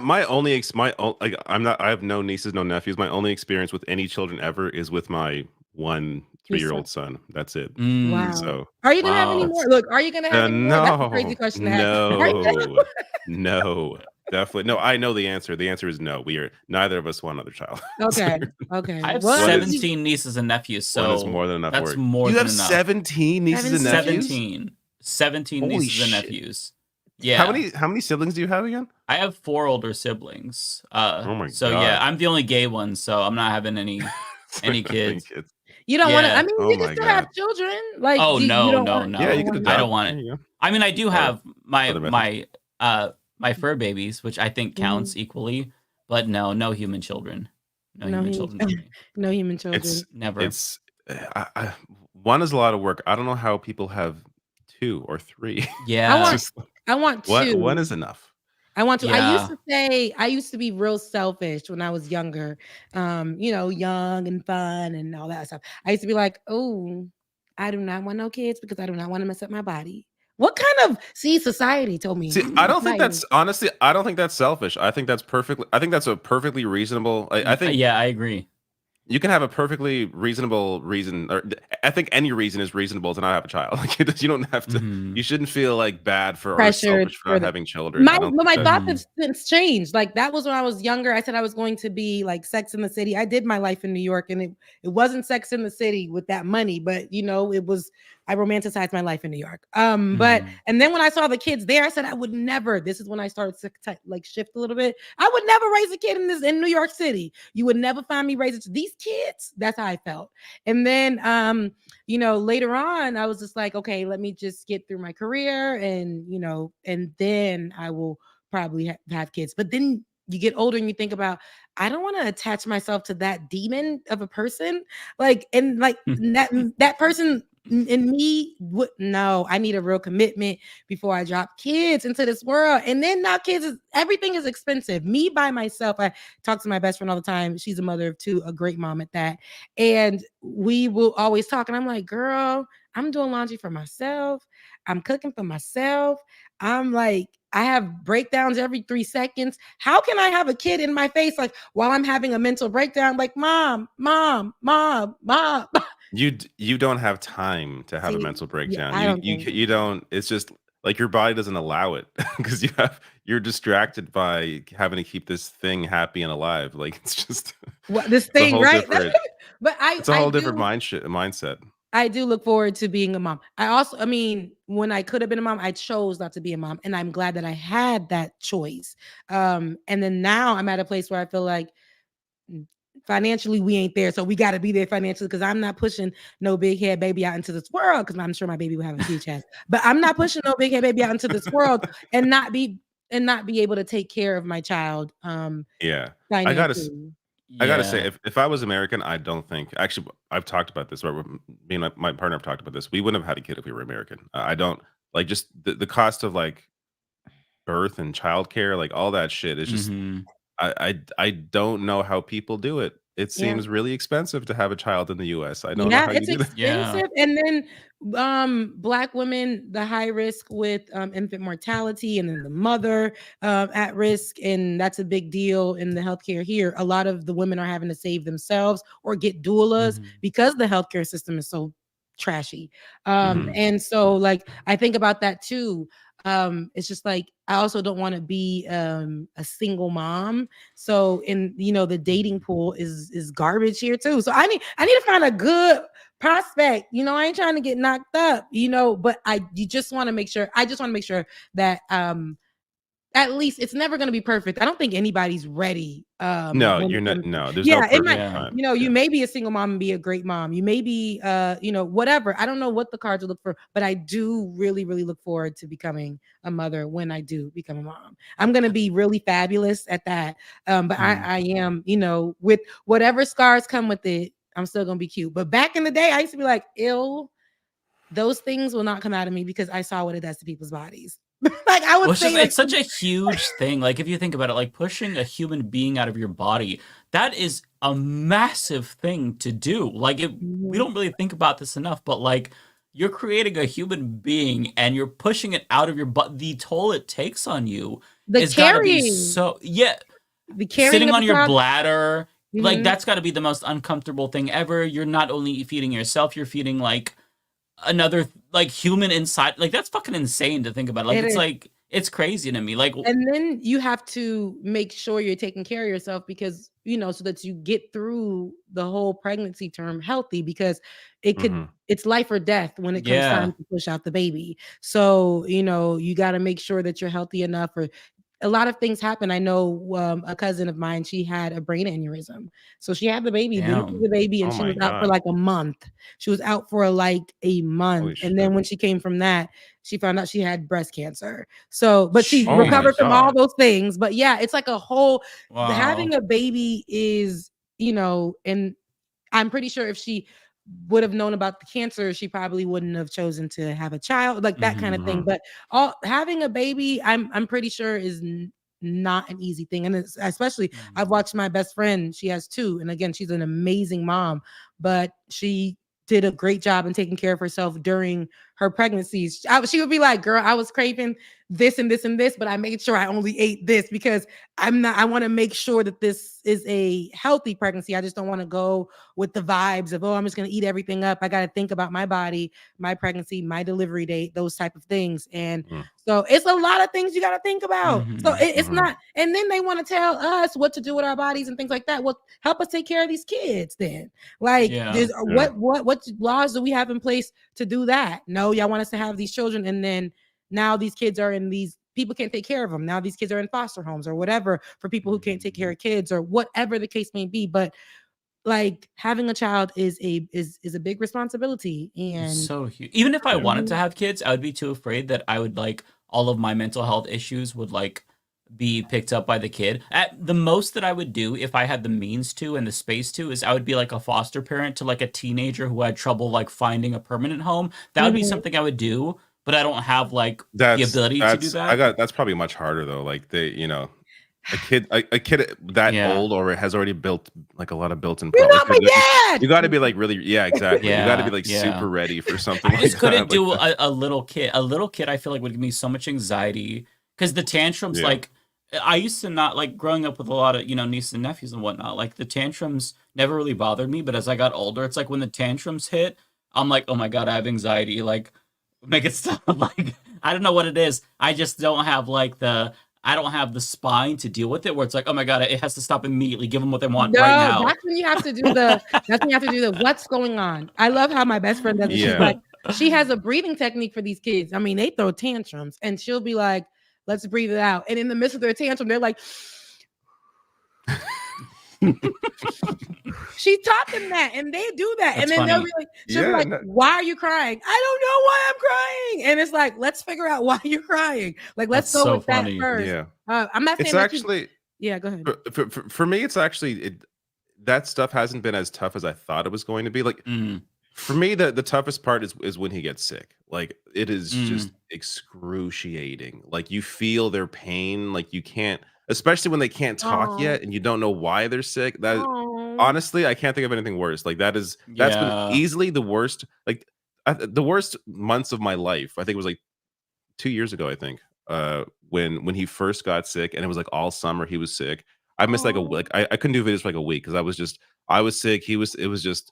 have no nieces, no nephews. My only experience with any children ever is with my 1 3-year-old son. That's it. Wow. So are you gonna have any more? Look, are you gonna have any more? That's a crazy question to ask. No, definitely no. I know the answer. The answer is no. Neither of us want another child. Okay. I have 17 nieces and nephews, so that's more than enough. That's work. more you than have enough. 17 nieces and nephews. 17 Holy nieces and shit. nephews. Yeah. How many siblings do you have again? I have 4 older siblings. Oh my so God. yeah, I'm the only gay one, so I'm not having any kids. You don't want to. I mean, Oh you can my still God. have children. Like, Oh you no. Yeah, you can I don't want it. I mean, I do have my method. my fur babies, which I think counts equally, but no human children. No human children. For me. No human children. Never. It's 1 is a lot of work. I don't know how people have 2 or 3. Yeah. I want 2. 1 is enough. I want to. Yeah. I used to be real selfish when I was younger, young and fun and all that stuff. I used to be like, oh, I do not want no kids because I do not want to mess up my body. What kind of society told me? See, I don't think that's honestly. I don't think that's selfish. I think that's a perfectly reasonable. I think. Yeah, I agree. You can have a perfectly reasonable reason, or I think any reason is reasonable to not have a child. Like you don't have to. You shouldn't feel like bad for or selfish for not having children. My thoughts have since changed. Like that was when I was younger. I said I was going to be like Sex in the City. I did my life in New York, and it wasn't Sex in the City with that money, but it was. I romanticized my life in New York. But and then when I saw the kids there, I said I would never. This is when I started to like shift a little bit. I would never raise a kid in New York City. You would never find me raising these kids. That's how I felt. And then later on, I was just like, okay, let me just get through my career, and and then I will probably have kids. But then you get older and you think about, I don't want to attach myself to that demon of a person, that person. And me, no, I need a real commitment before I drop kids into this world. And then now everything is expensive. Me by myself, I talk to my best friend all the time. She's a mother of 2, a great mom at that. And we will always talk. And I'm like, girl, I'm doing laundry for myself. I'm cooking for myself. I'm like, I have breakdowns every 3 seconds. How can I have a kid in my face like while I'm having a mental breakdown? Like, mom. You don't have time to have a mental breakdown. You don't. It's just like your body doesn't allow it because you're distracted by having to keep this thing happy and alive. Like it's just this thing, right? But It's a whole different mindset. I do look forward to being a mom. I mean, when I could have been a mom, I chose not to be a mom, and I'm glad that I had that choice. And then now I'm at a place where I feel like financially we ain't there, so we got to be there financially, because I'm not pushing no big head baby out into this world, because I'm sure my baby will have a huge chest, but I'm not pushing no big head baby out into this world and not be able to take care of my child. Yeah, I gotta say, if I was American, I don't think, actually, I've talked about this, right? Me and my partner have talked about this. We wouldn't have had a kid if we were American. I don't like, just the cost of like birth and childcare, like all that shit is just, I don't know how people do it. It seems really expensive to have a child in the US. I don't know how you do that. Expensive. And then Black women, the high risk with infant mortality, and then the mother at risk, and that's a big deal in the healthcare here. A lot of the women are having to save themselves or get doulas because the healthcare system is so trashy. And so like I think about that too. It's just like I also don't want to be a single mom. So the dating pool is garbage here too. So I need to find a good prospect. I ain't trying to get knocked up, but you just want to make sure. I just want to make sure that at least it's never going to be perfect. I don't think anybody's ready. No, you're not. No, there's no perfect time. You may be a single mom and be a great mom. You may be, whatever. I don't know what the cards will look for, but I do really, really look forward to becoming a mother when I do become a mom. I'm going to be really fabulous at that. But I am, with whatever scars come with it, I'm still going to be cute. But back in the day, I used to be like, those things will not come out of me because I saw what it does to people's bodies. Like I would say, it's such a huge thing. Like if you think about it, like pushing a human being out of your body, that is a massive thing to do. Like we don't really think about this enough, but like you're creating a human being and you're pushing it out of your butt. The toll it takes on you is gotta be so sitting on your bladder. Like that's got to be the most uncomfortable thing ever. You're not only feeding yourself, you're feeding like another like human inside. Like that's fucking insane to think about. Like it's crazy to me. Like, and then you have to make sure you're taking care of yourself because so that you get through the whole pregnancy term healthy, because it could it's life or death when it comes time to push out the baby. So you got to make sure that you're healthy enough. Or a lot of things happen. I know a cousin of mine, she had a brain aneurysm. So she had the baby, and she was out for like a month. She was out for like a month. And then when she came from that, she found out she had breast cancer. So, but she recovered from all those things. But yeah, it's like a whole, having a baby is, and I'm pretty sure if she would have known about the cancer, she probably wouldn't have chosen to have a child, like that kind of thing. But having a baby, I'm pretty sure is not an easy thing. And especially I've watched my best friend, she has 2. And again, she's an amazing mom, but she did a great job in taking care of herself during her pregnancies. She would be like, girl, I was craving this and this and this, but I made sure I only ate this because I want to make sure that this is a healthy pregnancy. I just don't want to go with the vibes of, I'm just going to eat everything up. I got to think about my body, my pregnancy, my delivery date, those type of things. And so it's a lot of things you got to think about. So it's not, and then they want to tell us what to do with our bodies and things like that. Well, help us take care of these kids then. Like what laws do we have in place to do that? No, y'all want us to have these children, and then now these kids are in these, people can't take care of them. Now these kids are in foster homes or whatever for people who can't take care of kids or whatever the case may be. But like having a child is a big responsibility, and so huge. Even if I wanted to have kids, I would be too afraid that I would like all of my mental health issues would like be picked up by the kid. At the most that I would do if I had the means to and the space to is I would be like a foster parent to like a teenager who had trouble like finding a permanent home. That would be something I would do, but I don't have like the ability to do that. That's probably much harder though. Like a kid that old or has already built like a lot of built-in problems. You got to be like really, exactly. You got to be like super ready for something. I just couldn't do a little kid. A little kid, I feel like would give me so much anxiety because the tantrums, like I used to not like growing up with a lot of nieces and nephews and whatnot. Like the tantrums never really bothered me, but as I got older, it's like when the tantrums hit, I'm like, oh my god, I have anxiety. Like make it stop. Like I don't know what it is. I just don't have like I don't have the spine to deal with it, where it's like, oh my God, it has to stop immediately. Give them what they want No, right now. that's when you have to do the what's going on. I love how my best friend does it. She's like, she has a breathing technique for these kids. I mean, they throw tantrums and she'll be like, let's breathe it out. And in the midst of their tantrum, they're like, she taught them that, and they do that. That's and then funny. they'll be like, she'll be like, why are you crying? I don't know why I'm crying. And it's like, let's figure out why you're crying. Like, let's That's go so with funny. that first. Yeah. I'm not saying It's that actually yeah, go ahead. for me. It's actually that stuff hasn't been as tough as I thought it was going to be. Like for me, the toughest part is when he gets sick. Like it is just excruciating. Like you feel their pain. Like you can't, especially when they can't talk yet and you don't know why they're sick. That honestly, I can't think of anything worse. Like that's been easily the worst. Like the worst months of my life. I think it was like 2 years ago. I think when he first got sick, and it was like all summer he was sick. I missed like a week. I couldn't do videos for like a week because I was sick. It was just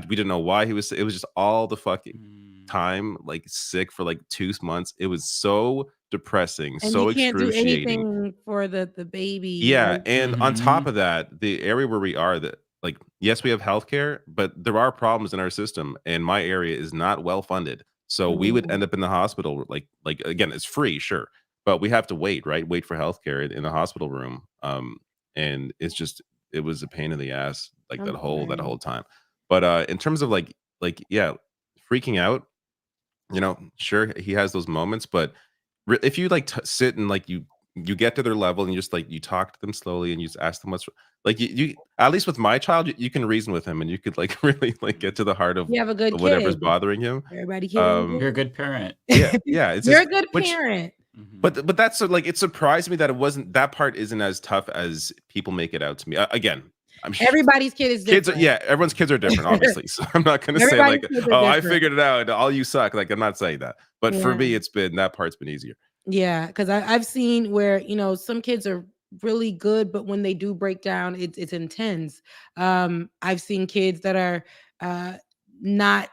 we didn't know why he was sick. It was just all the fucking time like sick for like 2 months. It was so depressing, And so you can't do excruciating. anything for the baby. Yeah, like- and on top of that, the area where we are, that like yes, we have healthcare, but there are problems in our system, and my area is not well funded. So we would end up in the hospital like again, it's free, sure, but we have to wait for healthcare in the hospital room. And it was a pain in the ass like that whole time. But in terms of like yeah, freaking out, sure he has those moments, but if you like sit and like you get to their level and you just like you talk to them slowly and you just ask them what's like you at least with my child you can reason with him and you could like really like get to the heart of You have a good whatever's kid. bothering him. Everybody You're a good parent. Yeah, You're a good parent. But that's like it surprised me that that part isn't as tough as people make it out to me. Again, I'm sure Everybody's kid is different. everyone's kids are different, obviously. So I'm not going to say like, Everybody's kids are oh, I different. figured it out. All you suck. Like I'm not saying that. But for Yeah. me, that part's been easier. Yeah, because I've seen where some kids are really good, but when they do break down, it's intense. I've seen kids that are not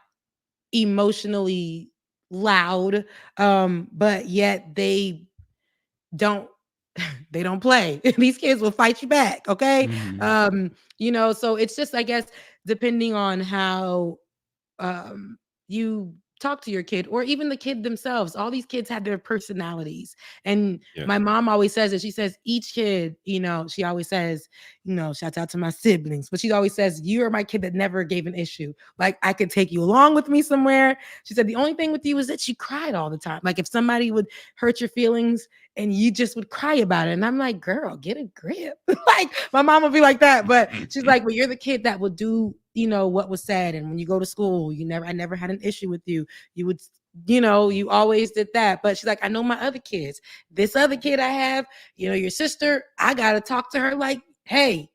emotionally loud, but yet they don't play. These kids will fight you back. Okay. So it's just, I guess, depending on how you talk to your kid or even the kid themselves. All these kids have their personalities. And my mom always says it. She says each kid, she always says, shouts out to my siblings, but she always says, you are my kid that never gave an issue. Like I could take you along with me somewhere. She said, the only thing with you is that you cried all the time. Like if somebody would hurt your feelings and you just would cry about it. And I'm like, girl, get a grip. Like my mom would be like that, but she's like, well, you're the kid that would do, what was said. And when you go to school, I never had an issue with you. You would, you always did that. But she's like, I know my other kids. This other kid I have, your sister, I got to talk to her like, hey,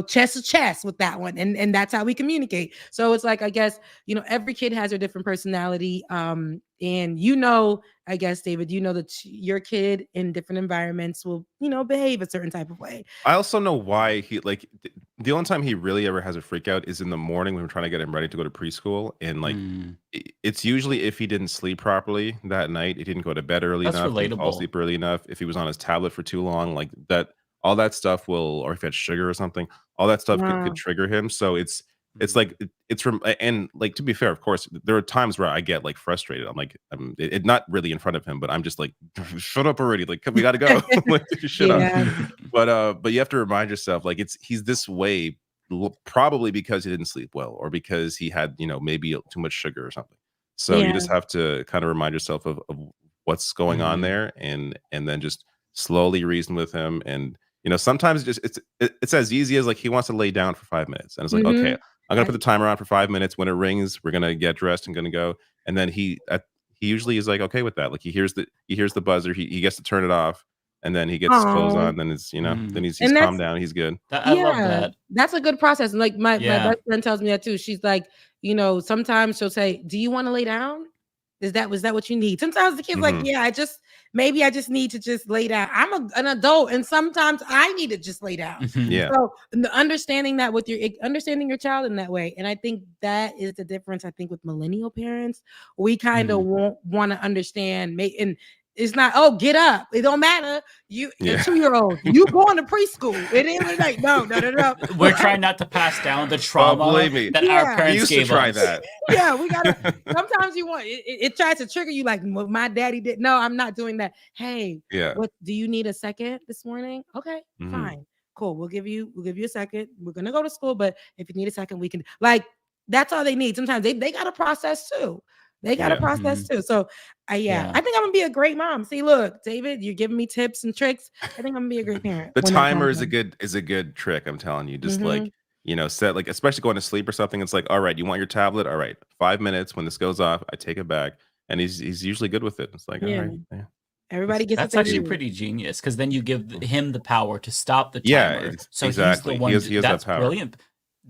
chest to chest with that one. And that's how we communicate. So it's like, I guess, every kid has their different personality. And I guess, David, that your kid in different environments will, behave a certain type of way. I also know why he like the only time he really ever has a freak out is in the morning when we're trying to get him ready to go to preschool. And like it's usually if he didn't sleep properly that night, he didn't go to bed early That's enough, he didn't fall relatable. asleep early enough, if he was on his tablet for too long, like that, all that stuff will, or if he had sugar or something, all that stuff could trigger him. So it's like it's from, and like to be fair, of course, there are times where I get like frustrated. I'm like, it not really in front of him, but I'm just like, shut up already. Like we got to go. Like shut up. But you have to remind yourself, like he's this way probably because he didn't sleep well or because he had maybe too much sugar or something. So you just have to kind of remind yourself of what's going on there, and then just slowly reason with him. And sometimes it's as easy as like he wants to lay down for 5 minutes, and it's like, okay, I'm gonna put the timer on for 5 minutes. When it rings, we're gonna get dressed and gonna go. And then he usually is like okay with that. Like he hears the buzzer, he gets to turn it off, and then he gets his clothes on. Then it's then he's calmed down. He's good. I love that. That's a good process. And like my best friend tells me that too. She's like, sometimes she'll say, "Do you want to lay down? Was that what you need?" Sometimes the kid's like, "Yeah, I just need to just lay down. I'm an adult, and sometimes I need to just lay down." So understanding that understanding your child in that way, and I think that is the difference. I think with millennial parents, we kind of want to understand, and It's not, oh, get up. It don't matter. You a 2-year-old, you going to preschool. It is like, no. We're trying not to pass down the trauma that our parents used gave to try us. that. Yeah, we gotta. Sometimes you want it tries to trigger you, like, well, my daddy did. No, I'm not doing that. Hey, what do you need a second this morning? Okay, fine, cool. We'll give you a second. We're gonna go to school, but if you need a second, we can. Like, that's all they need. Sometimes they gotta process too. They got to process too. So, I think I'm gonna be a great mom. See, look, David, you're giving me tips and tricks. I think I'm gonna be a great parent. The timer is a good trick. I'm telling you, just like, set, like, especially going to sleep or something. It's like, all right, you want your tablet? All right, 5 minutes. When this goes off, I take it back, and he's usually good with it. It's like, all right, everybody gets. That's actually pretty genius, because then you give him the power to stop the timer. So exactly. He's the one. He has that's that power. Brilliant.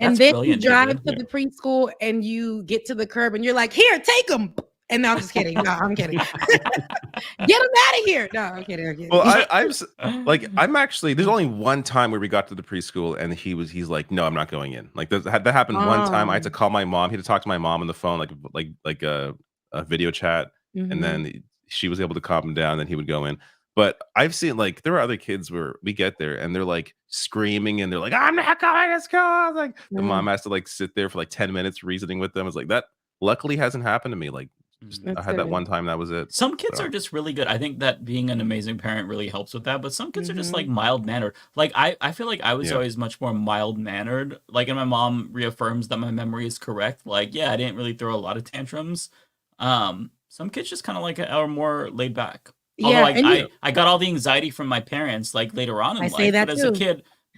And then you drive to the preschool and you get to the curb and you're like, here, take them. And no, I'm just kidding. No, I'm kidding. Get them out of here. No, I'm kidding. Well, I'm actually, there's only one time where we got to the preschool and he's like, no, I'm not going in. Like that happened one time. I had to call my mom. He had to talk to my mom on the phone, like a video chat. And then she was able to calm him down. And then he would go in. But I've seen, like, there are other kids where we get there and they're like screaming and they're like, I'm not going to school. Like the mom has to like sit there for like 10 minutes reasoning with them. It's like that luckily hasn't happened to me. Like I had that one time, that was it. Some kids are just really good. I think that being an amazing parent really helps with that. But some kids are just like mild mannered. Like I feel like I was always much more mild mannered. Like, and my mom reaffirms that my memory is correct. Like, yeah, I didn't really throw a lot of tantrums. Some kids just kind of like are more laid back. Although I got all the anxiety from my parents like later on in life. But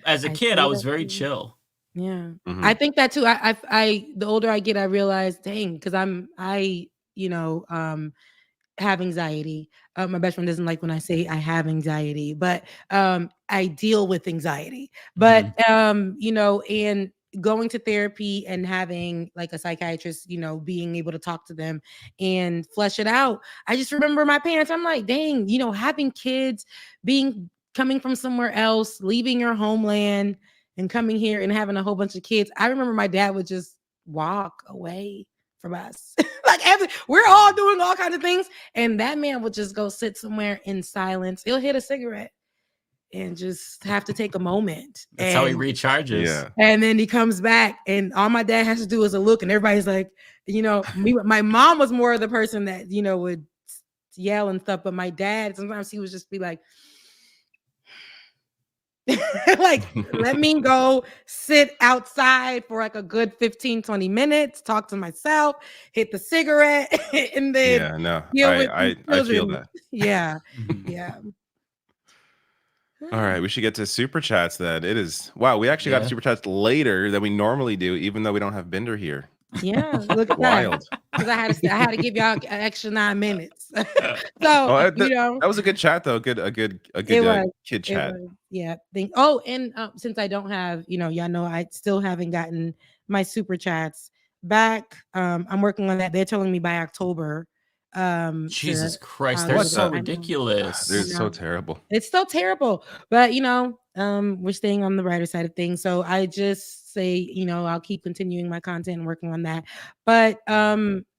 as a kid, I was very chill. Yeah, I think that too. I the older I get, I realize, dang, because I have anxiety. My best friend doesn't like when I say I have anxiety, but I deal with anxiety. But and going to therapy and having like a psychiatrist, being able to talk to them and flesh it out. I just remember my parents. I'm like, dang, having kids, coming from somewhere else, leaving your homeland and coming here and having a whole bunch of kids. I remember my dad would just walk away from us. We're all doing all kinds of things. And that man would just go sit somewhere in silence. He'll hit a cigarette and just have to take a moment. That's how he recharges. Yeah. And then he comes back and all my dad has to do is a look and everybody's like, my mom was more of the person that, would yell and stuff. But my dad, sometimes he would just be like, like, let me go sit outside for like a good 15-20 minutes, talk to myself, hit the cigarette, and then I feel that. Yeah. All right, we should get to super chats then. It is we actually got to super chats later than we normally do, even though we don't have Binder here. Yeah, look at wild. Because I had to give y'all an extra 9 minutes. So that was a good chat though. A good kid chat. Yeah. Since I don't have, y'all know I still haven't gotten my super chats back. I'm working on that. They're telling me by October. Jesus Christ, they're so ridiculous. They're so terrible. It's so terrible. But we're staying on the brighter side of things. So I just say, I'll keep continuing my content and working on that. But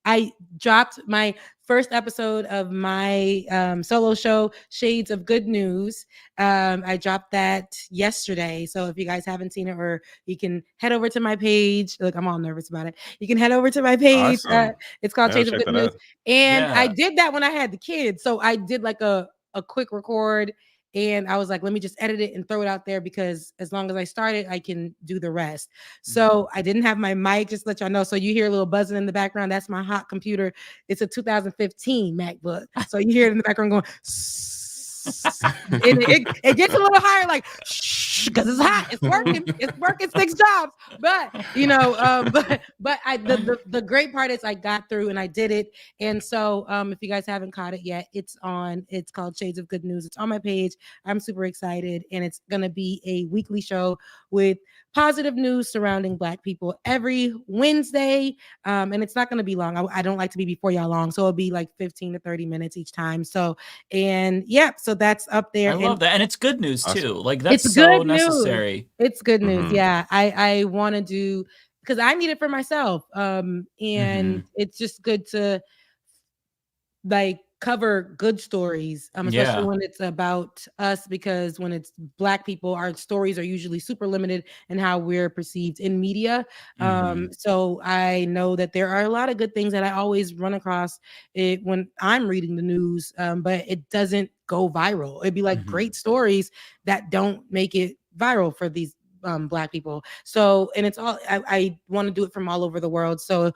I dropped my first episode of my solo show, Shades of Good News. I dropped that yesterday. So if you guys haven't seen it, or you can head over to my page. Look, I'm all nervous about it. You can head over to my page. Awesome. It's called Shades of Good News. And I did that when I had the kids. So I did like a quick record. And I was like, let me just edit it and throw it out there, because as long as I start it, I can do the rest. So I didn't have my mic, just to let y'all know. So you hear a little buzzing in the background. That's my hot computer. It's a 2015 MacBook. So you hear it in the background going, it gets a little higher, like, because it's hot. It's working 6 jobs. But the great part is I got through and I did it. And so if you guys haven't caught it yet, it's called Shades of Good News. It's on my page. I'm super excited, and it's gonna be a weekly show with positive news surrounding Black people every Wednesday. And it's not going to be long. I don't like to be before y'all long. So it'll be like 15 to 30 minutes each time. So that's up there. I love that. And it's good news too. Like that's so necessary. It's good news. Yeah. I want to do, because I need it for myself. And it's just good to like cover good stories, especially Yeah. when it's about us, because when it's Black people, our stories are usually super limited in how we're perceived in media. So I know that there are a lot of good things that I always run across it when I'm reading the news, but it doesn't go viral. It'd be like great stories that don't make it viral for these Black people. So, and it's all, I want to do it from all over the world. So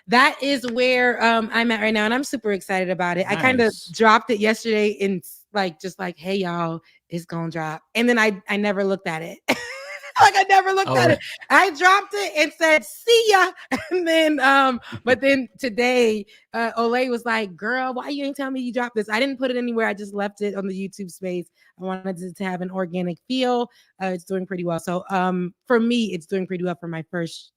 that is where I'm at right now, and I'm super excited about it. I kind of dropped it yesterday in just like, hey y'all, it's gonna drop, and then I never looked at it. Like I never looked at it. I dropped it and said, see ya. And then, but then today, Olay was like, girl, why you ain't tell me you dropped this? I didn't put it anywhere. I just left it on the YouTube space. I wanted it to have an organic feel. It's doing pretty well. So for me, it's doing pretty well for my first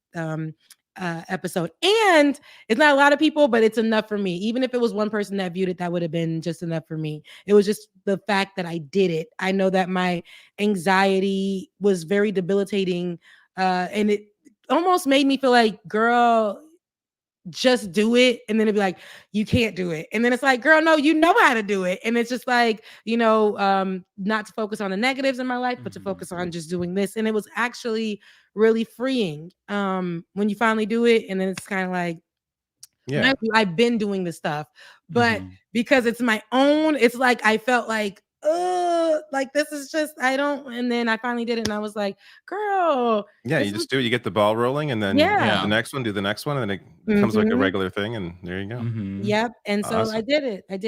episode. And it's not a lot of people, but it's enough for me. Even if it was one person that viewed it, that would have been just enough for me. It was just the fact that I did it. I know that my anxiety was very debilitating, and it almost made me feel like, girl, just do it. And then it'd be like, you can't do it. And then it's like, girl, no, you know how to do it. And it's just like, not to focus on the negatives in my life, but to focus on just doing this. And it was actually really freeing when you finally do it. And then it's kind of like, I've been doing this stuff, but because it's my own, it's like I felt like this is just, and then I finally did it, and I was like, girl, you just do it, you get the ball rolling, and then the next one, do the next one, and then it becomes like a regular thing, and there you go. Yep. And so Awesome. I did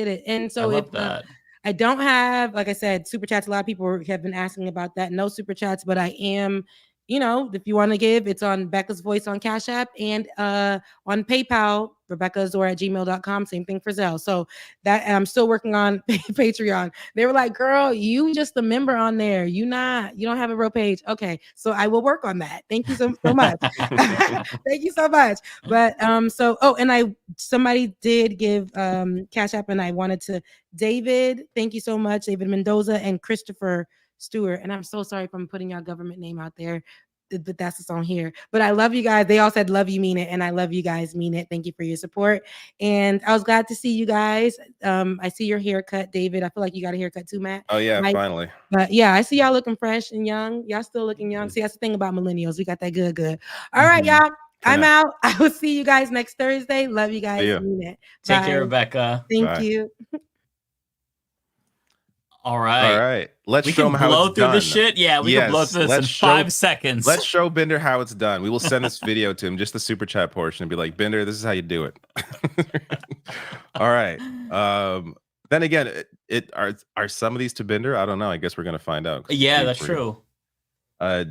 it. And so I love that. I don't have, like I said, super chats. A lot of people have been asking about that. No super chats, but I am, if you want to give, it's on Becca's Voice on Cash App and on PayPal, RebeccaAzor@gmail.com. Same thing for Zelle. So that, and I'm still working on Patreon. They were like, girl, you just a member on there. You don't have a real page. Okay. So I will work on that. Thank you so much. Thank you so much. But somebody did give Cash App, and I wanted to, David, thank you so much, David Mendoza and Christopher Stewart. And I'm so sorry if I'm putting your government name out there, but that's what's on here. But I love you guys. They all said, love you, mean it. And I love you guys, mean it. Thank you for your support. And I was glad to see you guys. I see your haircut, David. I feel like you got a haircut too, Matt. Oh yeah, finally. But yeah, I see y'all looking fresh and young. Y'all still looking young. See, that's the thing about millennials. We got that good. All right, y'all. I'm out. I will see you guys next Thursday. Love you guys. Mean it. Take Bye. care, Rebecca. Thank you. All right. Let's show them how blow it's through done. the shit. Yeah, we can blow through this in 5 seconds. Let's show Binder how it's done. We will send this video to him, just the super chat portion, and be like, Binder, this is how you do it. All right. Then again, are some of these to Binder? I don't know. I guess we're gonna find out. Yeah, that's true.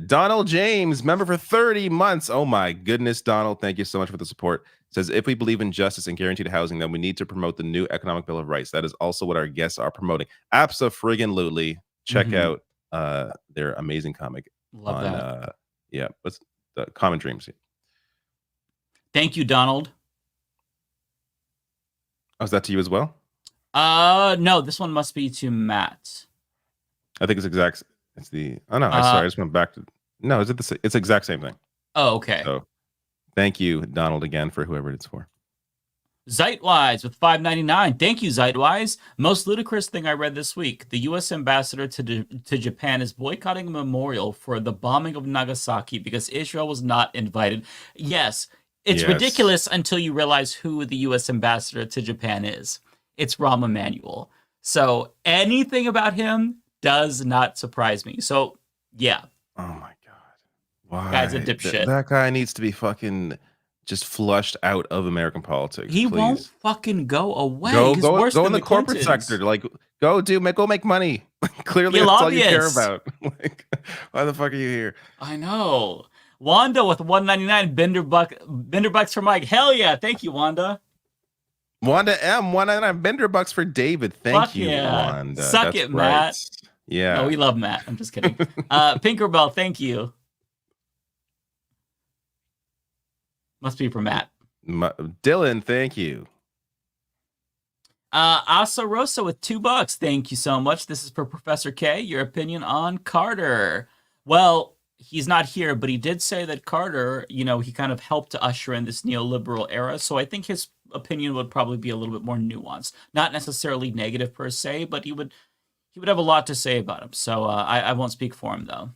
Donald James, member for 30 months. Oh my goodness, Donald. Thank you so much for the support. Says, if we believe in justice and guaranteed housing, then we need to promote the new economic bill of rights. That is also what our guests are promoting. Abso-friggin-lutely. Check out their amazing comic. Love that. What's the Common Dreams? Thank you, Donald. Oh, is that to you as well? No, this one must be to Matt. I think it's exact. It's the. Oh no, sorry, I just went back to. No, is it the? It's exact same thing. Oh, okay. So, thank you, Donald, again for whoever it's for. Zeitwise with $5.99. Thank you, Zeitwise. Most ludicrous thing I read this week: the U.S. ambassador to Japan is boycotting a memorial for the bombing of Nagasaki because Israel was not invited. Yes, it's ridiculous until you realize who the U.S. ambassador to Japan is. It's Rahm Emanuel. So anything about him does not surprise me. So yeah. Oh my god, why? Guy's a dipshit. That guy needs to be fucking just flushed out of American politics. He please. won't fucking go away. Go Go in the corporate sector. Like, go make money. Clearly, that's all you care about. Like, why the fuck are you here? I know. Wanda with $1.99. Bender bucks for Mike. Hell yeah! Thank you, Wanda. Wanda M. $1.99 Bender bucks for David. Thank you, Wanda. Suck that's it, Matt. Yeah. No, we love Matt. I'm just kidding. Pinkerbell, thank you. Must be for Matt. Dylan, thank you. Asa Rosa with $2. Thank you so much. This is for Professor K. Your opinion on Carter. Well, he's not here, but he did say that Carter, he kind of helped to usher in this neoliberal era. So I think his opinion would probably be a little bit more nuanced, not necessarily negative per se, but he would have a lot to say about him. So I won't speak for him though.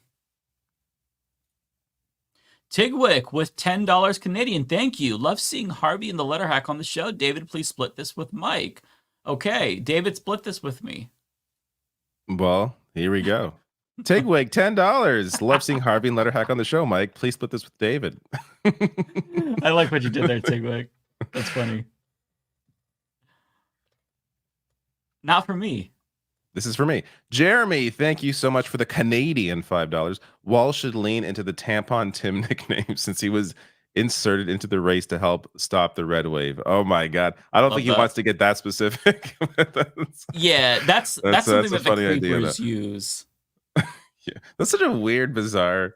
Tigwick with $10 Canadian. Thank you. Love seeing Harvey and the Letterhack on the show. David, please split this with Mike. Okay, David, split this with me. Well, here we go. Tigwig, $10. Love seeing Harvey and Letterhack on the show, Mike. Please split this with David. I like what you did there, Tigwig. That's funny. Not for me. This is for me. Jeremy, thank you so much for the Canadian $5. Wall should lean into the Tampon Tim nickname since he was inserted into the race to help stop the red wave. Oh my God. I don't think he wants to get that specific. Yeah, that's something that the creepers use. Yeah, that's such a weird, bizarre,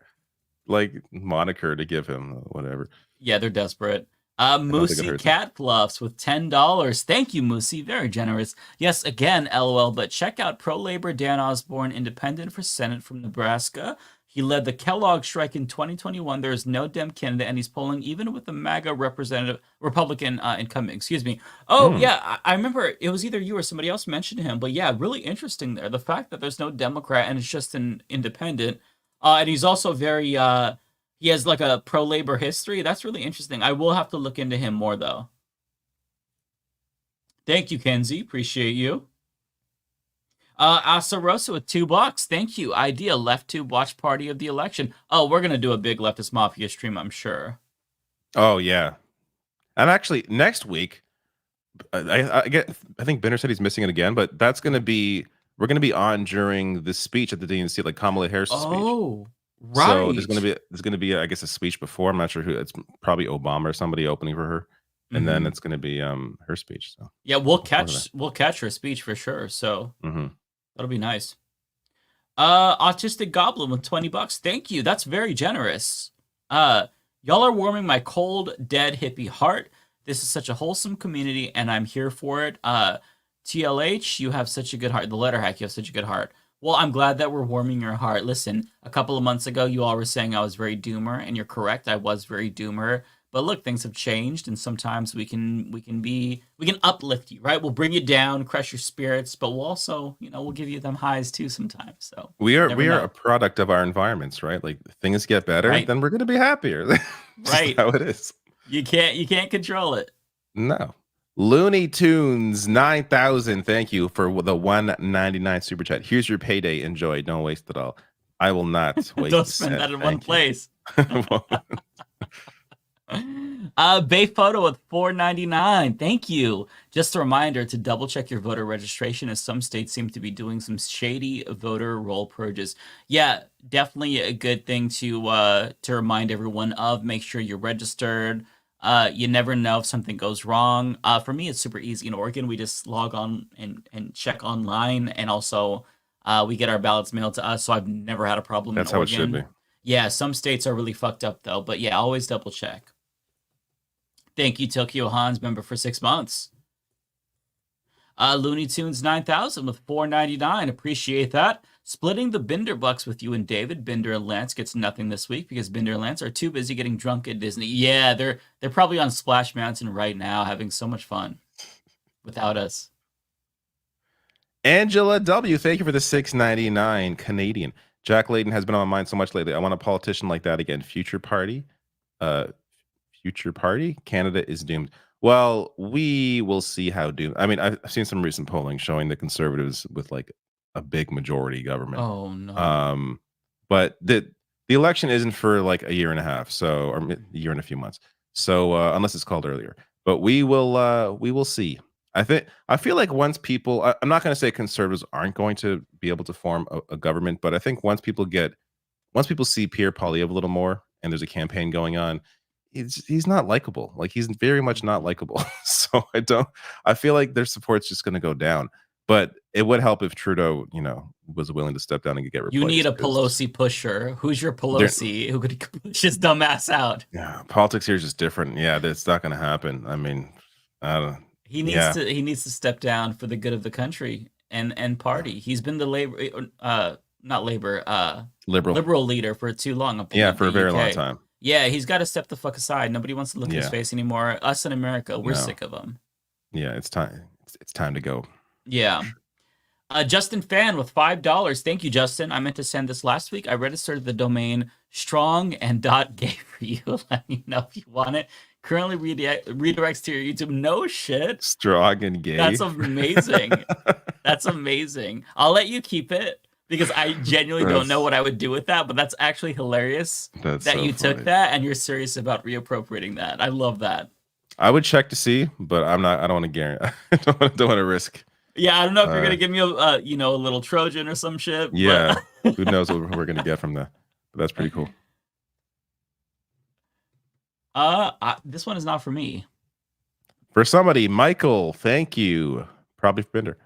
moniker to give him. Whatever. Yeah, they're desperate. Moosey Cat Fluffs with $10. Thank you, Moosey. Very generous. Yes, again, LOL. But check out pro-labor Dan Osborne, independent for Senate from Nebraska. He led the Kellogg strike in 2021. There is no Dem candidate, and he's polling even with the MAGA Republican incumbent. Excuse me. Oh, yeah. I remember it was either you or somebody else mentioned him. But yeah, really interesting there. The fact that there's no Democrat and it's just an independent. And he's also very, he has a pro-labor history. That's really interesting. I will have to look into him more, though. Thank you, Kenzie. Appreciate you. Asarosa with $2. Thank you. Idea left tube watch party of the election. Oh, we're gonna do a big Leftist Mafia stream, I'm sure. Oh yeah, and actually next week, I think Benner said he's missing it again, but we're gonna be on during the speech at the DNC, like Kamala Harris' speech. Oh, right. So there's gonna be I guess a speech before. I'm not sure who. It's probably Obama or somebody opening for her, and then it's gonna be her speech. So yeah, we'll catch her speech for sure. So. That'll be nice. Autistic Goblin with $20. Thank you. That's very generous. Y'all are warming my cold, dead hippie heart. This is such a wholesome community, and I'm here for it. TLH, you have such a good heart. The Letterhack, you have such a good heart. Well, I'm glad that we're warming your heart. Listen, a couple of months ago, you all were saying I was very doomer, and you're correct. I was very doomer. But look, things have changed, and sometimes we can uplift you, right? We'll bring you down, crush your spirits, but we'll also, we'll give you them highs too sometimes. So we are a product of our environments, right? Like things get better, right? Then we're gonna be happier. Right? How it is. You can't control it. No. Looney Tunes 9,000. Thank you for the $1.99 super chat. Here's your payday. Enjoy. Don't waste it all. I will not waste. Don't spend that in one place. Bay Photo with $4.99. Thank you. Just a reminder to double check your voter registration, as some states seem to be doing some shady voter roll purges. Yeah, definitely a good thing to remind everyone of. Make sure you're registered. You never know if something goes wrong. For me, it's super easy. In Oregon, we just log on and check online, and also we get our ballots mailed to us. So I've never had a problem. That's in Oregon. How it should be. Yeah, some states are really fucked up though. But yeah, always double check. Thank you, Tokyo Hans member for 6 months. Looney Tunes 9,000 with $4.99. Appreciate that. Splitting the Binder bucks with you and David. Binder and Lance gets nothing this week because Binder and Lance are too busy getting drunk at Disney. Yeah, they're probably on Splash Mountain right now having so much fun without us. Angela W, thank you for the $6.99 Canadian. Jack Layton has been on my mind so much lately. I want a politician like that again. Future party. Canada is doomed. Well, we will see how doomed. I mean, I've seen some recent polling showing the Conservatives with a big majority government. Oh no. But the election isn't for a year and a half, or a year and a few months. So unless it's called earlier, but we will see. I feel like once people, I'm not going to say Conservatives aren't going to be able to form a government, but I think once people see Pierre Poilievre a little more, and there's a campaign going on, he's not likable. He's very much not likable. So I feel like their support's just going to go down. But it would help if Trudeau, was willing to step down and get replaced. You need a Pelosi pusher. Who's your Pelosi who could push his dumb ass out? Yeah, politics here is just different. Yeah, that's not going to happen. I mean, I don't. He needs to step down for the good of the country and party. He's been the liberal leader for too long. Up in Yeah, the for a very long UK. time. Yeah, he's got to step the fuck aside. Nobody wants to look at his Yeah. face anymore. Us in America, we're No. sick of him. Yeah, it's time. It's time to go. Yeah. Justin Fan with $5. Thank you, Justin. I meant to send this last week. I registered the domain strong and .gay for you. Let me know if you want it. Currently redirects to your YouTube. No shit. Strong and gay. That's amazing. That's amazing. I'll let you keep it because I genuinely don't know what I would do with that, but that's actually hilarious that so you funny. took that and you're serious about reappropriating that. I love that. I would check to see, but I don't want to guarantee. I don't want to risk. Yeah, I don't know if you're gonna give me a a little Trojan or some shit. Yeah, who knows what we're gonna get from that? But that's pretty cool. This one is not for me. For somebody, Michael, thank you. Probably for Bender.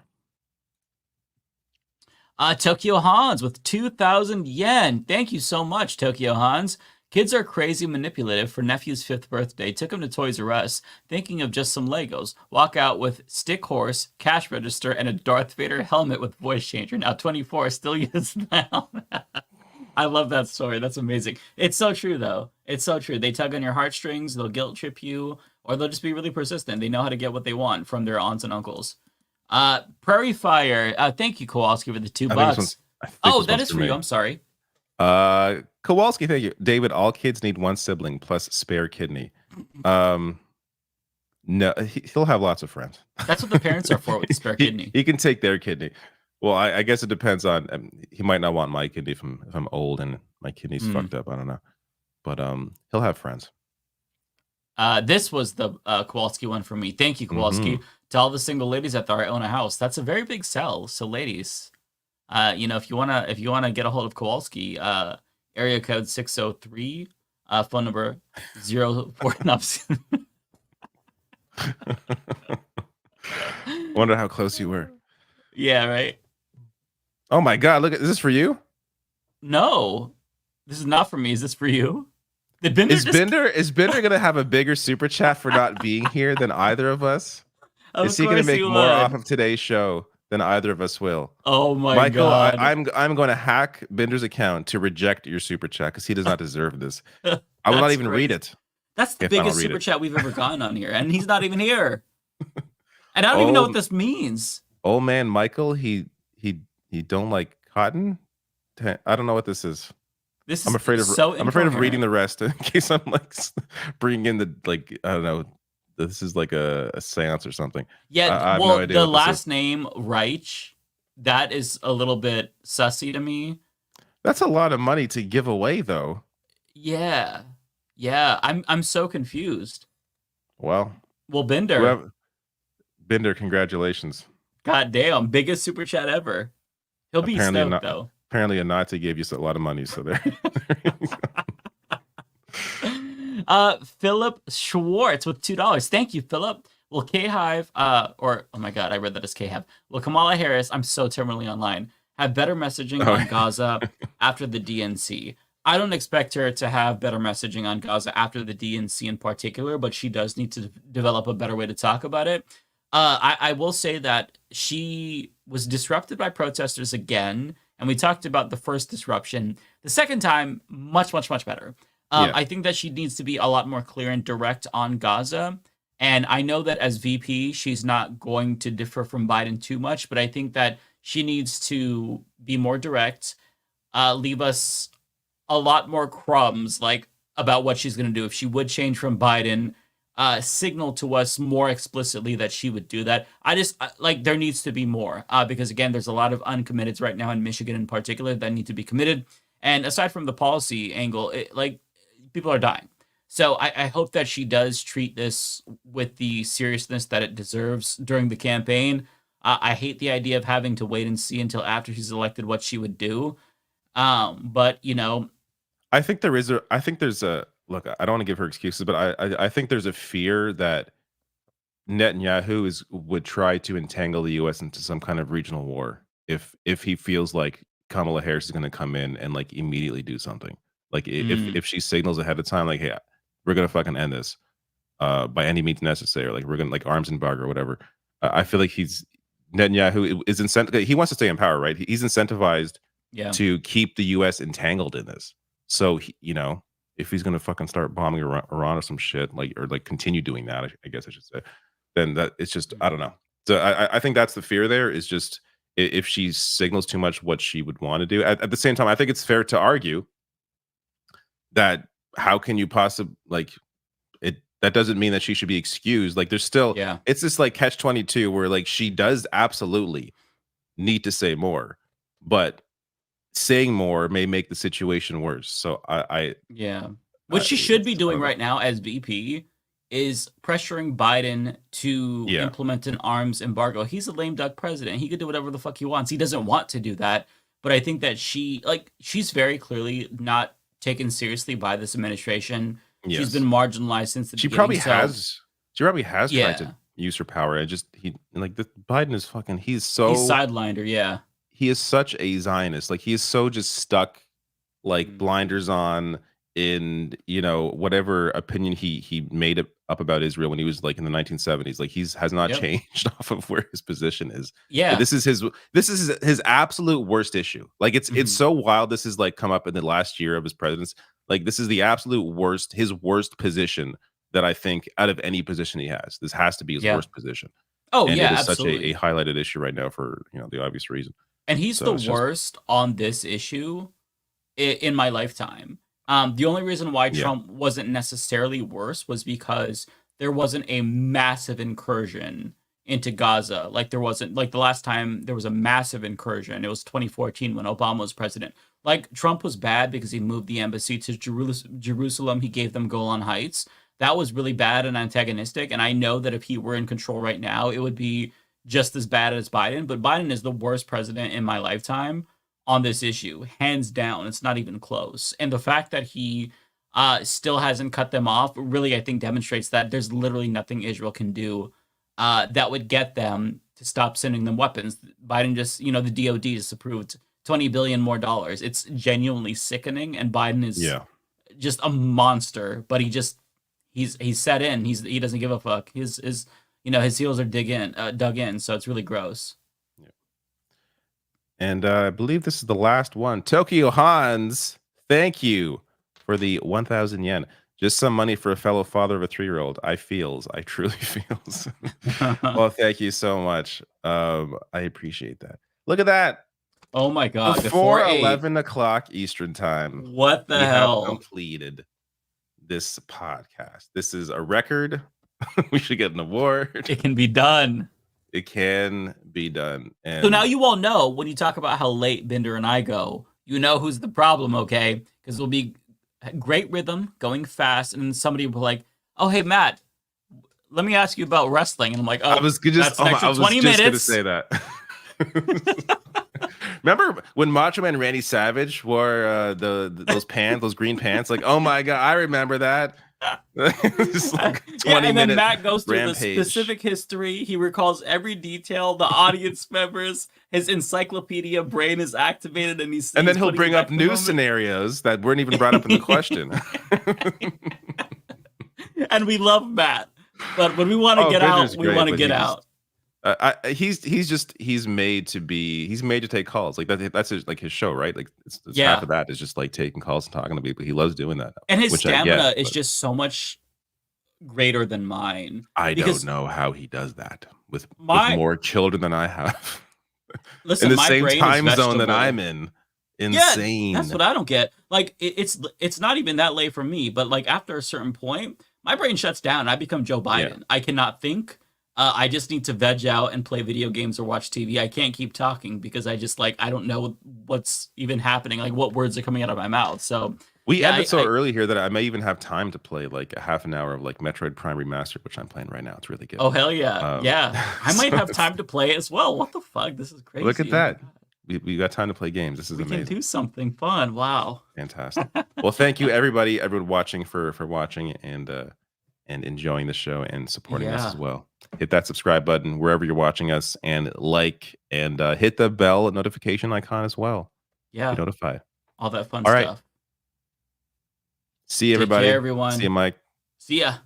Tokyo Hans with 2,000 yen. Thank you so much, Tokyo Hans. Kids are crazy manipulative. For nephew's 5th birthday, took him to Toys R Us, thinking of just some Legos. Walk out with stick horse, cash register, and a Darth Vader helmet with voice changer. Now 24, still uses now. I love that story. That's amazing. It's so true, though. It's so true. They tug on your heartstrings, they'll guilt trip you, or they'll just be really persistent. They know how to get what they want from their aunts and uncles. Prairie Fire. Thank you, Kowalski, for the $2. Oh, that is for you. I'm sorry. Kowalski, thank you. David, all kids need one sibling plus spare kidney. No, he'll have lots of friends. That's what the parents are for with the spare kidney. He can take their kidney. Well, I guess it depends on. He might not want my kidney if I'm old and my kidney's fucked up. I don't know, but he'll have friends. This was the Kowalski one for me. Thank you, Kowalski. To all the single ladies out there, I own a house. That's a very big sell. So, ladies, if you wanna get a hold of Kowalski, area code 603, phone number 04. Wonder how close you were. Yeah, right. Oh my God! Look, is this for you? No, this is not for me. Is this for you? Is Bender gonna have a bigger super chat for not being here than either of us? Is he gonna make more off of today's show than either of us will? Oh my Michael, God! I'm going to hack Bender's account to reject your super chat because he does not deserve this. I will not even read it. That's the biggest super chat we've ever gotten on here, and he's not even here. And I don't even know what this means. Oh man, Michael, he don't like cotton. I don't know what this is. I'm afraid of reading the rest in case I'm like bringing in the I don't know. This is like a seance or something. Yeah, I have no idea the last name Reich, that is a little bit sussy to me. That's a lot of money to give away, though. Yeah, I'm so confused. Well, Bender, congratulations. God damn, biggest super chat ever. He'll be stoked though. Apparently, a Nazi gave you a lot of money, so there. Philip Schwartz with $2. Thank you, Philip. Will K-Hive, oh my God, I read that as K-Hive. Will Kamala Harris, I'm so terminally online, have better messaging on Gaza after the DNC? I don't expect her to have better messaging on Gaza after the DNC in particular, but she does need to develop a better way to talk about it. I will say that she was disrupted by protesters again, and we talked about the first disruption. The second time, much, much, much better. I think that she needs to be a lot more clear and direct on Gaza. And I know that as VP, she's not going to differ from Biden too much, but I think that she needs to be more direct, leave us a lot more crumbs about what she's going to do. If she would change from Biden, signal to us more explicitly that she would do that. There needs to be more because, again, there's a lot of uncommitteds right now in Michigan in particular that need to be committed. And aside from the policy angle, people are dying. So I hope that she does treat this with the seriousness that it deserves during the campaign. I hate the idea of having to wait and see until after she's elected what she would do. But, I think there's a look, I don't want to give her excuses, but I think there's a fear that Netanyahu would try to entangle the U.S. into some kind of regional war if he feels like Kamala Harris is going to come in and immediately do something. If she signals ahead of time, hey, we're going to fucking end this by any means necessary. We're going to arms embargo or whatever. I feel like Netanyahu is incentivized. He wants to stay in power, right? He's incentivized to keep the U.S. entangled in this. So if he's gonna fucking start bombing Iran or some shit, or continue doing that, I guess I should say, then that it's just I don't know. So I think that's the fear there, is just if she signals too much what she would want to do. At the same time, I think it's fair to argue that how can you possibly that doesn't mean that she should be excused. There's still it's this catch-22 where she does absolutely need to say more, but saying more may make the situation worse. So what she should be doing right now as VP is pressuring Biden to implement an arms embargo. He's a lame duck president. He could do whatever the fuck he wants. He doesn't want to do that, but I think that she's very clearly not taken seriously by this administration. She's been marginalized since the beginning. She probably has tried to use her power, and Biden is fucking. He's sidelined her. Yeah, he is such a Zionist. He is so just stuck, blinders on in whatever opinion he made up about Israel when he was in the 1970s. He has not changed off of where his position is. Yeah, but this is his absolute worst issue. It's so wild. This has come up in the last year of his presidency. This is the absolute worst, his worst position that I think out of any position he has. This has to be his worst position. Oh, and it is absolutely. Such a highlighted issue right now for the obvious reason. And he's the worst on this issue in my lifetime. The only reason why Trump wasn't necessarily worse was because there wasn't a massive incursion into Gaza. There wasn't, the last time there was a massive incursion, it was 2014 when Obama was president. Trump was bad because he moved the embassy to Jerusalem. He gave them Golan Heights. That was really bad and antagonistic. And I know that if he were in control right now, it would be just as bad as Biden. But Biden is the worst president in my lifetime on this issue, hands down. It's not even close. And the fact that he still hasn't cut them off really, I think, demonstrates that there's literally nothing Israel can do that would get them to stop sending them weapons. Biden just, the DOD just approved $20 billion more. It's genuinely sickening, and Biden is just a monster. But he's set in. He doesn't give a fuck. His heels are dug in. So it's really gross. And I believe this is the last one. Tokyo Hans, thank you for the 1,000 yen. Just some money for a fellow father of a 3-year-old. I truly feels. Well, thank you so much. I appreciate that. Look at that. Oh my God. Before 11 o'clock Eastern time. What the hell? We have completed this podcast. This is a record. We should get an award. It can be done. It can be done. And so now you all know when you talk about how late Bender and I go, you know who's the problem, okay? Because it'll be great rhythm, going fast, and then somebody will be like, oh, hey, Matt, let me ask you about wrestling. And I'm like, oh, I was just, that's an extra 20 minutes. Going to say that. Remember when Macho Man Randy Savage wore those pants, those green pants? Oh my God, I remember that. It's 20 and then Matt goes through the specific history. He recalls every detail, the audience members, his encyclopedia brain is activated, and then he'll bring up new scenarios that weren't even brought up in the question. And we love Matt, but when we want to get out, we want to get out. He's made to take calls. That's his show, right? It's half of that is just taking calls and talking to people. He loves doing that. And his stamina is just so much greater than mine. I don't know how he does that with more children than I have. Listen, in the same time zone that I'm in. Insane. Yeah, that's what I don't get. It's not even that late for me, but after a certain point, my brain shuts down and I become Joe Biden. I cannot think. I just need to veg out and play video games or watch TV. I can't keep talking because I just I don't know what's even happening, what words are coming out of my mouth. So we ended so early here that I may even have time to play a half an hour of Metroid Prime Remastered, which I'm playing right now. It's really good. Oh hell yeah, yeah! I might have time to play it as well. What the fuck? This is crazy. Look at that. We got time to play games. This is amazing. We can do something fun. Wow. Fantastic. Well, thank you everyone watching for watching and enjoying the show and supporting us as well. Hit that subscribe button wherever you're watching us, and and hit the bell notification icon as well. Yeah. Be notified. All that fun All stuff. Right. See you, everybody. Take care, everyone. See you, Mike. See ya.